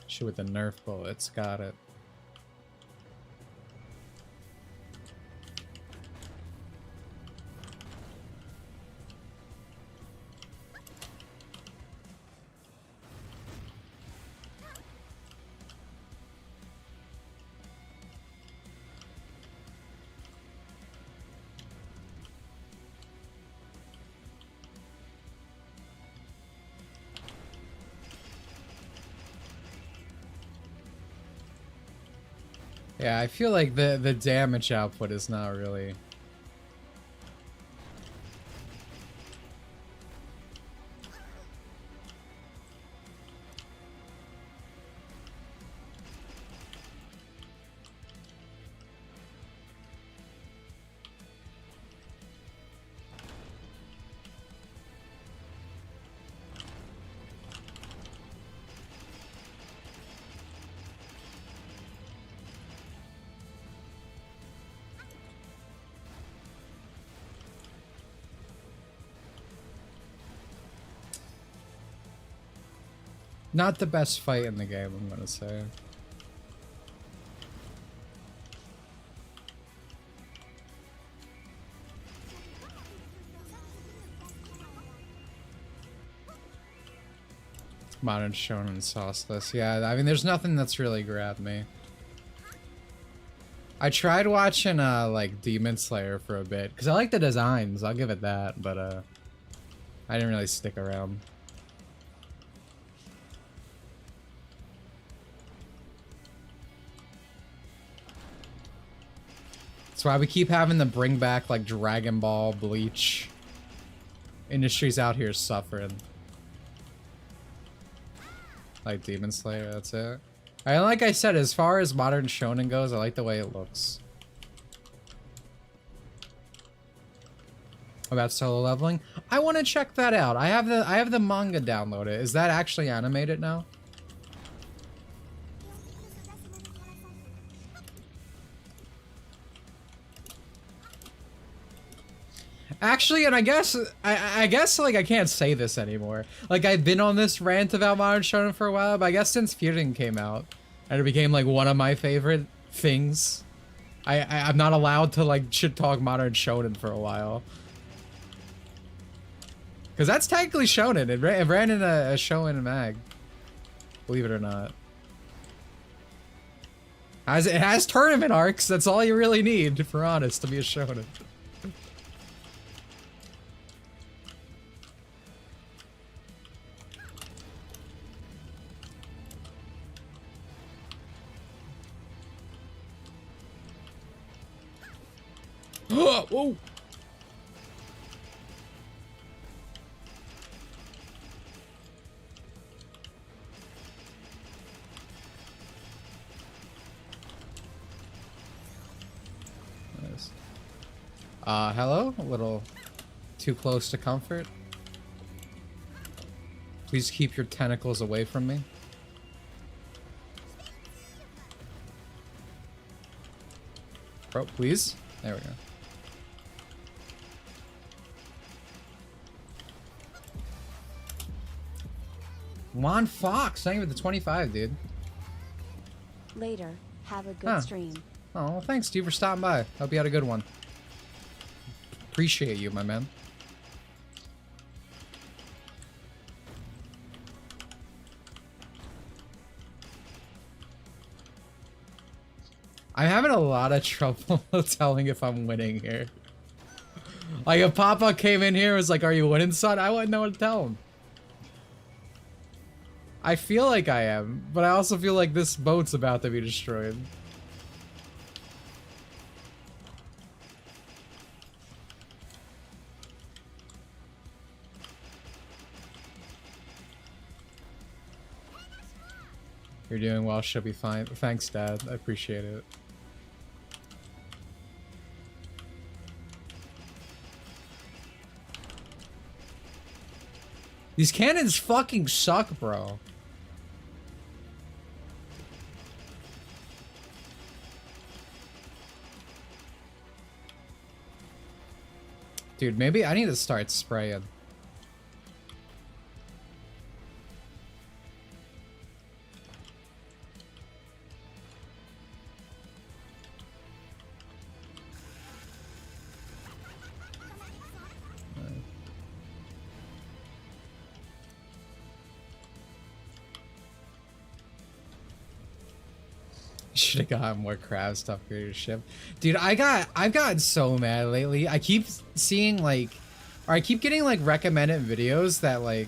Shoot with the Nerf bullets, got it. Yeah, I feel like the damage output is not really... Not the best fight in the game, I'm gonna say. Modern Shonen sauceless. Yeah, I mean, there's nothing that's really grabbed me. I tried watching, like, Demon Slayer for a bit, because I like the designs, I'll give it that, but, I didn't really stick around. That's why we keep having to bring back, like, Dragon Ball, Bleach. Industry's out here suffering. Like Demon Slayer, that's it. And like I said, as far as Modern Shonen goes, I like the way it looks. About solo leveling? I want to check that out. I have the manga downloaded. Is that actually animated now? Actually, and I guess like I can't say this anymore. Like I've been on this rant about Modern Shonen for a while, but I guess since Fusion came out and it became like one of my favorite things, I'm not allowed to like shit talk Modern Shonen for a while. Cause that's technically Shonen. It ran in a Shonen mag. Believe it or not. It has tournament arcs. That's all you really need, if we're honest, to be a Shonen. Whoa! Nice. Hello? A little too close to comfort. Please keep your tentacles away from me. Bro, please? There we go. Juan Fox, not even the 25, dude. Later, have a good stream. Oh, well, thanks, dude, for stopping by. Hope you had a good one. Appreciate you, my man. I'm having a lot of trouble telling if I'm winning here. Like, if Papa came in here and was like, are you winning, son? I wouldn't know what to tell him. I feel like I am, but I also feel like this boat's about to be destroyed. You're doing well, she'll be fine. Thanks, Dad. I appreciate it. These cannons fucking suck, bro. Dude, maybe I need to start spraying. Should have gotten more crab stuff for your ship. Dude, I've gotten so mad lately. I keep seeing like, or I keep getting like recommended videos that like,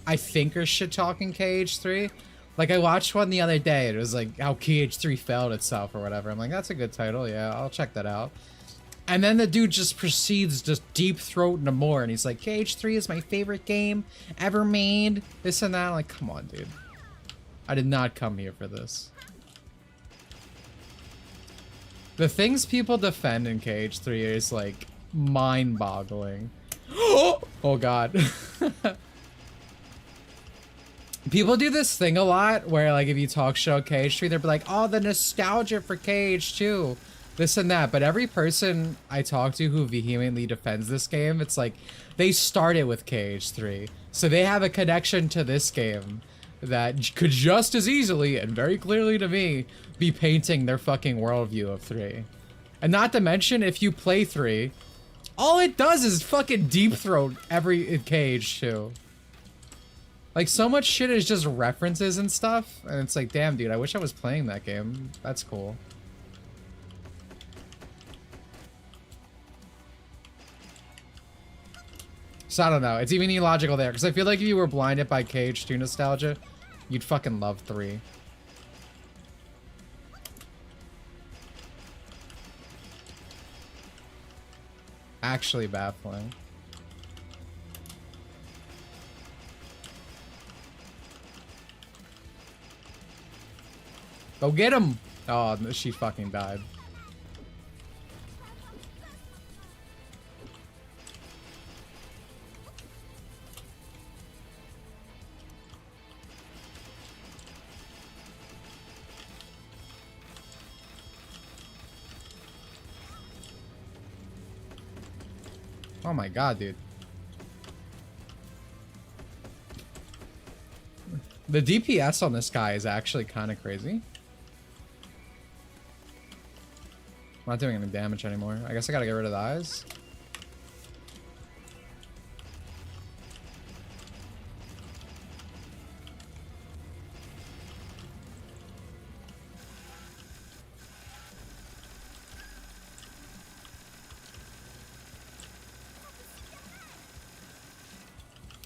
I think are shit talking KH3. Like I watched one the other day. It was like how KH3 failed itself or whatever. I'm like, that's a good title. Yeah, I'll check that out. And then the dude just proceeds just deep throat into more. And he's like, KH3 is my favorite game ever made. This and that. I'm like, come on, dude. I did not come here for this. The things people defend in KH3 is like mind-boggling. Oh god. People do this thing a lot where like if you talk show KH3, they'll be like, oh, the nostalgia for KH2, this and that. But every person I talk to who vehemently defends this game, it's like they started with KH3. So they have a connection to this game that could just as easily and very clearly to me be painting their fucking worldview of 3. And not to mention, if you play 3, all it does is fucking deep throat every KH2. Like, so much shit is just references and stuff, and it's like, damn, dude, I wish I was playing that game. That's cool. So I don't know, it's even illogical there, because I feel like if you were blinded by KH2 nostalgia, you'd fucking love 3. Actually baffling. Go get him! Oh, she fucking died. Oh my god, dude. The DPS on this guy is actually kind of crazy. I'm not doing any damage anymore. I guess I gotta get rid of the eyes.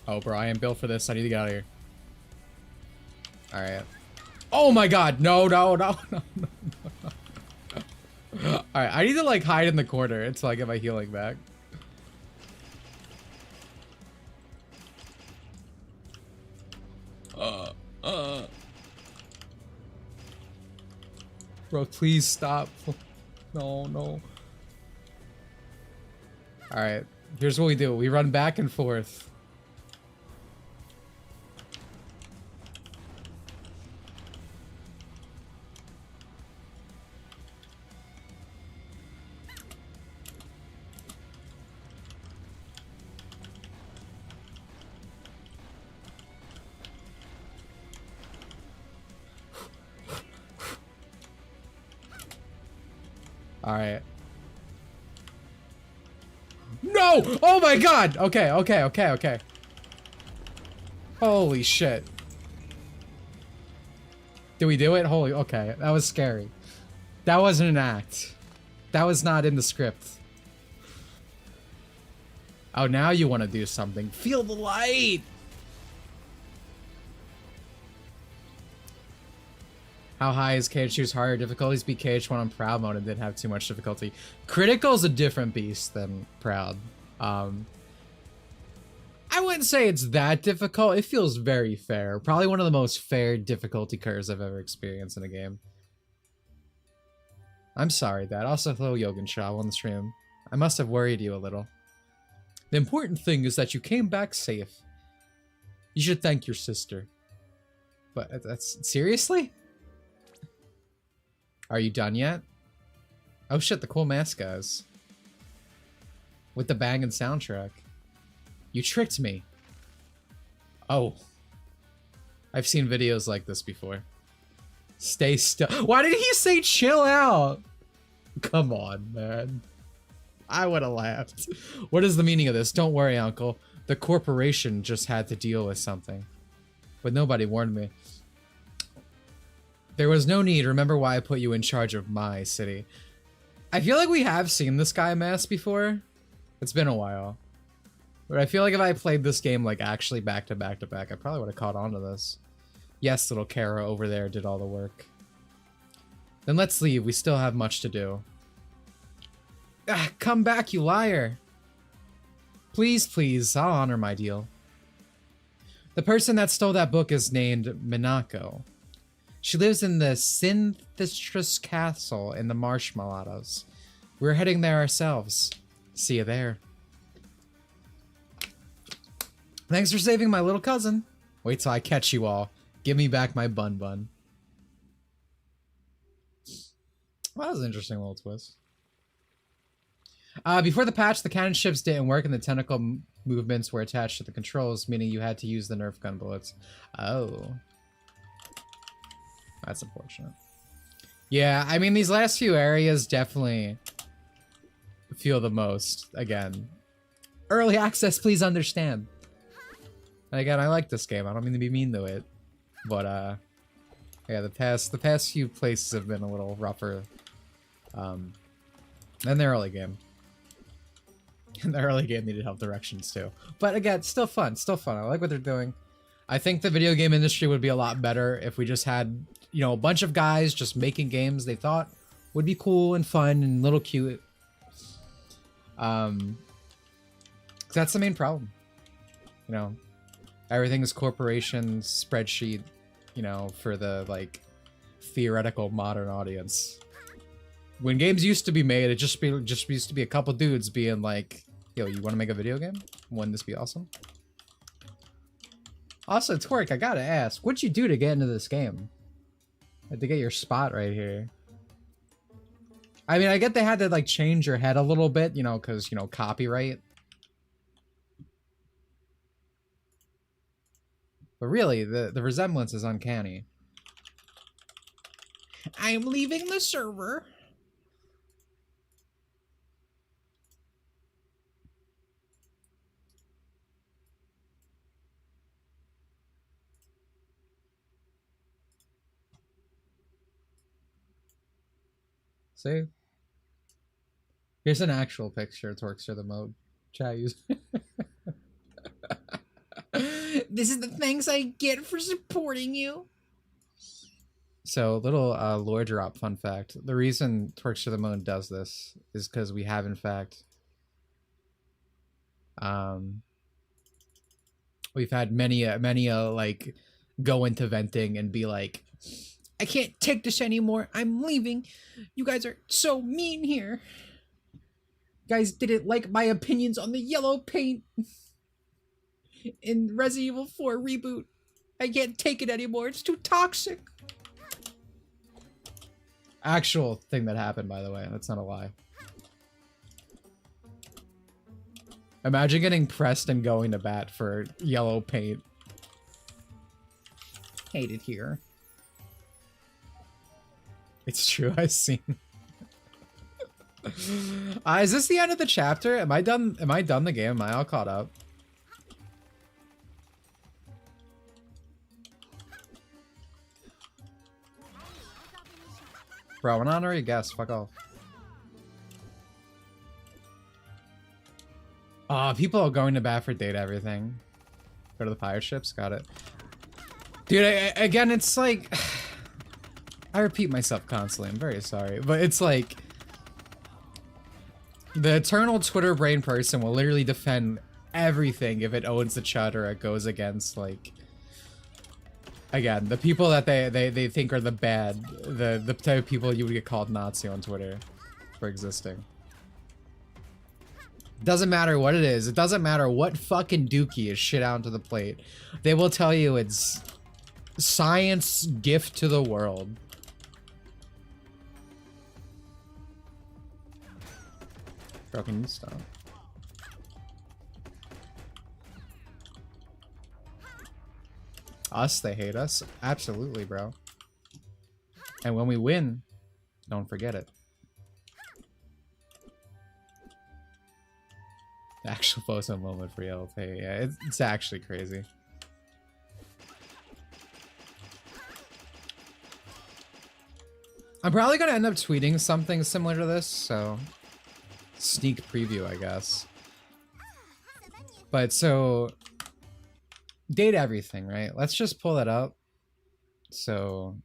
Oh, bro, I am built for this. I need to get out of here. Alright. Oh my god! No, no, no, no, no, no. Alright, I need to like hide in the corner until I get my healing back. Bro, please stop. No, no. Alright, here's what we do. We run back and forth. Alright. No! Oh my god! Okay, okay, okay, okay. Holy shit. Did we do it? Holy, okay. That was scary. That wasn't an act. That was not in the script. Oh, now you want to do something. Feel the light! How high is KH2's harder difficulties? Beat KH1 on Proud mode and didn't have too much difficulty. Critical's a different beast than Proud. I wouldn't say it's that difficult. It feels very fair. Probably one of the most fair difficulty curves I've ever experienced in a game. I'm sorry, Dad. Also, hello, Yogan Shah on the stream. I must have worried you a little. The important thing is that you came back safe. You should thank your sister. But that's... seriously? Are you done yet? Oh shit, the cool mask guys. With the bang and soundtrack. You tricked me. Oh. I've seen videos like this before. Stay still. Why did he say chill out? Come on, man. I would have laughed. What is the meaning of this? Don't worry, Uncle. The corporation just had to deal with something. But nobody warned me. There was no need. Remember why I put you in charge of my city. I feel like we have seen this guy mask before. It's been a while. But I feel like if I played this game like actually back to back to back, I probably would have caught on to this. Yes, little Kara over there did all the work. Then let's leave. We still have much to do. Ah, come back, you liar. Please, please. I'll honor my deal. The person that stole that book is named Minako. She lives in the Synthestress Castle in the Marshmallows. We're heading there ourselves. See you there. Thanks for saving my little cousin. Wait till I catch you all. Give me back my bun bun. Well, that was an interesting little twist. Before the patch, the cannon ships didn't work and the tentacle movements were attached to the controls, meaning you had to use the Nerf gun bullets. Oh. That's unfortunate. Yeah, I mean, these last few areas definitely feel the most, again. Early access, please understand. And again, I like this game. I don't mean to be mean to it. But, yeah, the past few places have been a little rougher. And the early game. And the early game needed help directions, too. But again, still fun. Still fun. I like what they're doing. I think the video game industry would be a lot better if we just had, you know, a bunch of guys just making games they thought would be cool and fun and a little cute. 'Cause that's the main problem. You know, everything is corporation spreadsheet, you know, for the, like, theoretical modern audience. When games used to be made, it just used to be a couple dudes being like, yo, you want to make a video game? Wouldn't this be awesome? Also, Twerk, I gotta ask, what'd you do to get into this game? Had to get your spot right here. I mean, I get they had to, like, change your head a little bit, you know, because, you know, copyright. But really, the resemblance is uncanny. I'm leaving the server. See? Here's an actual picture of Twerkster the mode. Chat use. This is the thanks I get for supporting you. So, little lore drop fun fact. The reason Twerks to the Moon does this is because we have, in fact, we've had many like go into venting and be like, I can't take this anymore. I'm leaving. You guys are so mean here. You guys didn't like my opinions on the yellow paint in Resident Evil 4 reboot. I can't take it anymore. It's too toxic. Actual thing that happened, by the way. That's not a lie. Imagine getting pressed and going to bat for yellow paint. Hate it here. It's true, I've seen. Is this the end of the chapter? Am I done the game? Am I all caught up? Bro, an honorary guess. Fuck off. People are going to bat for data everything. Go to the pirate ships. Got it. Dude, again, it's like... I repeat myself constantly. I'm very sorry. But it's like... The eternal Twitter brain person will literally defend everything if it owns the chud or it goes against, like... Again, the people that they think are the bad, the type of people you would get called Nazi on Twitter for existing. Doesn't matter what it is. It doesn't matter what fucking dookie is shit out into the plate. They will tell you it's science gift to the world. Bro, can you stop? Us, they hate us. Absolutely, bro. And when we win, don't forget it. Actual photo moment for LP. Yeah, it's actually crazy. I'm probably gonna end up tweeting something similar to this, so sneak preview, I guess. But so date everything, right? Let's just pull it up so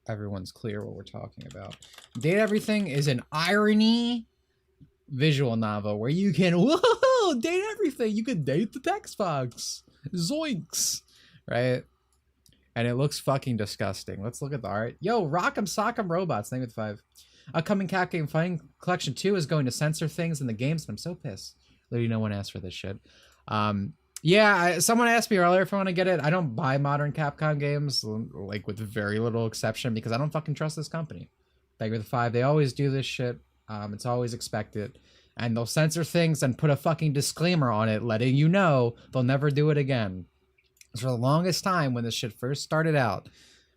everyone's clear what we're talking about. Date Everything is an irony visual novel where you can whoa date everything. You can date the text box. Zoinks, right? And it looks fucking disgusting. Let's look at the art. Yo, Rock'em Sock'em Robots, thank you for the 5. Upcoming Cat Game Fighting Collection 2 is going to censor things in the games, and I'm so pissed. Literally no one asked for this shit. Yeah, someone asked me earlier if I want to get it. I don't buy modern Capcom games, like with very little exception, because I don't fucking trust this company. Thank you for the 5. They always do this shit. It's always expected. And they'll censor things and put a fucking disclaimer on it, letting you know they'll never do it again. For the longest time, when this shit first started out,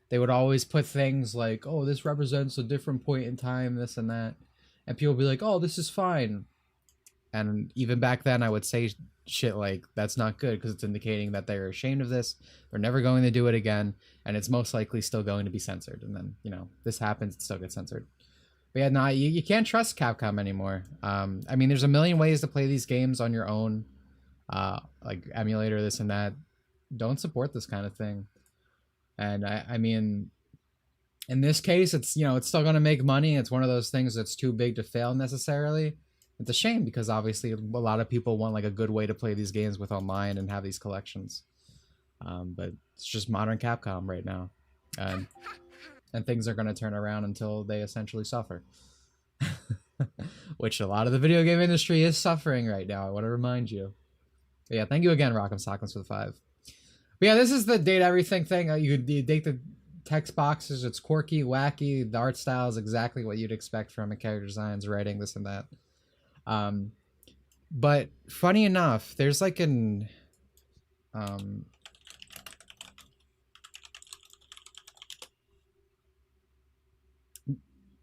they would always put things like, oh, this represents a different point in time, this and that. And people would be like, oh, this is fine. And even back then, I would say shit like, that's not good, because it's indicating that they're ashamed of this. They're never going to do it again. And it's most likely still going to be censored. And then, you know, this happens, it still gets censored. But yeah, nah, you can't trust Capcom anymore. I mean, there's a million ways to play these games on your own. Like emulator, this and that. Don't support this kind of thing. And I mean, in this case, it's, you know, it's still going to make money. It's one of those things that's too big to fail necessarily. It's a shame because obviously a lot of people want like a good way to play these games with online and have these collections. But it's just modern Capcom right now. And things are going to turn around until they essentially suffer. Which a lot of the video game industry is suffering right now. I want to remind you. But yeah, thank you again, Rock'em Sock'em, for the 5. But yeah, this is the date everything thing. You date the text boxes. It's quirky, wacky. The art style is exactly what you'd expect from a character designs, writing, this and that. But funny enough, there's like an...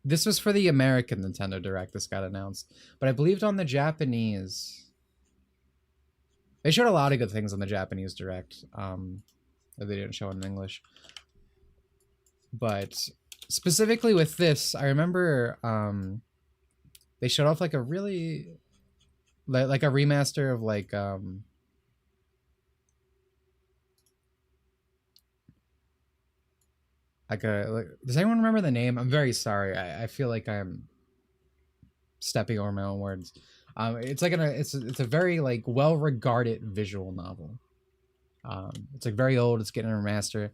this was for the American Nintendo Direct, this got announced. But I believed on the Japanese... They showed a lot of good things on the Japanese Direct that they didn't show in English. But specifically with this, I remember they showed off like a really... like a remaster of like... does anyone remember the name? I'm very sorry. I feel like I'm stepping over my own words. It's like it's a very like well-regarded visual novel. It's like very old. It's getting a remaster.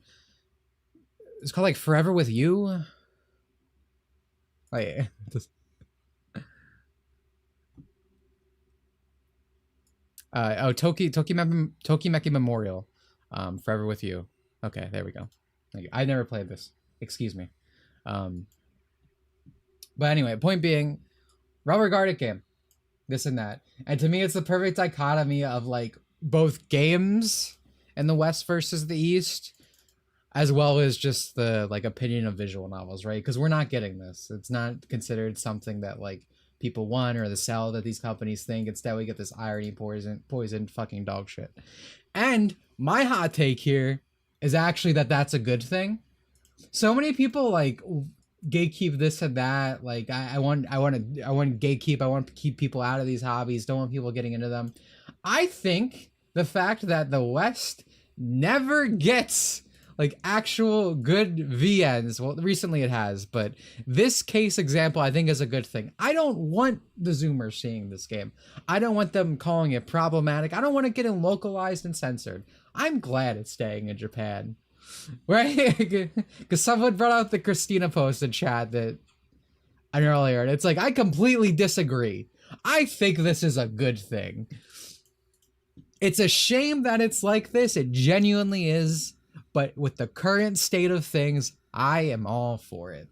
It's called like Forever with You. Like, Tokimeki Memorial. Forever with You. Okay, there we go. I never played this. Excuse me. But anyway, point being, well-regarded game. This and that. And to me, it's the perfect dichotomy of like both games in the West versus the East, as well as just the like opinion of visual novels, right? Because we're not getting this. It's not considered something that like people want or the sell that these companies think. Instead, we get this irony poison fucking dog shit. And my hot take here is actually that that's a good thing. So many people like gatekeep this and that. Like I want gatekeep. I want to keep people out of these hobbies. Don't want people getting into them. I think the fact that the West never gets like actual good VNs. Well, recently it has, but this case example I think is a good thing. I don't want the Zoomers seeing this game. I don't want them calling it problematic. I don't want it getting localized and censored. I'm glad it's staying in Japan. Right? Because someone brought out the Christina post in chat that earlier, and it's like, I completely disagree. I think this is a good thing. It's a shame that it's like this. It genuinely is. But with the current state of things, I am all for it.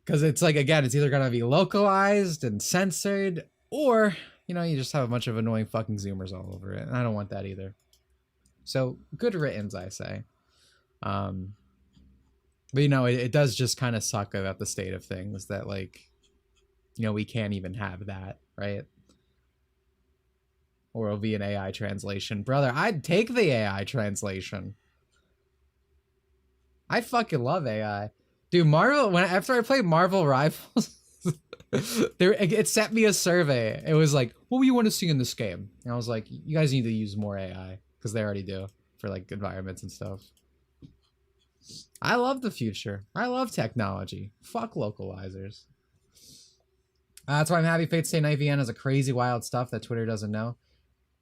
Because it's like, again, it's either going to be localized and censored, or, you know, you just have a bunch of annoying fucking Zoomers all over it. And I don't want that either. So, good riddance, I say. But, you know, it does just kind of suck about the state of things that, like, you know, we can't even have that, right? Or it'll be an AI translation. Brother, I'd take the AI translation. I fucking love AI. Dude, after I played Marvel Rivals, it sent me a survey. It was like, what do you want to see in this game? And I was like, you guys need to use more AI. Because they already do. For like environments and stuff. I love the future. I love technology. Fuck localizers. That's why I'm happy Fate Stay Night VN has a crazy wild stuff that Twitter doesn't know.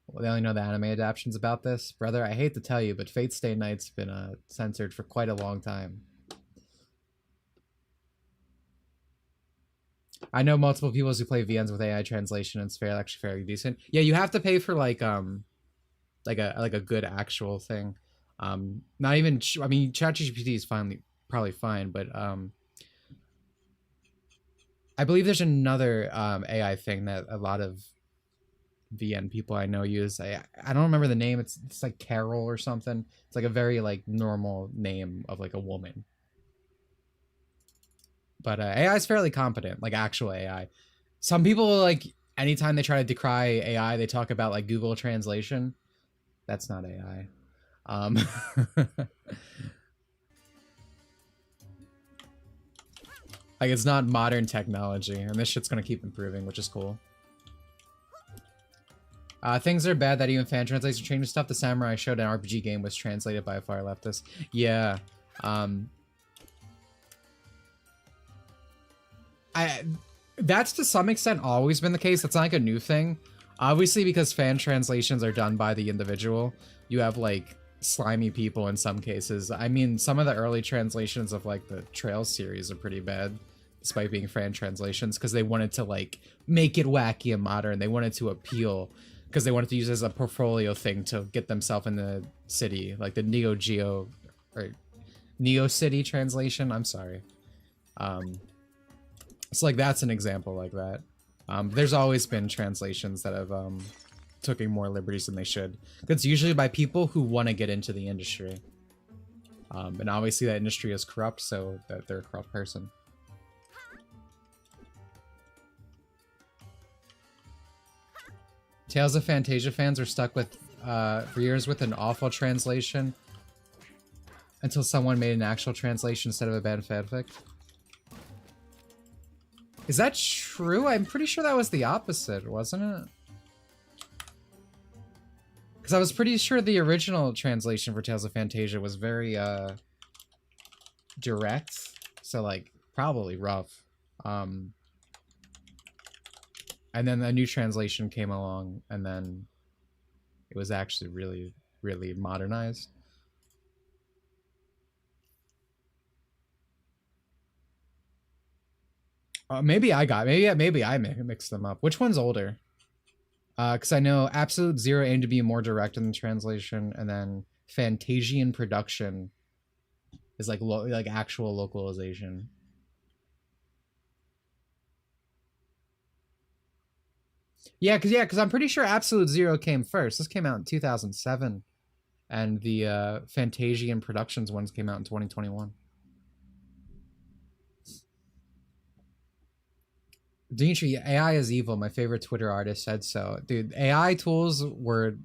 Well, they only know the anime adaptions about this. Brother, I hate to tell you, but Fate Stay Night's been censored for quite a long time. I know multiple people who play VNs with AI translation, and it's actually fairly decent. Yeah, you have to pay for like a good actual thing. Not even, I mean, ChatGPT is probably fine, but I believe there's another AI thing that a lot of VN people I know use. I don't remember the name. It's like Carol or something. It's like a very like normal name of like a woman. But AI is fairly competent, like actual AI. Some people, like, anytime they try to decry AI, they talk about like Google Translation. That's not AI. Like, it's not modern technology, and this shit's gonna keep improving, which is cool. Things are bad that even fan translation changes stuff. The Samurai Shodown RPG game was translated by a far leftist. Yeah. That's to some extent always been the case. That's not like a new thing. Obviously, because fan translations are done by the individual, you have like slimy people in some cases. I mean, some of the early translations of like the Trail series are pretty bad, despite being fan translations, because they wanted to like make it wacky and modern. They wanted to appeal, because they wanted to use it as a portfolio thing to get themselves in the city, like the Neo Geo or Neo City translation. I'm sorry. It's like, that's an example like that. There's always been translations that have taken more liberties than they should. That's usually by people who want to get into the industry. And obviously that industry is corrupt, so that they're a corrupt person. Tales of Fantasia fans are stuck with for years with an awful translation until someone made an actual translation instead of a bad fanfic. Is that true? I'm pretty sure that was the opposite, wasn't it? Because I was pretty sure the original translation for Tales of Fantasia was very direct, so like probably rough. And then a new translation came along, and then it was actually really, really modernized. Maybe I mixed them up. Which one's older? Because I know Absolute Zero aimed to be more direct in the translation, and then Fantasian Production is like actual localization. Yeah, because I'm pretty sure Absolute Zero came first. This came out in 2007, and the Fantasian Productions ones came out in 2021. Dimitri, AI is evil. My favorite Twitter artist said so. Dude, AI tools were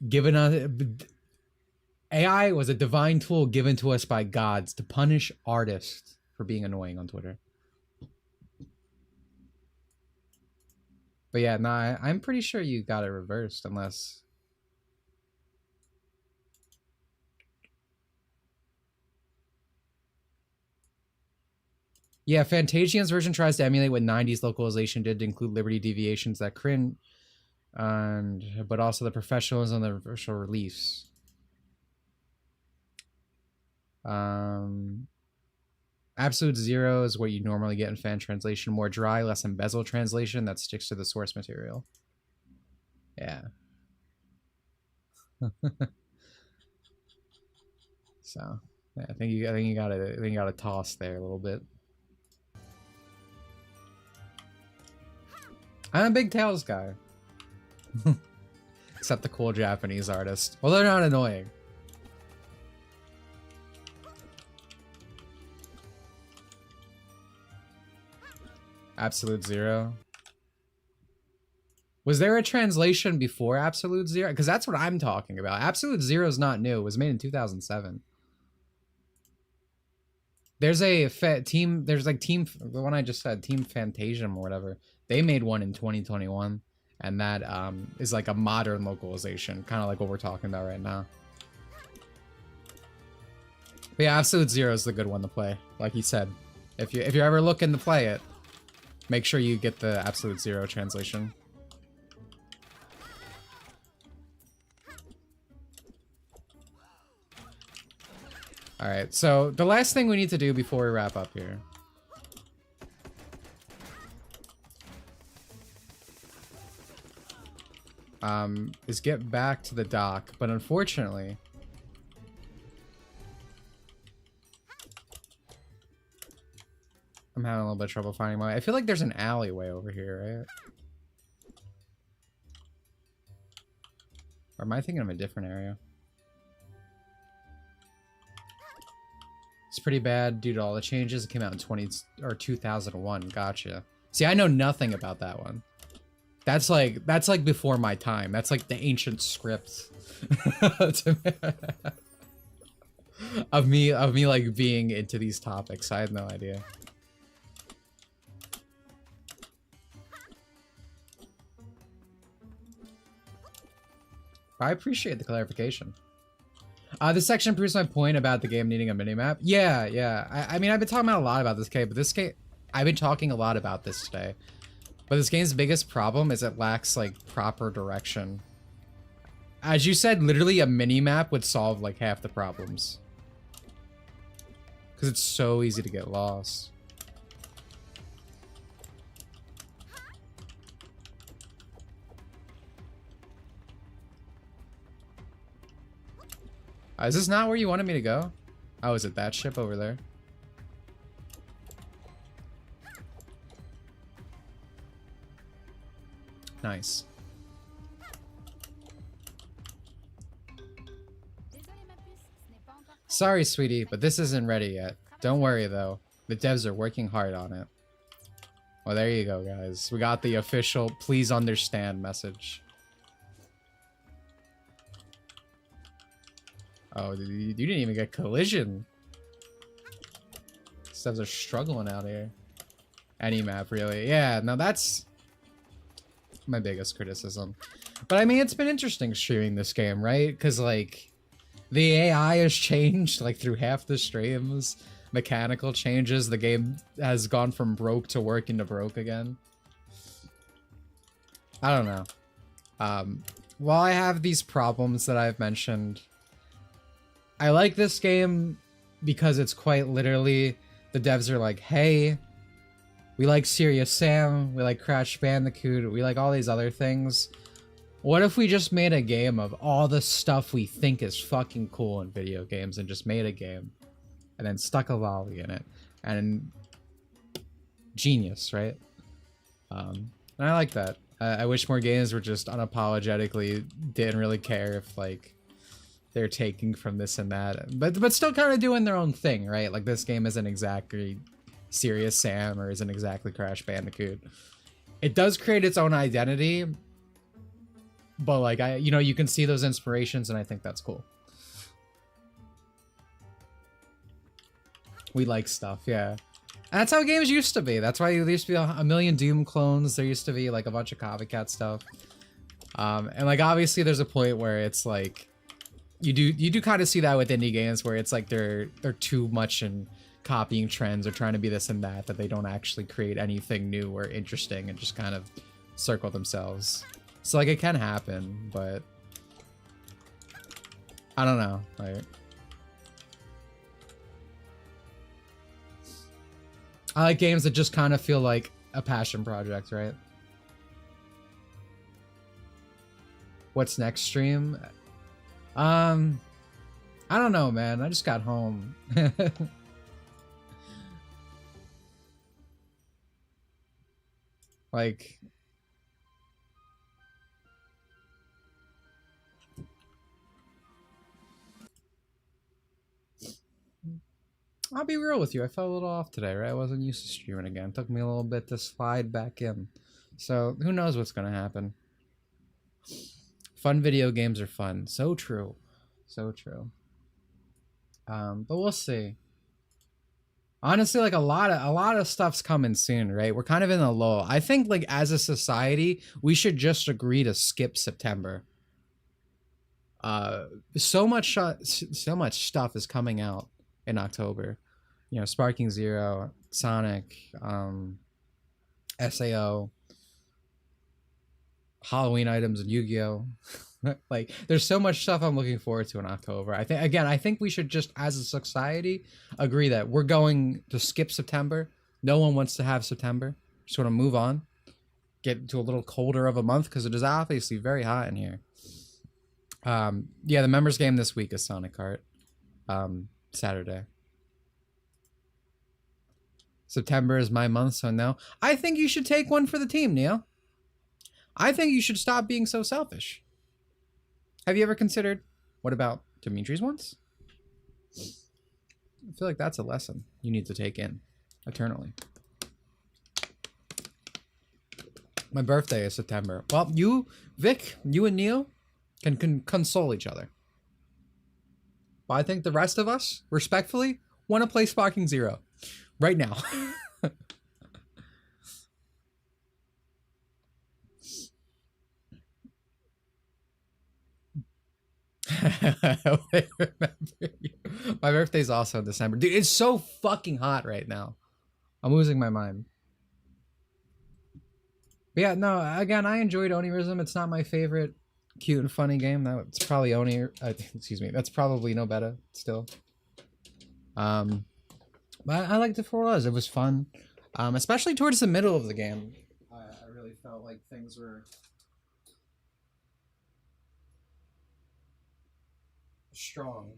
given us. AI was a divine tool given to us by gods to punish artists for being annoying on Twitter. But yeah, nah, I'm pretty sure you got it reversed, unless... Yeah, Fantasian's version tries to emulate what 90s localization did to include liberty deviations that cringe, but also the professionalism of the virtual reliefs. Absolute Zero is what you normally get in fan translation. More dry, less embezzled translation that sticks to the source material. Yeah. So, yeah, I think you got a toss there a little bit. I'm a big Tails guy. Except the cool Japanese artist. Well, they're not annoying. Absolute Zero. Was there a translation before Absolute Zero? Because that's what I'm talking about. Absolute Zero is not new. It was made in 2007. There's a team. There's like team. The one I just said, Team Phantasm or whatever. They made one in 2021, and that is like a modern localization, kind of like what we're talking about right now. But yeah, Absolute Zero is the good one to play. Like he said, if you're ever looking to play it, make sure you get the Absolute Zero translation. All right, so the last thing we need to do before we wrap up here. Is get back to the dock, but unfortunately... I'm having a little bit of trouble finding my way. I feel like there's an alleyway over here, right? Or am I thinking of a different area? It's pretty bad due to all the changes. It came out in 2001. Gotcha. See, I know nothing about that one. That's like before my time. That's like the ancient script of me like being into these topics. I had no idea. I appreciate the clarification. This section proves my point about the game needing a minimap. Yeah. I mean, I've been talking about a lot about this game, but this game, I've been talking a lot about this today. But this game's biggest problem is it lacks, like, proper direction. As you said, literally a minimap would solve, like, half the problems. Because it's so easy to get lost. Is this not where you wanted me to go? Oh, is it that ship over there? Nice. Sorry, sweetie, but this isn't ready yet. Don't worry, though. The devs are working hard on it. Well, there you go, guys. We got the official please understand message. Oh, you didn't even get collision. These devs are struggling out here. Any map, really. Yeah, no, that's... my biggest criticism. But I mean, it's been interesting streaming this game, right? Because like the AI has changed like through half the streams. Mechanical changes. The game has gone from broke to working to broke again. I don't know. While I have these problems that I've mentioned, I like this game because it's quite literally, the devs are like, hey, we like Serious Sam, we like Crash Bandicoot, we like all these other things. What if we just made a game of all the stuff we think is fucking cool in video games and just made a game and then stuck a lolly in it? And genius, right? And I like that. I wish more games were just unapologetically didn't really care if like they're taking from this and that, but still kind of doing their own thing, right? Like this game isn't exactly Serious Sam or isn't exactly Crash Bandicoot. It does create its own identity, but like you can see those inspirations, and I think that's cool. We like stuff, yeah. And that's how games used to be. That's why there used to be a million Doom clones. There used to be like a bunch of copycat stuff. And like obviously there's a point where it's like you do kind of see that with indie games where it's like they're too much in copying trends or trying to be this and that they don't actually create anything new or interesting and just kind of circle themselves. So like it can happen, but I don't know. Like I like games that just kind of feel like a passion project, right? What's next stream? I don't know, man. I just got home. Like I'll be real with you. I felt a little off today, right? I wasn't used to streaming again. It took me a little bit to slide back in. So who knows what's going to happen. Fun video games are fun. So true. So true. But we'll see. Honestly, like a lot of stuff's coming soon, right? We're kind of in a lull. I think like as a society, we should just agree to skip September. So much stuff is coming out in October. You know, Sparking Zero, Sonic, SAO, Halloween items, and Yu-Gi-Oh! Like, there's so much stuff I'm looking forward to in October. I think we should just, as a society, agree that we're going to skip September. No one wants to have September. Just want to move on. Get to a little colder of a month, because it is obviously very hot in here. Yeah, the members game this week is Sonic Kart. Saturday. September is my month, so no. I think you should take one for the team, Neil. I think you should stop being so selfish. Have you ever considered, what about Dimitri's ones? I feel like that's a lesson you need to take in eternally. My birthday is September. Well, you, Vic, you and Neil can console each other. But I think the rest of us, respectfully, want to play Sparking Zero right now. My birthday's also in December. Dude, it's so fucking hot right now. I'm losing my mind. But yeah, no, again, I enjoyed Onirism. It's not my favorite cute and funny game. That's probably excuse me, that's probably no better still. But I liked it for what it was. It was fun. Especially towards the middle of the game. I really felt like things were strong.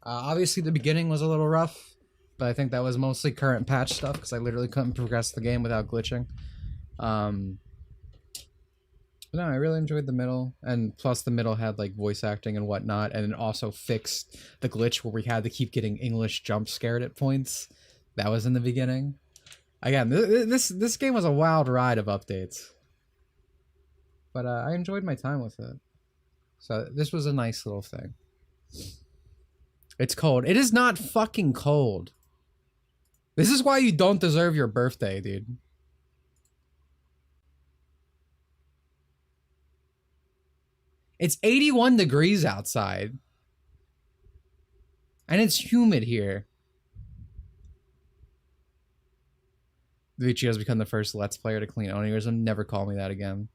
Obviously the beginning was a little rough, but I think that was mostly current patch stuff because I literally couldn't progress the game without glitching. But no, I really enjoyed the middle, and plus the middle had like voice acting and whatnot, and it also fixed the glitch where we had to keep getting English jump scared at points. That was in the beginning. Again, this game was a wild ride of updates, but I enjoyed my time with it. So this was a nice little thing. It's cold. It is not fucking cold. This is why you don't deserve your birthday, dude. It's 81 degrees outside. And it's humid here. Dimitri has become the first Let's Player to clean Onirism. Never call me that again.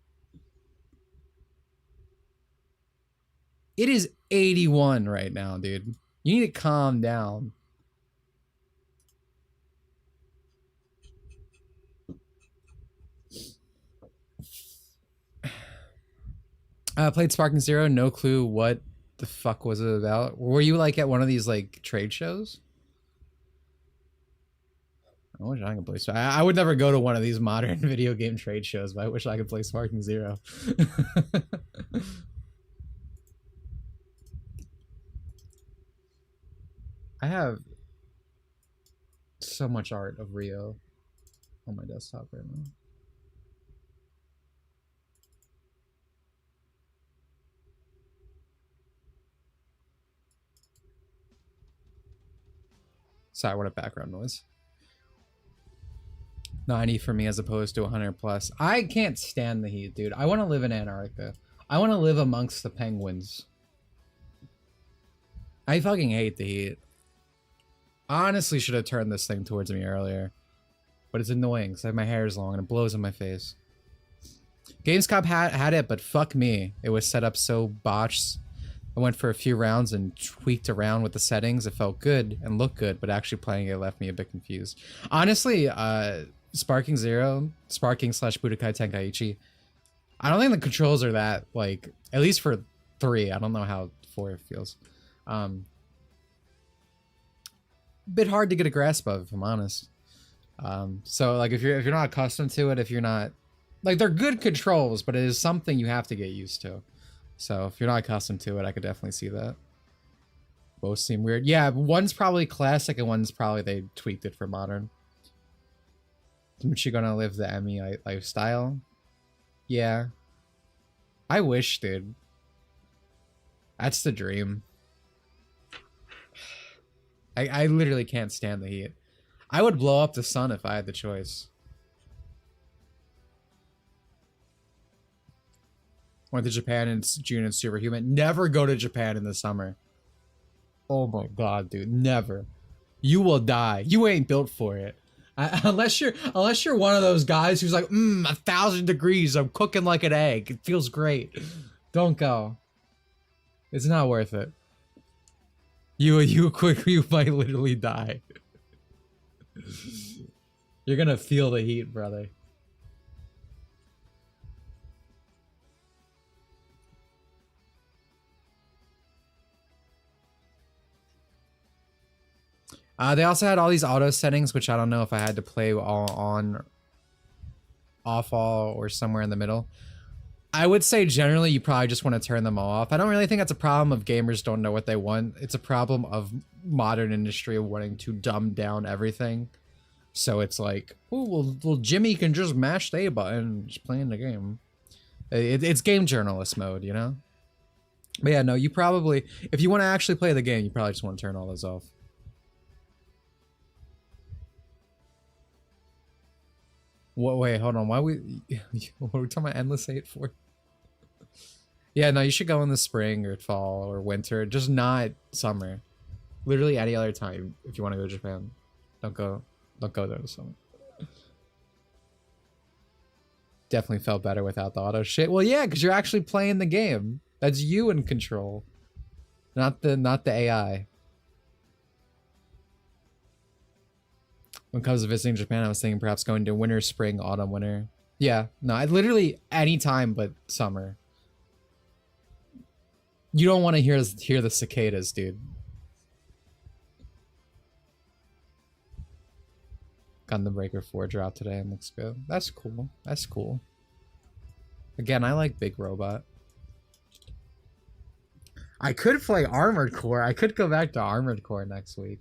It is 81 right now, dude. You need to calm down. Played Sparking Zero. No clue what the fuck was it about. Were you like at one of these like trade shows? I wish I could play. I would never go to one of these modern video game trade shows, but I wish I could play Sparking Zero. I have so much art of Rio on my desktop right now. Sorry, what a background noise. 90 for me as opposed to 100 plus. I can't stand the heat, dude. I want to live in Antarctica. I want to live amongst the penguins. I fucking hate the heat. Honestly, should have turned this thing towards me earlier. But it's annoying because my hair is long and it blows in my face. Gamescom had it, but fuck me. It was set up so botched. I went for a few rounds and tweaked around with the settings. It felt good and looked good, but actually playing it left me a bit confused. Honestly, Sparking Zero, Sparking / Budokai Tenkaichi, I don't think the controls are that, like, at least for 3. I don't know how 4 feels. Bit hard to get a grasp of, if I'm honest. So like if you're not accustomed to it, if you're not like, they're good controls, but it is something you have to get used to. So if you're not accustomed to it, I could definitely see that. Both seem weird. Yeah, one's probably classic and one's probably they tweaked it for modern. Dimitri gonna live the Emmy lifestyle? Yeah. I wish, dude. That's the dream. I literally can't stand the heat. I would blow up the sun if I had the choice. Went to Japan in June and super humid. Never go to Japan in the summer. Oh my god, dude. Never. You will die. You ain't built for it. Unless you're one of those guys who's like, 1,000 degrees. I'm cooking like an egg. It feels great. Don't go. It's not worth it. You might literally die. You're gonna feel the heat, brother. They also had all these auto settings, which I don't know if I had to play all on, off all, or somewhere in the middle. I would say generally you probably just want to turn them all off. I don't really think that's a problem of gamers don't know what they want. It's a problem of modern industry wanting to dumb down everything. So it's like, oh, well, Jimmy can just mash the A button, just playing the game. It's game journalist mode, you know? But yeah, no, you probably, if you want to actually play the game, you probably just want to turn all those off. What? Wait, hold on. What are we talking about endless hate for? Yeah, no, you should go in the spring or fall or winter, just not summer. Literally any other time if you want to go to Japan. Don't go there in the summer. Definitely felt better without the auto shit. Well, yeah, because you're actually playing the game. That's you in control, not the AI. When it comes to visiting Japan, I was thinking perhaps going to winter, spring, autumn, winter. Yeah, no, I literally any time but summer. You don't want to hear the cicadas, dude. Gundam Breaker 4 dropped today and looks good. That's cool. That's cool. Again, I like Big Robot. I could play Armored Core. I could go back to Armored Core next week.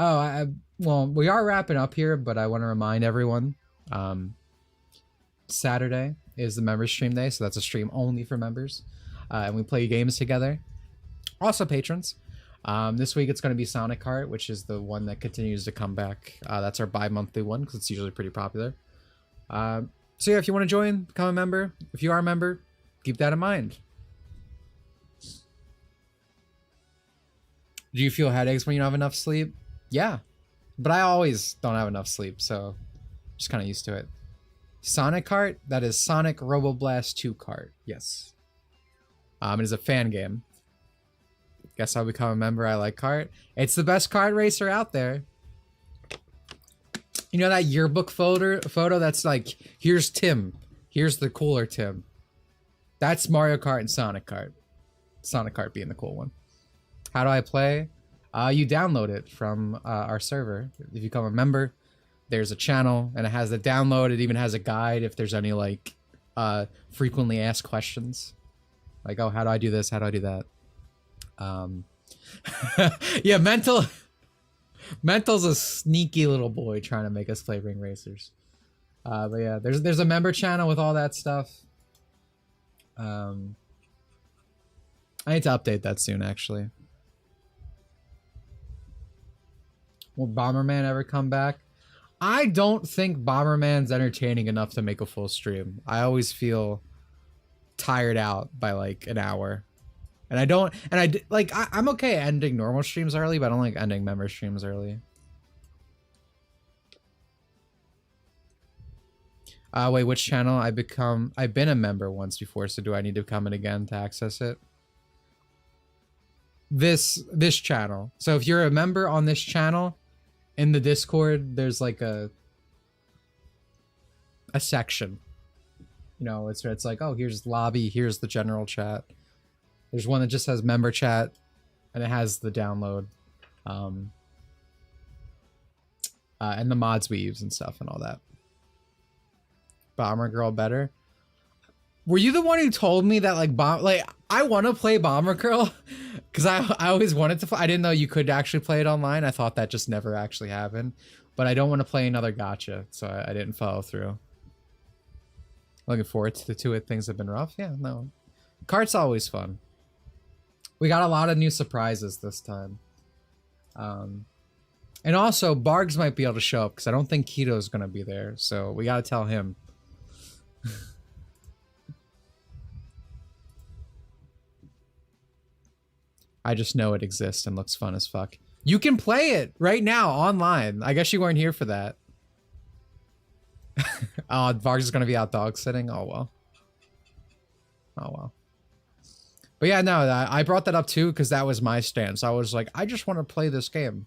Oh, well, we are wrapping up here, but I want to remind everyone, Saturday is the member stream day, so that's a stream only for members, and we play games together. Also patrons. This week it's going to be Sonic Heart, which is the one that continues to come back. That's our bi-monthly one because it's usually pretty popular. So yeah, if you want to join, become a member. If you are a member, keep that in mind. Do you feel headaches when you don't have enough sleep? Yeah, but I always don't have enough sleep, so just kind of used to it. Sonic Kart, that is Sonic Roboblast 2 Kart. Yes. It is a fan game. Guess I'll become a member. I like kart. It's the best kart racer out there. You know that yearbook photo that's like, here's Tim. Here's the cooler Tim. That's Mario Kart and Sonic Kart. Sonic Kart being the cool one. How do I play? You download it from our server. If you become a member, there's a channel and it has the download. It even has a guide if there's any like frequently asked questions. Like, oh, how do I do this? How do I do that? Yeah, Mental's a sneaky little boy trying to make us play Ring Racers. But yeah, there's a member channel with all that stuff. I need to update that soon, actually. Will Bomberman ever come back? I don't think Bomberman's entertaining enough to make a full stream. I always feel tired out by like an hour. And I'm okay ending normal streams early, but I don't like ending member streams early. Wait, which channel? I've been a member once before, so do I need to come in again to access it? This channel. So if you're a member on this channel, in the Discord, there's like a section. You know, it's like, oh, here's lobby, here's the general chat. There's one that just has member chat, and it has the download, and the mods we use and stuff and all that. Bomber Girl better. Were you the one who told me that like I want to play Bomber Girl because I always wanted to. I didn't know you could actually play it online. I thought that just never actually happened. But I don't want to play another gacha, so I didn't follow through. Looking forward to it. Things have been rough. Yeah, no. Kart's always fun. We got a lot of new surprises this time. And also, Bargs might be able to show up because I don't think Keto's going to be there. So we got to tell him. I just know it exists and looks fun as fuck. You can play it right now online. I guess you weren't here for that. Oh, Bargs is going to be out dog sitting? Oh, well. Oh, well. But yeah, no, I brought that up too because that was my stance. I was like, I just want to play this game.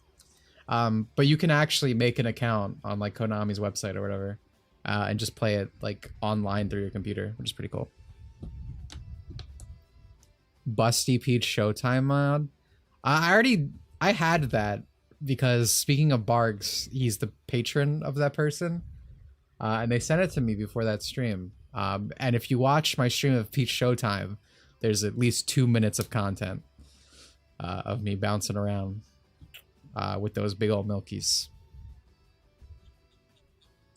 But you can actually make an account on like Konami's website or whatever, and just play it like online through your computer, which is pretty cool. Busty Peach Showtime mod. I had that because speaking of Bargs, he's the patron of that person, and they sent it to me before that stream. And if you watch my stream of Peach Showtime, there's at least 2 minutes of content of me bouncing around with those big old milkies.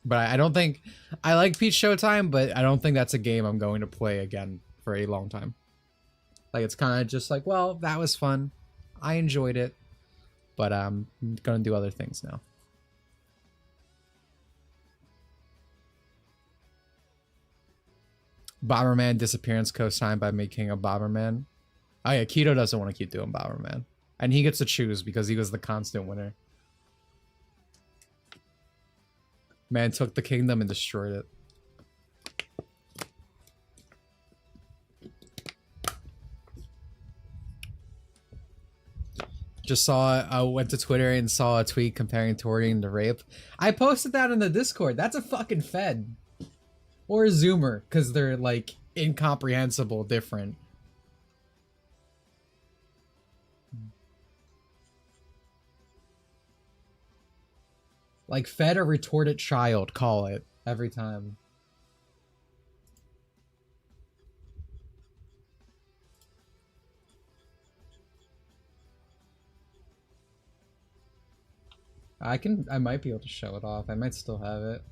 But I don't think... I like Peach Showtime, but I don't think that's a game I'm going to play again for a long time. Like, it's kind of just like, well, that was fun. I enjoyed it. But I'm going to do other things now. Bomberman disappearance co-signed by making a Bomberman. Oh yeah, Keto doesn't want to keep doing Bomberman. And he gets to choose because he was the constant winner. Man took the kingdom and destroyed it. Just saw, I went to Twitter and saw a tweet comparing Torian to rape. I posted that in the Discord. That's a fucking Fed. Or a Zoomer, because they're, like, incomprehensible different. Like, fed or retorted child, call it. Every time. I might be able to show it off. I might still have it.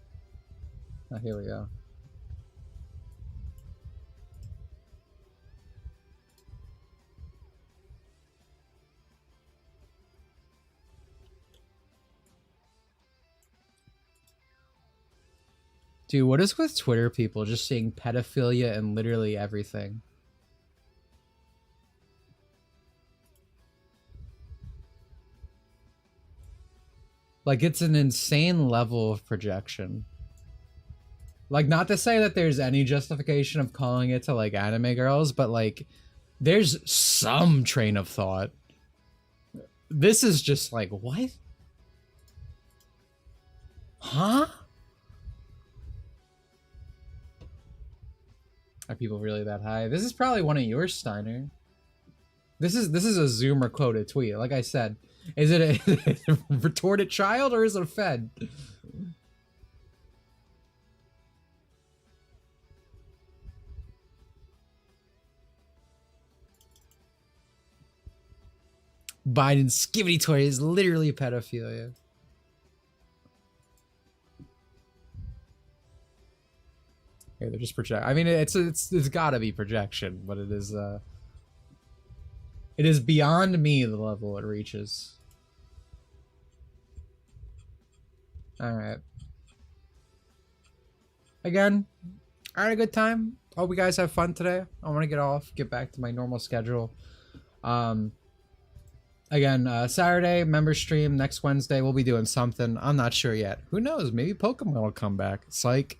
Oh, here we go. Dude, what is with Twitter people just seeing pedophilia and literally everything? Like, it's an insane level of projection. Like, not to say that there's any justification of calling it to, like, anime girls, but, like, there's some train of thought. This is just like, what? Huh? Are people really that high? This is probably one of yours, Steiner. This is a Zoomer quoted tweet. Like I said, is it a retorted child or is it a Fed? Biden's skivvy toy is literally pedophilia. Okay, they're just project. I mean, it's gotta be projection, but it is beyond me the level it reaches. All right. Again, I had a good time. Hope you guys have fun today. I want to get back to my normal schedule. Again, Saturday member stream. Next Wednesday we'll be doing something. I'm not sure yet. Who knows? Maybe Pokemon will come back. Psych.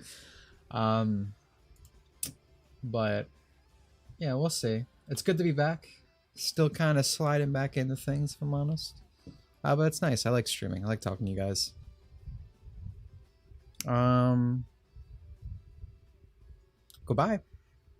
But yeah, we'll see. It's good to be back. Still kind of sliding back into things, if I'm honest. But it's nice. I like streaming. I like talking to you guys. Goodbye.